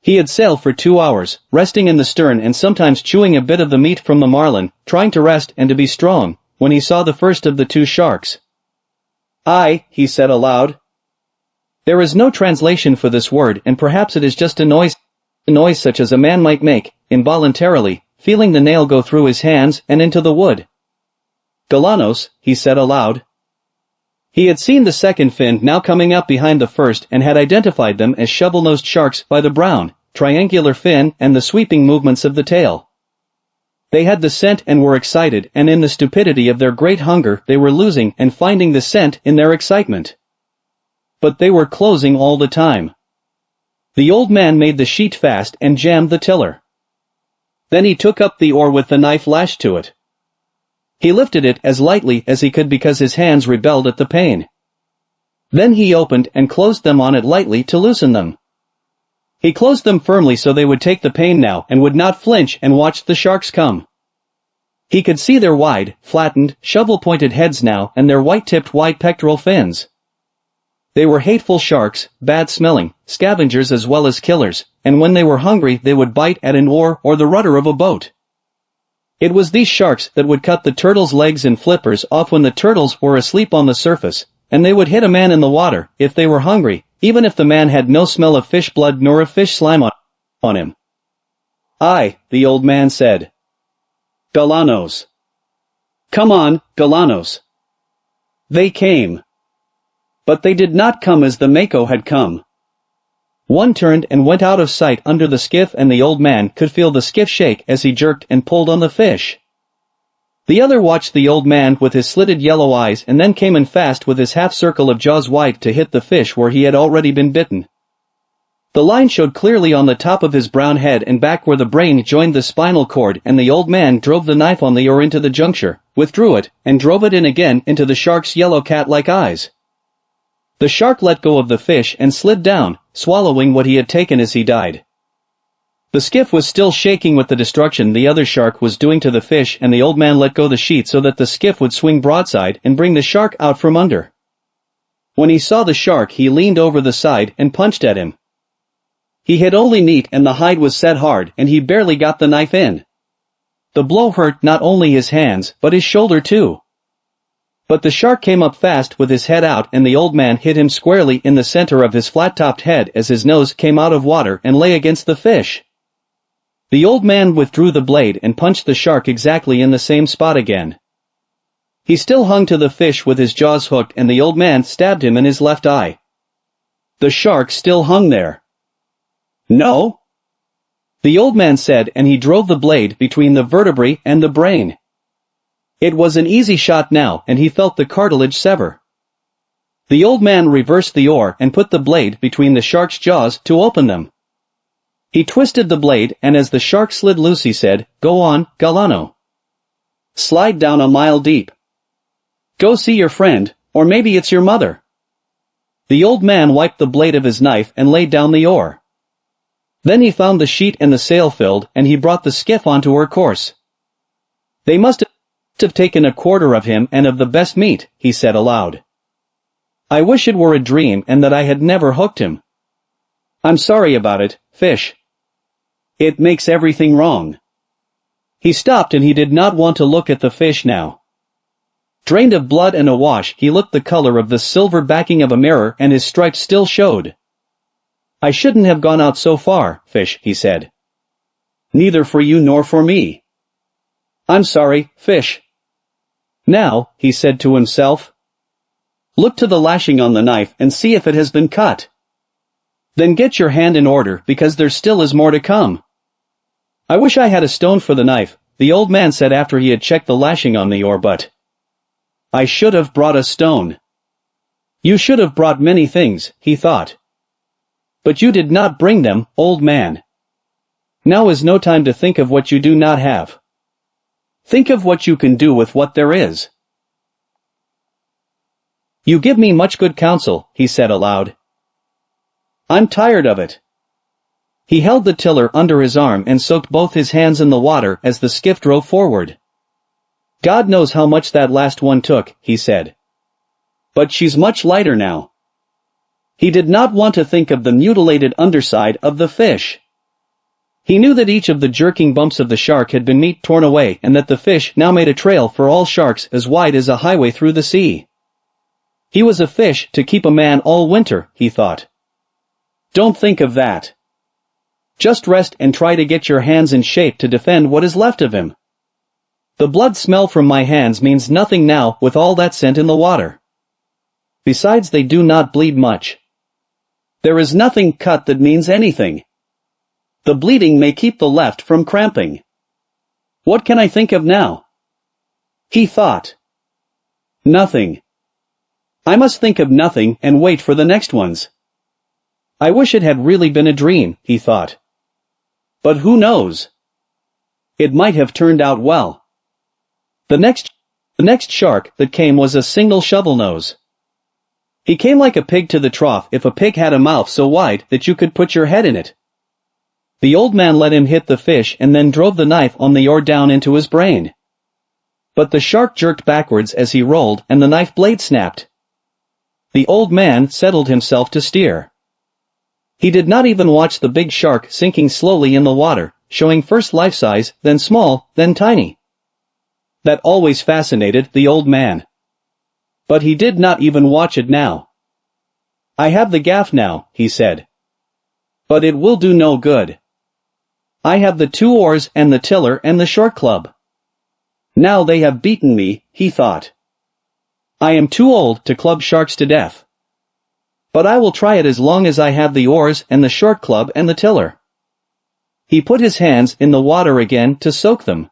He had sailed for 2 hours, resting in the stern and sometimes chewing a bit of the meat from the marlin, trying to rest and to be strong, when he saw the first of the 2 sharks. "I," he said aloud. There is no translation for this word and perhaps it is just a noise such as a man might make, involuntarily, feeling the nail go through his hands and into the wood. "Galanos," he said aloud. He had seen the second fin now coming up behind the first and had identified them as shovel-nosed sharks by the brown, triangular fin and the sweeping movements of the tail. They had the scent and were excited and in the stupidity of their great hunger they were losing and finding the scent in their excitement. But they were closing all the time. The old man made the sheet fast and jammed the tiller. Then he took up the oar with the knife lashed to it. He lifted it as lightly as he could because his hands rebelled at the pain. Then he opened and closed them on it lightly to loosen them. He closed them firmly so they would take the pain now and would not flinch and watched the sharks come. He could see their wide, flattened, shovel-pointed heads now and their white-tipped wide pectoral fins. They were hateful sharks, bad-smelling, scavengers as well as killers, and when they were hungry they would bite at an oar or the rudder of a boat. It was these sharks that would cut the turtles' legs and flippers off when the turtles were asleep on the surface, and they would hit a man in the water if they were hungry, even if the man had no smell of fish blood nor of fish slime on him. "Aye," the old man said. "Galanos. Come on, Galanos." They came. But they did not come as the Mako had come. One turned and went out of sight under the skiff and the old man could feel the skiff shake as he jerked and pulled on the fish. The other watched the old man with his slitted yellow eyes and then came in fast with his half-circle of jaws wide to hit the fish where he had already been bitten. The line showed clearly on the top of his brown head and back where the brain joined the spinal cord and the old man drove the knife on the oar into the juncture, withdrew it, and drove it in again into the shark's yellow cat-like eyes. The shark let go of the fish and slid down, swallowing what he had taken as he died. The skiff was still shaking with the destruction the other shark was doing to the fish and the old man let go the sheet so that the skiff would swing broadside and bring the shark out from under. When he saw the shark he leaned over the side and punched at him. He hit only meat and the hide was set hard and he barely got the knife in. The blow hurt not only his hands but his shoulder too. But the shark came up fast with his head out and the old man hit him squarely in the center of his flat-topped head as his nose came out of water and lay against the fish. The old man withdrew the blade and punched the shark exactly in the same spot again. He still hung to the fish with his jaws hooked, and the old man stabbed him in his left eye. The shark still hung there. "No," the old man said, and he drove the blade between the vertebrae and the brain. It was an easy shot now, and he felt the cartilage sever. The old man reversed the oar and put the blade between the shark's jaws to open them. He twisted the blade, and as the shark slid loose he said, "Go on, Galano. Slide down a mile deep. Go see your friend, or maybe it's your mother." The old man wiped the blade of his knife and laid down the oar. Then he found the sheet and the sail filled, and he brought the skiff onto her course. "They must have taken a quarter of him and of the best meat," he said aloud. "I wish it were a dream and that I had never hooked him. I'm sorry about it, fish. It makes everything wrong." He stopped, and he did not want to look at the fish now. Drained of blood and awash, he looked the color of the silver backing of a mirror, and his stripes still showed. "I shouldn't have gone out so far, fish," he said. "Neither for you nor for me. I'm sorry, fish." "Now," he said to himself, "look to the lashing on the knife and see if it has been cut. Then get your hand in order, because there still is more to come." "I wish I had a stone for the knife," the old man said after he had checked the lashing on the oar, "but I should have brought a stone." "You should have brought many things," he thought. "But you did not bring them, old man. Now is no time to think of what you do not have. Think of what you can do with what there is." "You give me much good counsel," he said aloud. "I'm tired of it." He held the tiller under his arm and soaked both his hands in the water as the skiff drove forward. "God knows how much that last one took," he said. "But she's much lighter now." He did not want to think of the mutilated underside of the fish. He knew that each of the jerking bumps of the shark had been meat torn away, and that the fish now made a trail for all sharks as wide as a highway through the sea. He was a fish to keep a man all winter, he thought. Don't think of that. Just rest and try to get your hands in shape to defend what is left of him. The blood smell from my hands means nothing now with all that scent in the water. Besides, they do not bleed much. There is nothing cut that means anything. The bleeding may keep the left from cramping. What can I think of now? He thought. Nothing. I must think of nothing and wait for the next ones. I wish it had really been a dream, he thought. But who knows? It might have turned out well. The next shark that came was a single shovel nose. He came like a pig to the trough if a pig had a mouth so wide that you could put your head in it. The old man let him hit the fish and then drove the knife on the oar down into his brain. But the shark jerked backwards as he rolled and the knife blade snapped. The old man settled himself to steer. He did not even watch the big shark sinking slowly in the water, showing first life-size, then small, then tiny. That always fascinated the old man. But he did not even watch it now. I have the gaff now, he said. But it will do no good. I have the 2 oars and the tiller and the short club. Now they have beaten me, he thought. I am too old to club sharks to death. But I will try it as long as I have the oars and the short club and the tiller. He put his hands in the water again to soak them.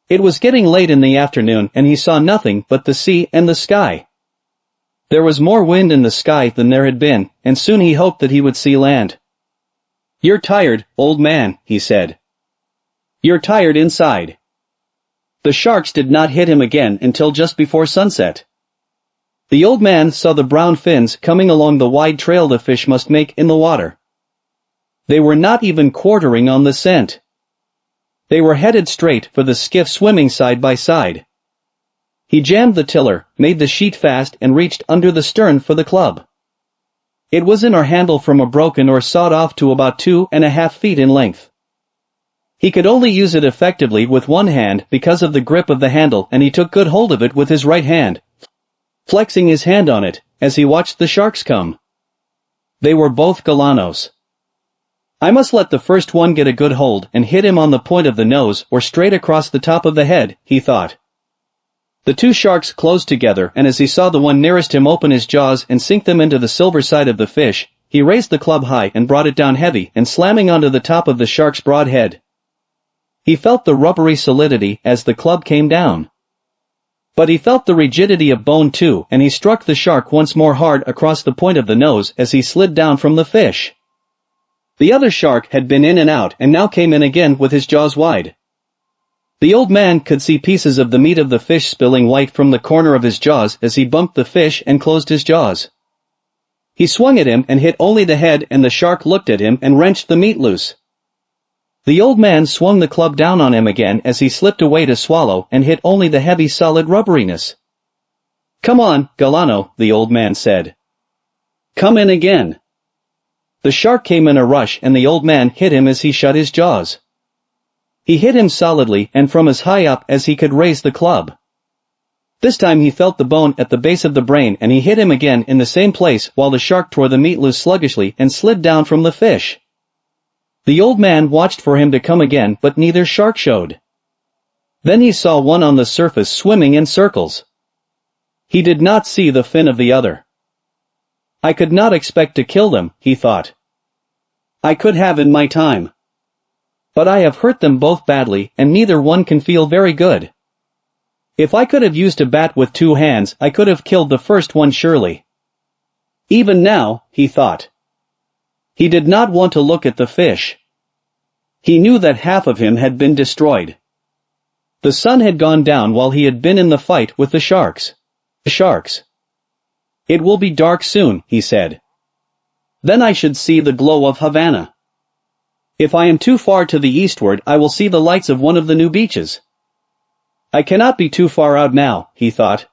It was getting late in the afternoon and he saw nothing but the sea and the sky. There was more wind in the sky than there had been, and soon he hoped that he would see land. You're tired, old man, he said. You're tired inside. The sharks did not hit him again until just before sunset. The old man saw the brown fins coming along the wide trail the fish must make in the water. They were not even quartering on the scent. They were headed straight for the skiff swimming side by side. He jammed the tiller, made the sheet fast and reached under the stern for the club. It was in a handle from a broken or sawed off to about 2.5 feet in length. He could only use it effectively with one hand because of the grip of the handle, and he took good hold of it with his right hand, flexing his hand on it as he watched the sharks come. They were both galanos. I must let the first one get a good hold and hit him on the point of the nose or straight across the top of the head, he thought. The two sharks closed together, and as he saw the one nearest him open his jaws and sink them into the silver side of the fish, he raised the club high and brought it down heavy and slamming onto the top of the shark's broad head. He felt the rubbery solidity as the club came down. But he felt the rigidity of bone too, and he struck the shark once more hard across the point of the nose as he slid down from the fish. The other shark had been in and out and now came in again with his jaws wide. The old man could see pieces of the meat of the fish spilling white from the corner of his jaws as he bumped the fish and closed his jaws. He swung at him and hit only the head, and the shark looked at him and wrenched the meat loose. The old man swung the club down on him again as he slipped away to swallow and hit only the heavy solid rubberiness. "Come on, Galano," the old man said. "Come in again." The shark came in a rush and the old man hit him as he shut his jaws. He hit him solidly and from as high up as he could raise the club. This time he felt the bone at the base of the brain and he hit him again in the same place while the shark tore the meat loose sluggishly and slid down from the fish. The old man watched for him to come again, but neither shark showed. Then he saw one on the surface swimming in circles. He did not see the fin of the other. "I could not expect to kill them," he thought. "I could have in my time. But I have hurt them both badly and neither one can feel very good. If I could have used a bat with 2 hands, I could have killed the first one surely." Even now, he thought. He did not want to look at the fish. He knew that half of him had been destroyed. The sun had gone down while he had been in the fight with the sharks. "It will be dark soon," he said. "Then I should see the glow of Havana. If I am too far to the eastward, I will see the lights of one of the new beaches. I cannot be too far out now," he thought.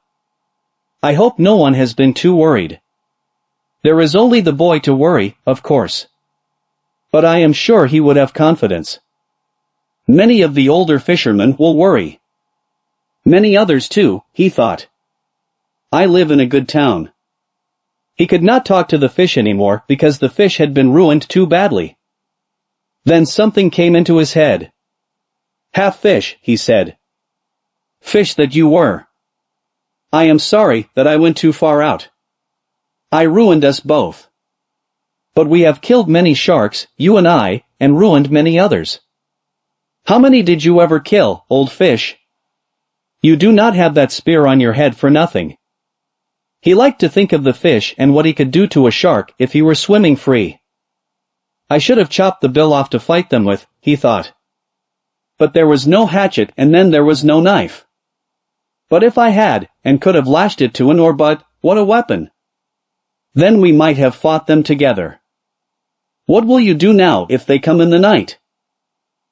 "I hope no one has been too worried. There is only the boy to worry, of course. But I am sure he would have confidence. Many of the older fishermen will worry. Many others too," he thought. "I live in a good town." He could not talk to the fish anymore because the fish had been ruined too badly. Then something came into his head. "Half fish," he said. "Fish that you were. I am sorry that I went too far out. I ruined us both. But we have killed many sharks, you and I, and ruined many others. How many did you ever kill, old fish? You do not have that spear on your head for nothing." He liked to think of the fish and what he could do to a shark if he were swimming free. "I should have chopped the bill off to fight them with," he thought. But there was no hatchet and then there was no knife. But if I had, and could have lashed it to an oar, but what a weapon! Then we might have fought them together. What will you do now if they come in the night?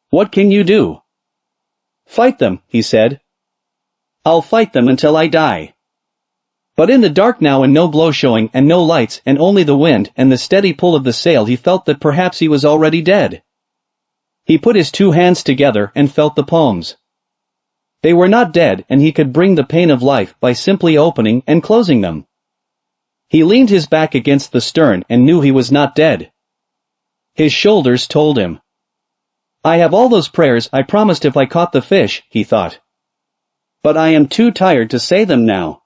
What can you do?" "Fight them," he said. "I'll fight them until I die." But in the dark now and no glow showing and no lights and only the wind and the steady pull of the sail, he felt that perhaps he was already dead. He put his 2 hands together and felt the palms. They were not dead and he could bring the pain of life by simply opening and closing them. He leaned his back against the stern and knew he was not dead. His shoulders told him. "I have all those prayers I promised if I caught the fish," he thought. "But I am too tired to say them now.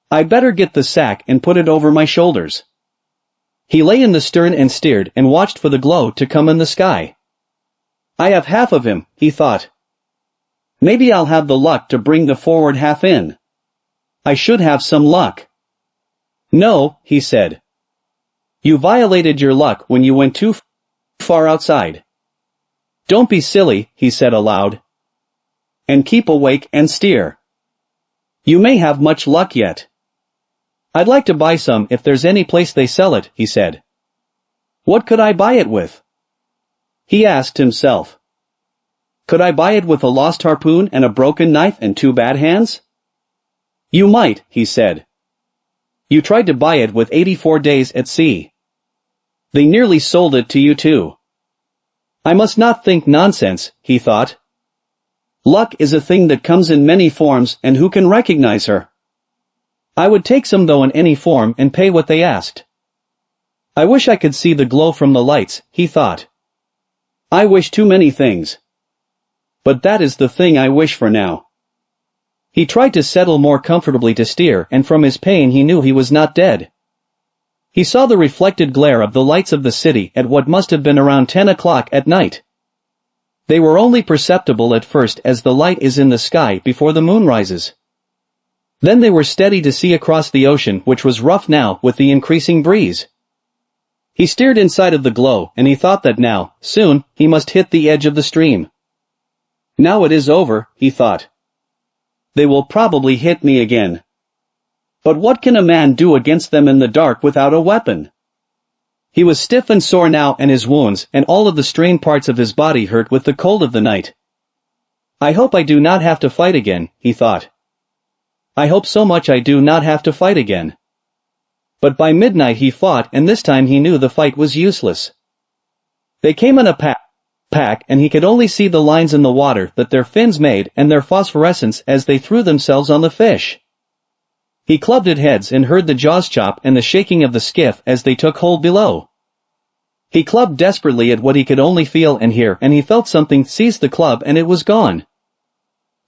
I better get the sack and put it over my shoulders." He lay in the stern and steered and watched for the glow to come in the sky. "I have half of him," he thought. "Maybe I'll have the luck to bring the forward half in. I should have some luck." "No," he said. "You violated your luck when you went too far outside. Don't be silly," he said aloud. "And keep awake and steer. You may have much luck yet." "I'd like to buy some if there's any place they sell it," he said. "What could I buy it with?" he asked himself. "Could I buy it with a lost harpoon and a broken knife and 2 bad hands?" "You might," he said. "You tried to buy it with 84 days at sea. They nearly sold it to you too." "I must not think nonsense," he thought. "Luck is a thing that comes in many forms, and who can recognize her? I would take some though in any form and pay what they asked. I wish I could see the glow from the lights, he thought. I wish too many things. But that is the thing I wish for now. He tried to settle more comfortably to steer, and from his pain he knew he was not dead. He saw the reflected glare of the lights of the city at what must have been around 10 o'clock at night. They were only perceptible at first as the light is in the sky before the moon rises. Then they were steady to see across the ocean, which was rough now with the increasing breeze. He steered inside of the glow, and he thought that now, soon, he must hit the edge of the stream. Now it is over, he thought. They will probably hit me again. But what can a man do against them in the dark without a weapon? He was stiff and sore now, and his wounds and all of the strained parts of his body hurt with the cold of the night. I hope I do not have to fight again, he thought. I hope so much I do not have to fight again. But by midnight he fought, and this time he knew the fight was useless. They came in a pack, and he could only see the lines in the water that their fins made and their phosphorescence as they threw themselves on the fish. He clubbed at heads and heard the jaws chop and the shaking of the skiff as they took hold below. He clubbed desperately at what he could only feel and hear, and he felt something seize the club and it was gone.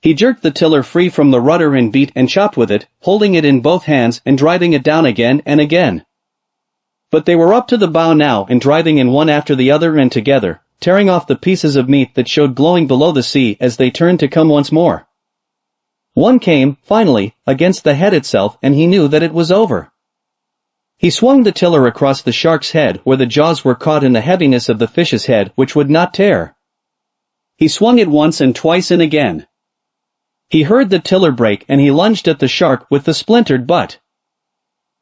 He jerked the tiller free from the rudder and beat and chopped with it, holding it in both hands and driving it down again and again. But they were up to the bow now and driving in one after the other and together, tearing off the pieces of meat that showed glowing below the sea as they turned to come once more. One came, finally, against the head itself, and he knew that it was over. He swung the tiller across the shark's head where the jaws were caught in the heaviness of the fish's head, which would not tear. He swung it once and twice and again. He heard the tiller break and he lunged at the shark with the splintered butt.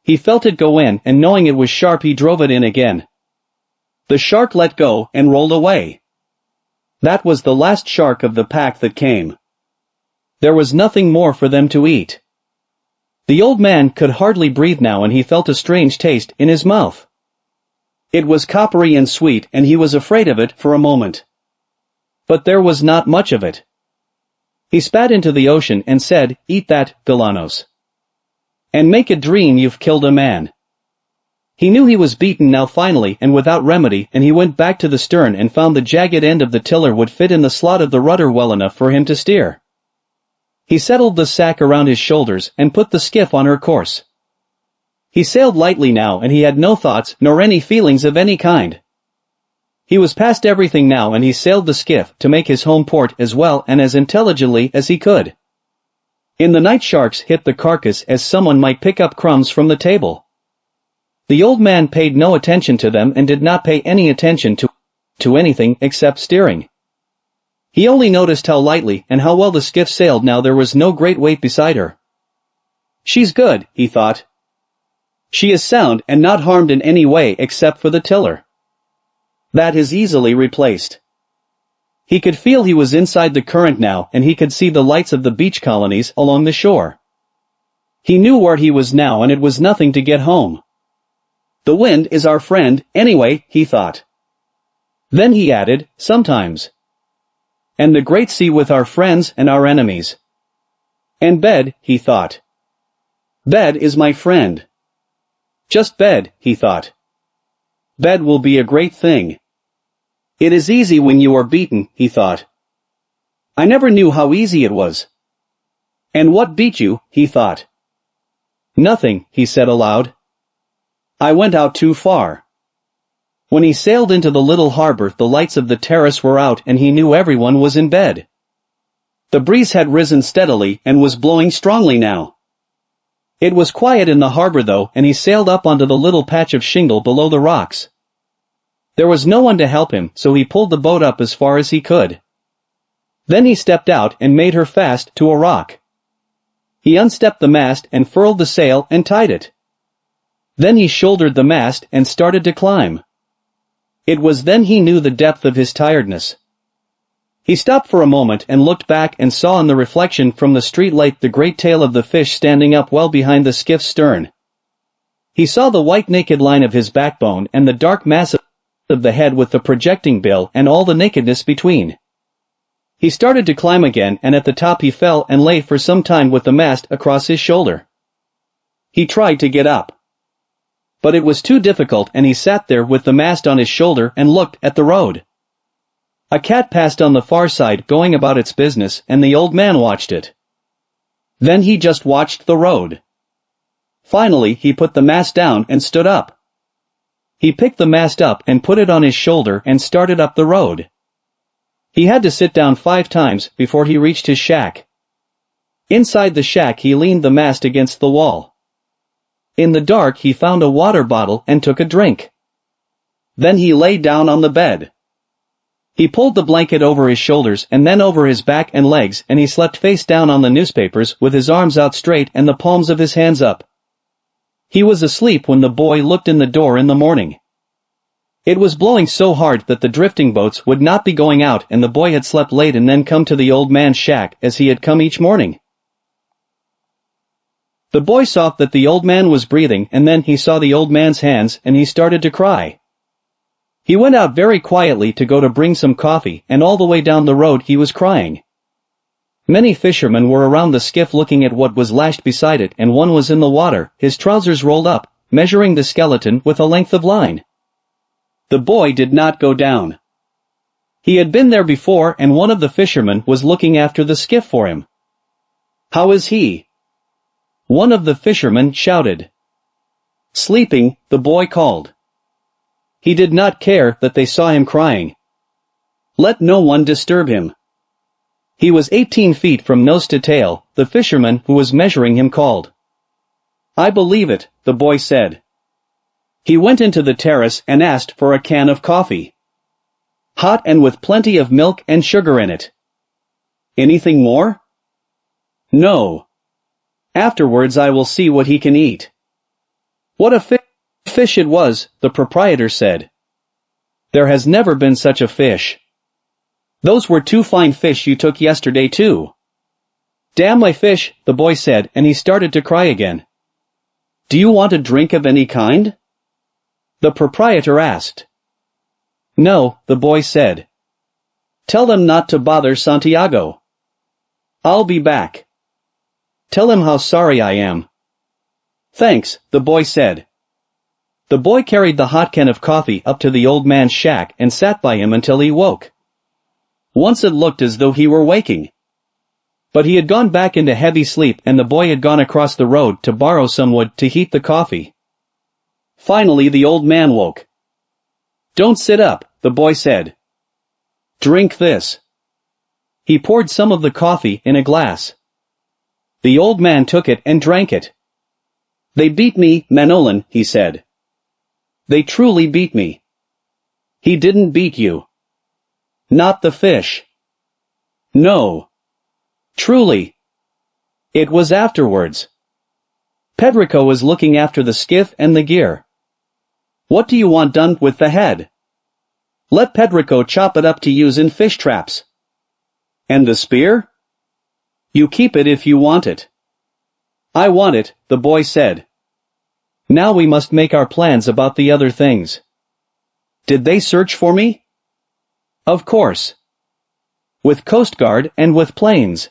He felt it go in, and knowing it was sharp he drove it in again. The shark let go and rolled away. That was the last shark of the pack that came. There was nothing more for them to eat. The old man could hardly breathe now, and he felt a strange taste in his mouth. It was coppery and sweet, and he was afraid of it for a moment. But there was not much of it. He spat into the ocean and said, "Eat that, Villanos. And make a dream you've killed a man." He knew he was beaten now finally and without remedy, and he went back to the stern and found the jagged end of the tiller would fit in the slot of the rudder well enough for him to steer. He settled the sack around his shoulders and put the skiff on her course. He sailed lightly now, and he had no thoughts nor any feelings of any kind. He was past everything now, and he sailed the skiff to make his home port as well and as intelligently as he could. In the night sharks hit the carcass as someone might pick up crumbs from the table. The old man paid no attention to them and did not pay any attention to anything except steering. He only noticed how lightly and how well the skiff sailed now there was no great weight beside her. She's good, he thought. She is sound and not harmed in any way except for the tiller. That is easily replaced. He could feel he was inside the current now, and he could see the lights of the beach colonies along the shore. He knew where he was now, and it was nothing to get home. The wind is our friend, anyway, he thought. Then he added, sometimes. And the great sea with our friends and our enemies. And bed, he thought. Bed is my friend. Just bed, he thought. Bed will be a great thing. It is easy when you are beaten, he thought. I never knew how easy it was. And what beat you, he thought. Nothing, he said aloud. I went out too far. When he sailed into the little harbor, the lights of the terrace were out and he knew everyone was in bed. The breeze had risen steadily and was blowing strongly now. It was quiet in the harbor though, and he sailed up onto the little patch of shingle below the rocks. There was no one to help him, so he pulled the boat up as far as he could. Then he stepped out and made her fast to a rock. He unstepped the mast and furled the sail and tied it. Then he shouldered the mast and started to climb. It was then he knew the depth of his tiredness. He stopped for a moment and looked back and saw in the reflection from the street light the great tail of the fish standing up well behind the skiff's stern. He saw the white naked line of his backbone and the dark mass of the head with the projecting bill and all the nakedness between. He started to climb again, and at the top he fell and lay for some time with the mast across his shoulder. He tried to get up. But it was too difficult and he sat there with the mast on his shoulder and looked at the road. A cat passed on the far side going about its business and the old man watched it. Then he just watched the road. Finally he put the mast down and stood up. He picked the mast up and put it on his shoulder and started up the road. He had to sit down 5 times before he reached his shack. Inside the shack he leaned the mast against the wall. In the dark he found a water bottle and took a drink. Then he lay down on the bed. He pulled the blanket over his shoulders and then over his back and legs and he slept face down on the newspapers with his arms out straight and the palms of his hands up. He was asleep when the boy looked in the door in the morning. It was blowing so hard that the drifting boats would not be going out and the boy had slept late and then come to the old man's shack as he had come each morning. The boy saw that the old man was breathing and then he saw the old man's hands and he started to cry. He went out very quietly to go to bring some coffee and all the way down the road he was crying. Many fishermen were around the skiff looking at what was lashed beside it and one was in the water, his trousers rolled up, measuring the skeleton with a length of line. The boy did not go down. He had been there before and one of the fishermen was looking after the skiff for him. "How is he?" One of the fishermen shouted. "Sleeping," the boy called. He did not care that they saw him crying. Let no one disturb him. He was 18 feet from nose to tail, the fisherman who was measuring him called. "I believe it," the boy said. He went into the terrace and asked for a can of coffee. Hot and with plenty of milk and sugar in it. "Anything more?" "No. Afterwards I will see what he can eat." "What a fish it was," the proprietor said. "There has never been such a fish. Those were 2 fine fish you took yesterday too." "Damn my fish," the boy said and he started to cry again. "Do you want a drink of any kind?" the proprietor asked. "No," the boy said. "Tell them not to bother Santiago. I'll be back. Tell him how sorry I am." "Thanks," the boy said. The boy carried the hot can of coffee up to the old man's shack and sat by him until he woke. Once it looked as though he were waking. But he had gone back into heavy sleep and the boy had gone across the road to borrow some wood to heat the coffee. Finally the old man woke. "Don't sit up," the boy said. "Drink this." He poured some of the coffee in a glass. The old man took it and drank it. "They beat me, Manolin," he said. "They truly beat me." "He didn't beat you." "Not the fish." "No. Truly. It was afterwards." Pedrico was looking after the skiff and the gear. "What do you want done with the head?" "Let Pedrico chop it up to use in fish traps." "And the spear?" "You keep it if you want it." "I want it," the boy said. "Now we must make our plans about the other things." "Did they search for me?" "Of course. With Coast Guard and with planes."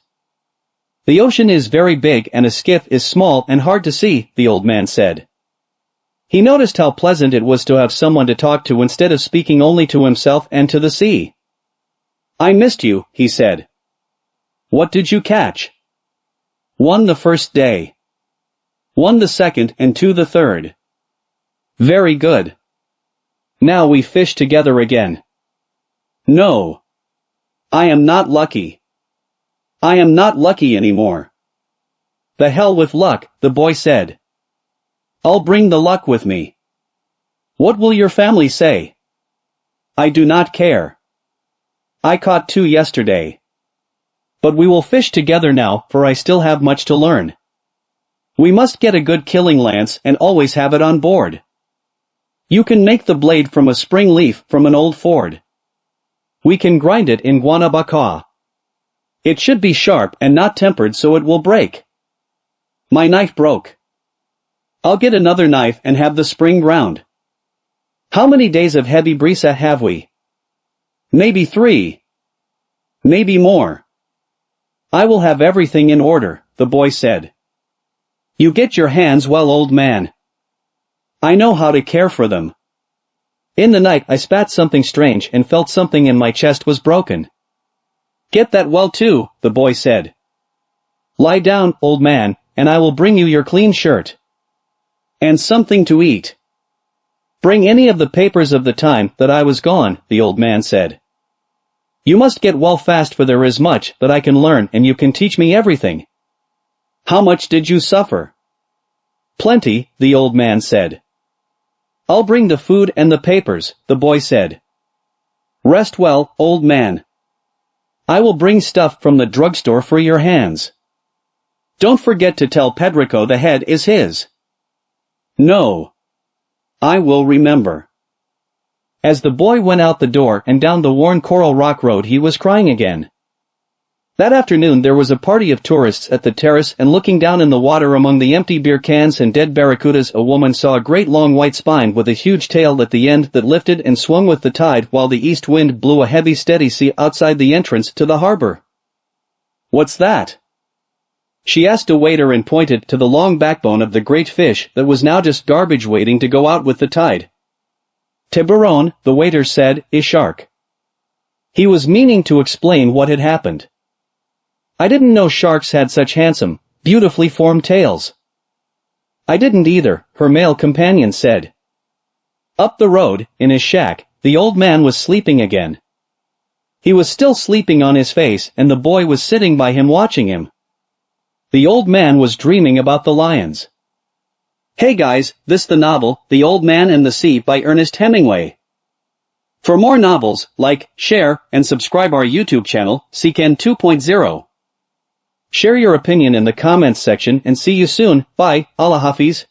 "The ocean is very big and a skiff is small and hard to see," the old man said. He noticed how pleasant it was to have someone to talk to instead of speaking only to himself and to the sea. "I missed you," he said. "What did you catch?" "One the first day. 1 the second and 2 the third." "Very good. Now we fish together again." "No. I am not lucky. I am not lucky anymore." "The hell with luck," the boy said. "I'll bring the luck with me." "What will your family say?" "I do not care. I caught 2 yesterday. But we will fish together now, for I still have much to learn. We must get a good killing lance and always have it on board. You can make the blade from a spring leaf from an old Ford. We can grind it in Guanabacoa. It should be sharp and not tempered so it will break. My knife broke. I'll get another knife and have the spring ground. How many days of heavy brisa have we? Maybe 3. Maybe more. I will have everything in order, the boy said. You get your hands well, old man. I know how to care for them. In the night I spat something strange and felt something in my chest was broken. Get that well too, the boy said. Lie down, old man, and I will bring you your clean shirt. And something to eat. Bring any of the papers of the time that I was gone, the old man said. You must get well fast, for there is much that I can learn and you can teach me everything. How much did you suffer? Plenty, the old man said. I'll bring the food and the papers, the boy said. Rest well, old man. I will bring stuff from the drugstore for your hands. Don't forget to tell Pedrico the head is his. No. I will remember. As the boy went out the door and down the worn coral rock road, he was crying again. That afternoon there was a party of tourists at the terrace, and looking down in the water among the empty beer cans and dead barracudas, a woman saw a great long white spine with a huge tail at the end that lifted and swung with the tide while the east wind blew a heavy steady sea outside the entrance to the harbor. What's that? She asked a waiter and pointed to the long backbone of the great fish that was now just garbage waiting to go out with the tide. Tiburon, the waiter said, is shark. He was meaning to explain what had happened. I didn't know sharks had such handsome, beautifully formed tails. I didn't either, her male companion said. Up the road, in his shack, the old man was sleeping again. He was still sleeping on his face, and the boy was sitting by him watching him. The old man was dreaming about the lions. Hey guys, this the novel, The Old Man and the Sea by Ernest Hemingway. For more novels, like, share, and subscribe our YouTube channel, Seeken 2.0. Share your opinion in the comments section and see you soon. Bye, Allah Hafiz.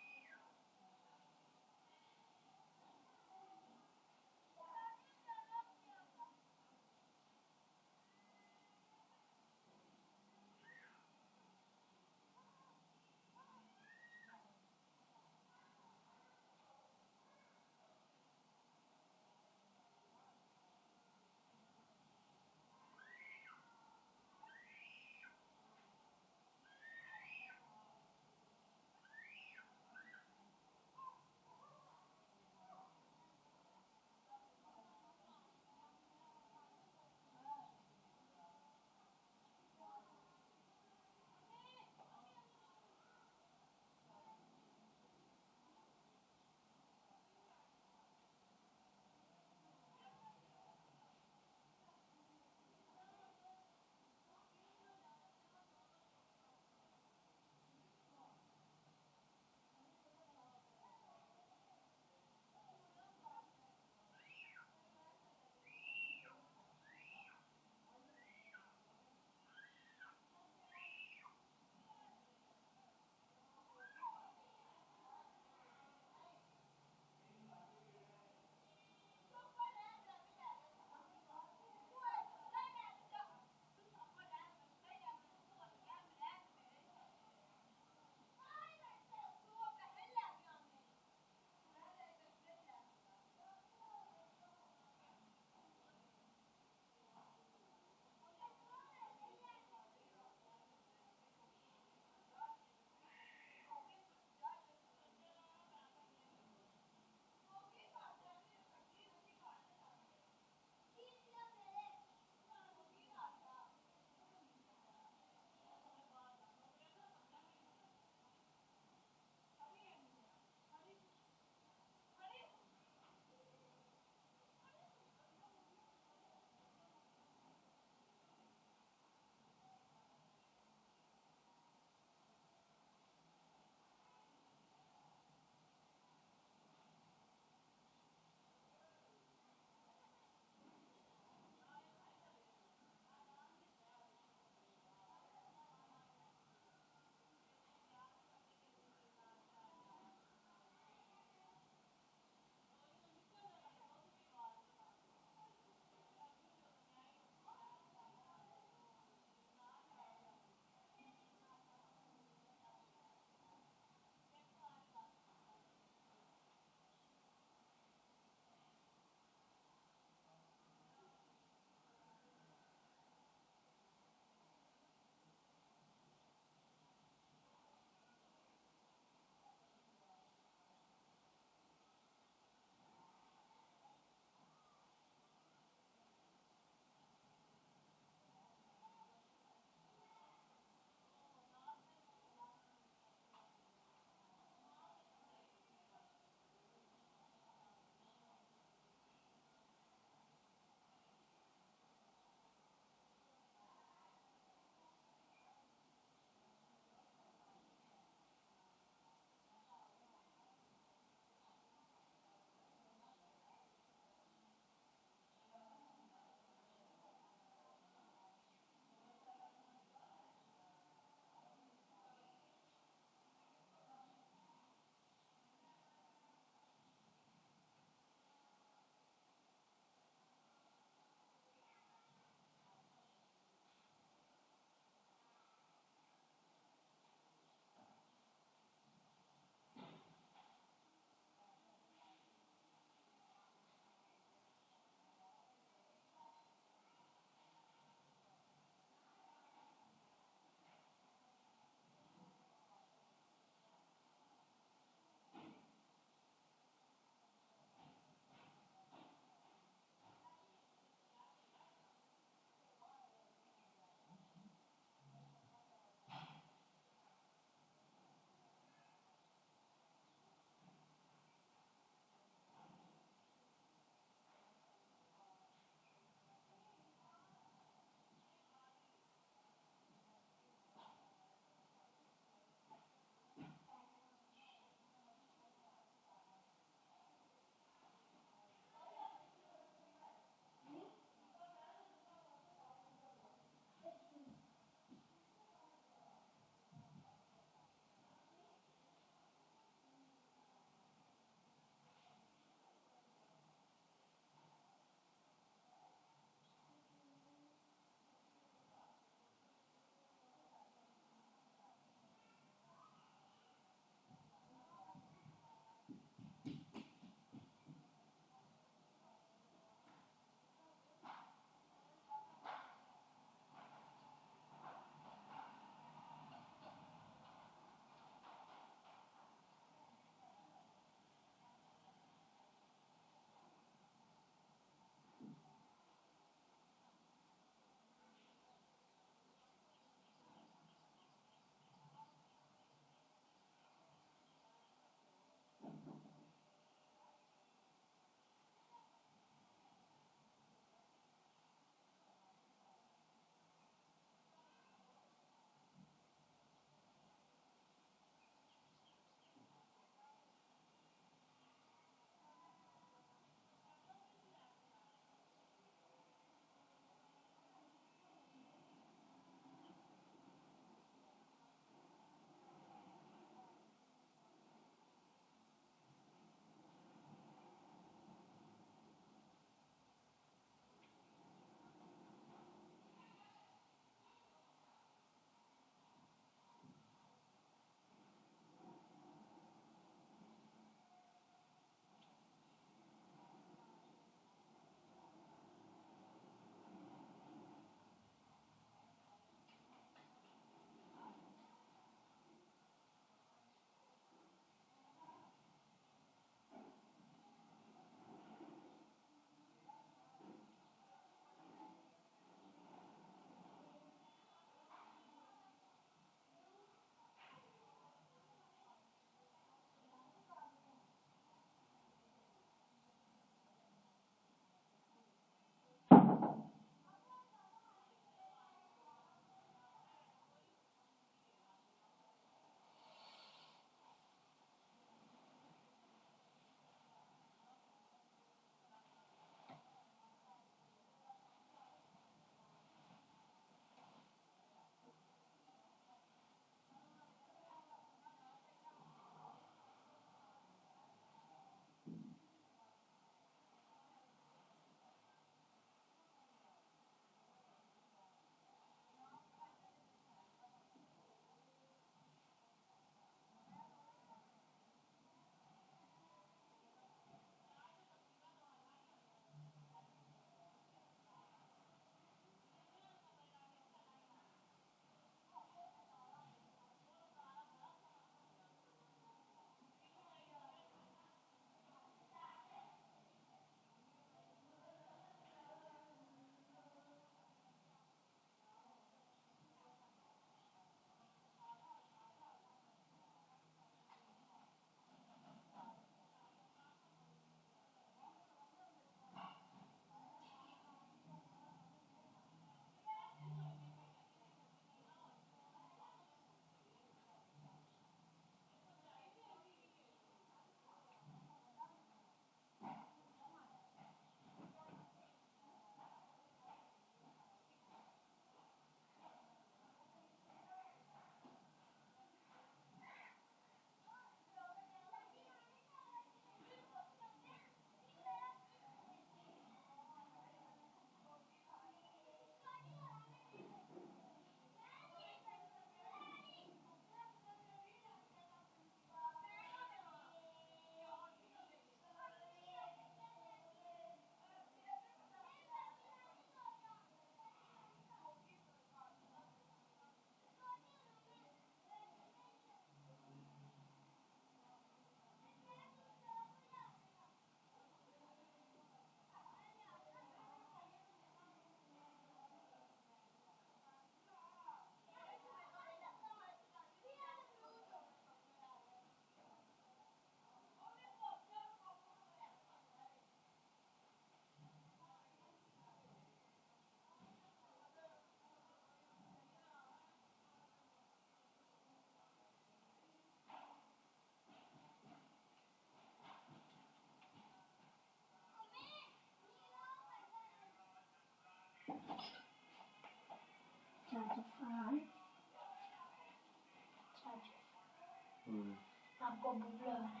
आपको भूख लगा है?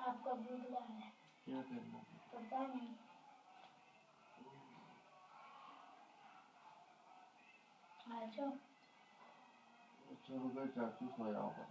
आपको भूख लगा है? क्या करना? पता नहीं। आ जाओ। अच्छा हो गया, चाचू सोया होगा।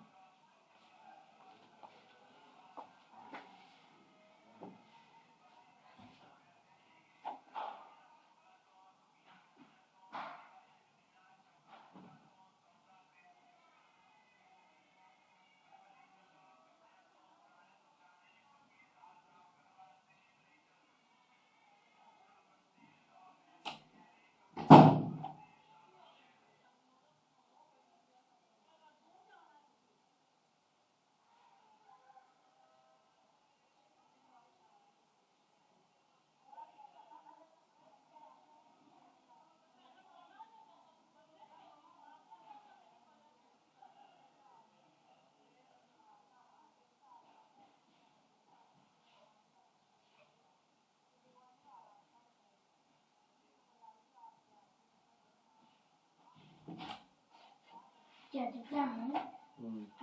चाचू क्या है?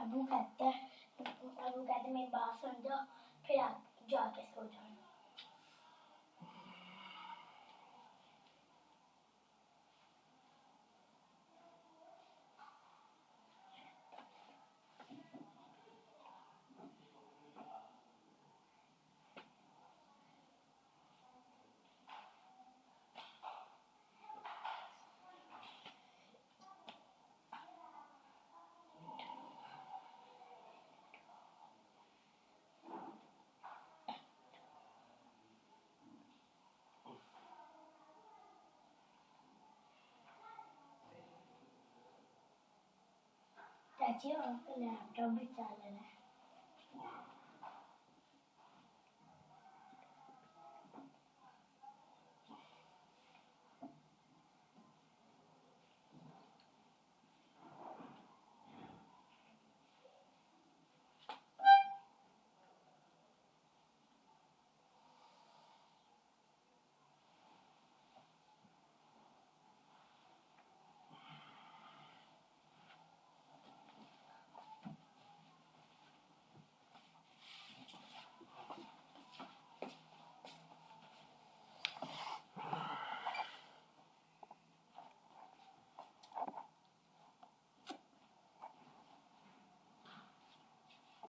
अबू कहते मेरी बात सुन जाओ, फिर आप जाके सो जाओ। चाची आपका लैपटॉप भी चल रहा है।